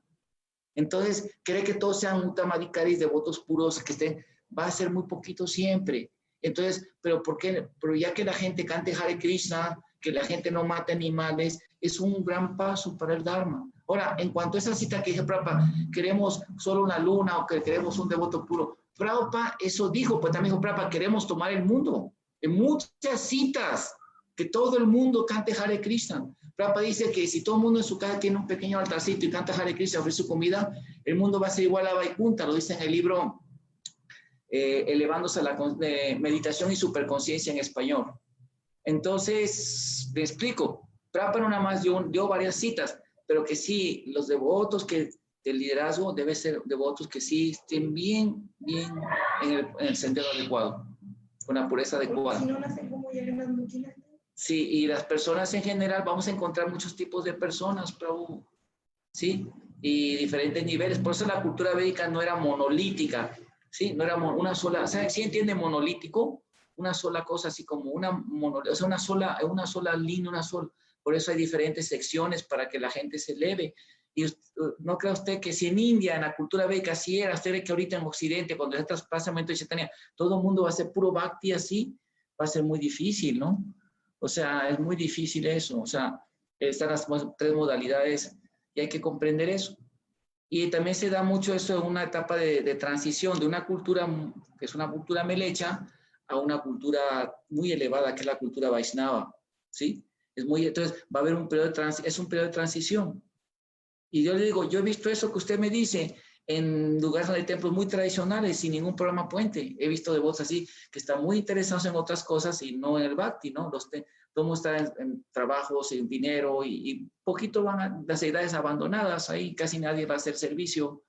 Entonces, cree que todos sean utamadikaris, devotos puros, que estén, va a ser muy poquito siempre. Entonces, ¿pero por qué? Pero ya que la gente cante Hare Krishna, que la gente no mate animales, es un gran paso para el Dharma. Ahora, en cuanto a esa cita que dije, Prabhupada, queremos solo una luna o que queremos un devoto puro. Prabhupada eso dijo, pues también dijo, Prabhupada, queremos tomar el mundo. En muchas citas, que todo el mundo cante Hare Krishna. Prabhupada dice que si todo el mundo en su casa tiene un pequeño altarcito y canta Hare Krishna, ofrece su comida, el mundo va a ser igual a Vaikunta, lo dice en el libro Elevándose a la meditación y superconciencia en español. Entonces, me explico. Prabhupada nada más dio varias citas, pero que sí, los devotos del liderazgo deben ser devotos que sí estén bien en el sendero adecuado, con la pureza adecuada. Si no nacen como sí, y las personas en general, vamos a encontrar muchos tipos de personas, Prabhu, ¿sí? Y diferentes niveles. Por eso la cultura védica no era monolítica, ¿sí? No era una sola, ¿sabes? ¿Sí entiende monolítico? Una sola cosa, así como o sea, una sola línea, por eso hay diferentes secciones para que la gente se eleve. Y no crea usted que si en India, en la cultura védica, así era, usted ve que ahorita en Occidente, cuando ya traspasa el momento de Chaitanya, todo el mundo va a ser puro bhakti así, va a ser muy difícil, ¿no? O sea, es muy difícil eso. O sea, están las tres modalidades y hay que comprender eso. Y también se da mucho eso en una etapa de transición de una cultura que es una cultura melecha a una cultura muy elevada que es la cultura Vaishnava, ¿sí? Entonces va a haber un periodo es un periodo de transición. Y yo le digo, yo he visto eso que usted me dice en lugares donde hay templos muy tradicionales sin ningún programa puente. He visto devotos así que están muy interesados en otras cosas y no en el bhakti, ¿no? Todo el mundo está en trabajos, en dinero y poquito van las edades abandonadas, ahí casi nadie va a hacer servicio.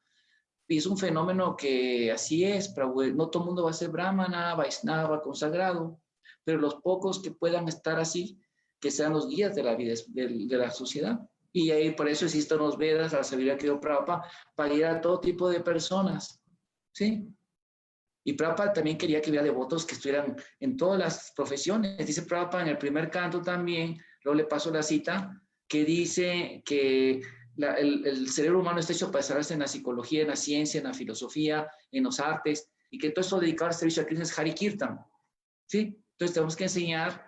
Y es un fenómeno que así es, pero no todo el mundo va a ser brahmana, vaishnava, consagrado, pero los pocos que puedan estar así, que sean los guías de la vida, de la sociedad. Y ahí por eso existen los Vedas, la sabiduría que dio Prabhupada, para guiar a todo tipo de personas, ¿sí? Y Prabhupada también quería que hubiera devotos que estuvieran en todas las profesiones. Dice Prabhupada en el primer canto también, luego le paso la cita, que dice que el cerebro humano está hecho para desarrollarse en la psicología, en la ciencia, en la filosofía, en los artes, y que todo eso dedicado al servicio a Krishna es Hari Kirtan, ¿sí? Entonces tenemos que enseñar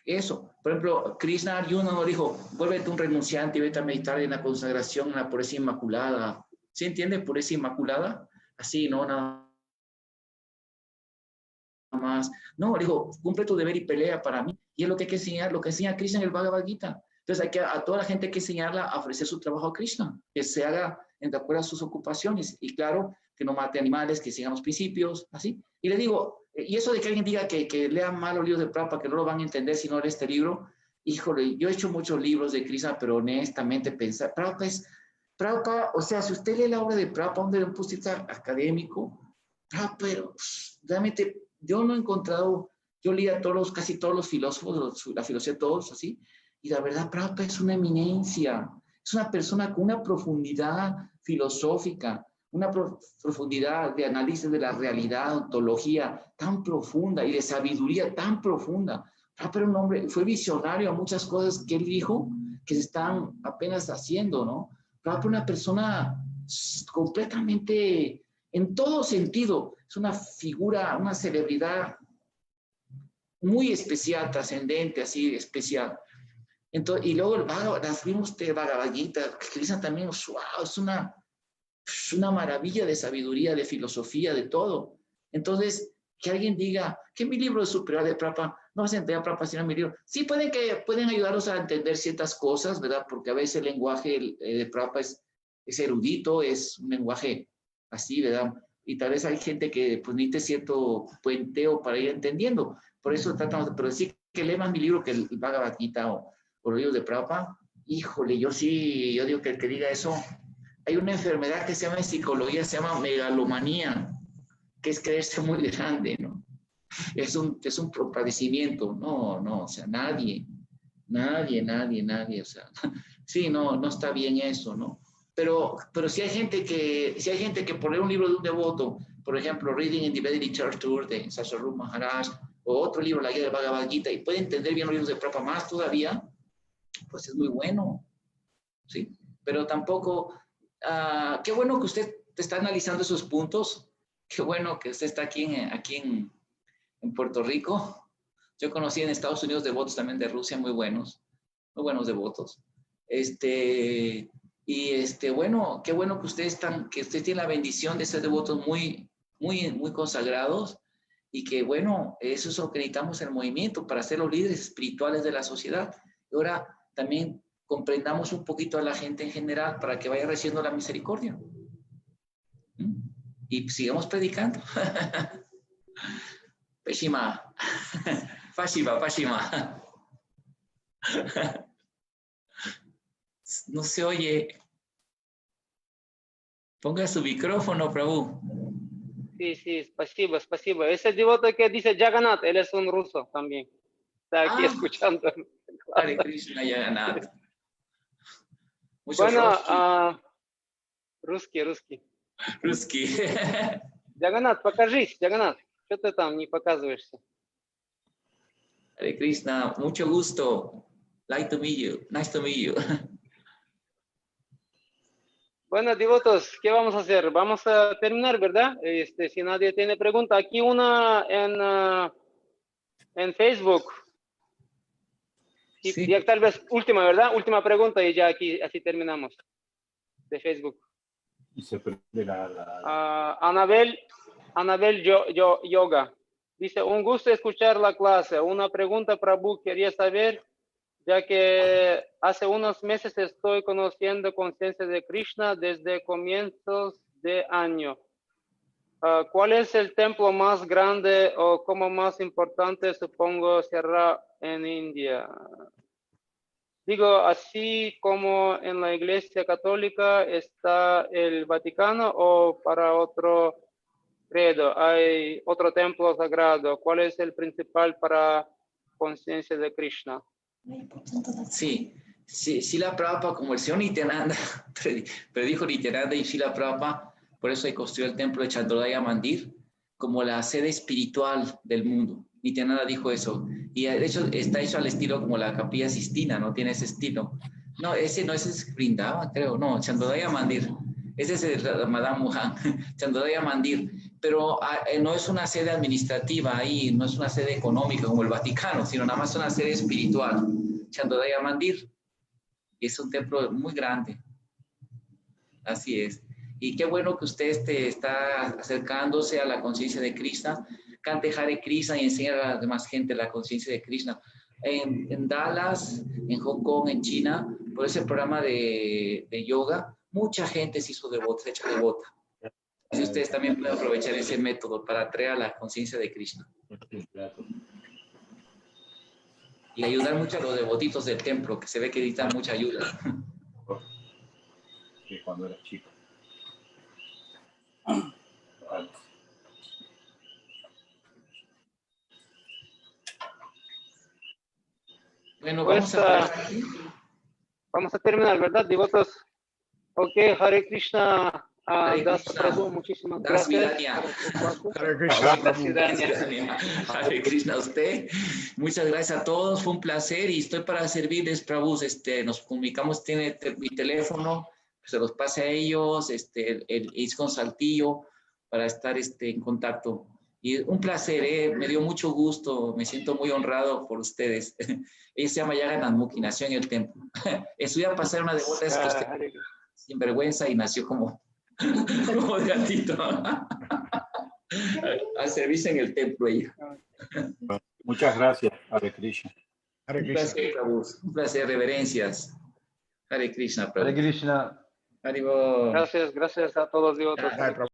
eso. Por ejemplo, Krishna Arjuna nos dijo, vuélvete un renunciante y vete a meditar en la consagración, en la pureza inmaculada. ¿Sí entiende? Pureza inmaculada. Así, ¿no? Nada más. No, dijo, cumple tu deber y pelea para mí. Y es lo que hay que enseñar, lo que enseña Krishna en el Bhagavad Gita. Entonces hay que, a toda la gente hay que enseñarla a ofrecer su trabajo a Krishna, que se haga de acuerdo a sus ocupaciones. Y claro, que no mate animales, que sigan los principios, así. Y le digo, y eso de que alguien diga que lean mal los libros de Prabhupada, que no lo van a entender si no leen este libro, híjole, yo he hecho muchos libros de Krishna, pero honestamente pensar, Prabhupada, o sea, si usted lee la obra de Prabhupada, donde un punto académico, pero realmente yo no he encontrado, yo leí a casi todos los filósofos, la filosofía de todos, así, y la verdad, Prabhupada es una eminencia, es una persona con una profundidad filosófica, una profundidad de análisis de la realidad, ontología tan profunda y de sabiduría tan profunda. Pero un hombre fue visionario a muchas cosas que él dijo que se están apenas haciendo, ¿no? Pero una persona completamente, en todo sentido, es una figura, una celebridad muy especial, trascendente, así, especial. Entonces, y luego las vimos de Bhagavad Gita, que dicen también, wow, es una maravilla de sabiduría, de filosofía, de todo. Entonces, que alguien diga que mi libro es superior de Prabhupada, no vas a entender a Prabhupada sino mi libro. Sí, pueden ayudarnos a entender ciertas cosas, ¿verdad? Porque a veces el lenguaje de Prabhupada es erudito, es un lenguaje así, ¿verdad? Y tal vez hay gente que pues necesite cierto puenteo para ir entendiendo. Por eso tratamos, pero decir que lee más mi libro que el Bhagavad Gita o los libros de Prabhupada, híjole, yo digo que el que diga eso, hay una enfermedad que se llama en psicología, se llama megalomanía, que es creerse muy grande, ¿no? Es un padecimiento, no, o sea, nadie, o sea, Sí, no está bien eso, ¿no? Pero si hay gente que por leer un libro de un devoto, por ejemplo, Reading in the Vedic Literature de Sasharup Maharaj, o otro libro, la guía del Bhagavad Gita, y puede entender bien los libros de Prabhupada más todavía, pues es muy bueno, ¿sí? Pero tampoco, qué bueno que usted está analizando esos puntos, qué bueno que usted está aquí en Puerto Rico. Yo conocí en Estados Unidos devotos también de Rusia muy buenos devotos. Bueno, qué bueno que ustedes tienen la bendición de ser devotos muy, muy, muy consagrados, y que bueno, eso es lo que necesitamos en el movimiento para ser los líderes espirituales de la sociedad. Y ahora también comprendamos un poquito a la gente en general para que vaya recibiendo la misericordia. Y sigamos predicando. Peshima. Pashima. No se oye. Ponga su micrófono, Prabhu. Sí, спасибо. Ese devoto que dice Jagannath, él es un ruso también. Está aquí escuchando. Hare Krishna Jagannath. Bueno, русский. Jagannath, покажись, Jagannath. Что ты там не показываешься? Hare Krishna, mucho gusto. Nice to meet you. Bueno, devotos, ¿qué vamos a hacer? Vamos a terminar, ¿verdad? Si nadie tiene pregunta, aquí una en Facebook. Sí. Ya tal vez última, ¿verdad? Última pregunta y ya aquí así terminamos de Facebook. Y se prende Anabel Yoga. Dice, un gusto escuchar la clase. Una pregunta, Prabhu, quería saber, ya que hace unos meses estoy conociendo conciencia de Krishna desde comienzos de año. ¿Cuál es el templo más grande o como más importante, supongo, será en India? Digo, así como en la Iglesia Católica está el Vaticano, o para otro credo hay otro templo sagrado. ¿Cuál es el principal para conciencia de Krishna? Sí, Srila Prabhupada, como el señor Nityananda predijo Nityananda y Srila Prabhupada, por eso se construyó el templo de Chandrodaya Mandir como la sede espiritual del mundo. Nityananda dijo eso, y de hecho está hecho al estilo como la Capilla Sistina, no tiene ese estilo. No, ese es Vrindavan, creo, no, Chandrodaya Mandir. Ese es el Madame Mohan, Chandrodaya Mandir. Pero no es una sede administrativa ahí, no es una sede económica como el Vaticano, sino nada más una sede espiritual. Chandrodaya Mandir. Es un templo muy grande. Así es. Y qué bueno que usted está acercándose a la conciencia de Krishna. Cante Hare Krishna y enseñe a la demás gente la conciencia de Krishna. En Dallas, en Hong Kong, en China, por ese programa de yoga, mucha gente se hizo devota, se ha hecho devota. Así ustedes también pueden aprovechar ese método para atraer a la conciencia de Krishna. Y ayudar mucho a los devotitos del templo, que se ve que necesitan mucha ayuda. Que cuando era chico. Bueno, pues, vamos a terminar, ¿verdad, devotos? Ok, Hare Krishna. Prabhu, muchísimas gracias. Hare Krishna a usted. Muchas gracias a todos. Fue un placer y estoy para servirles, Prabhu. Nos comunicamos, tiene mi teléfono, se los pase a ellos, el ISKCON Saltillo, para estar en contacto. Y un placer, me dio mucho gusto, me siento muy honrado por ustedes. Ella se llama Jagannath Mukhi, nació en el templo. Estudié a pasar una devota sin vergüenza y nació como de gatito. Al servicio en el templo ella. Muchas gracias, Hare Krishna. Un placer, Prabhu. Un placer, reverencias. Hare Krishna, Prabhu. Hare Krishna. Haribol. Gracias a todos, devotos.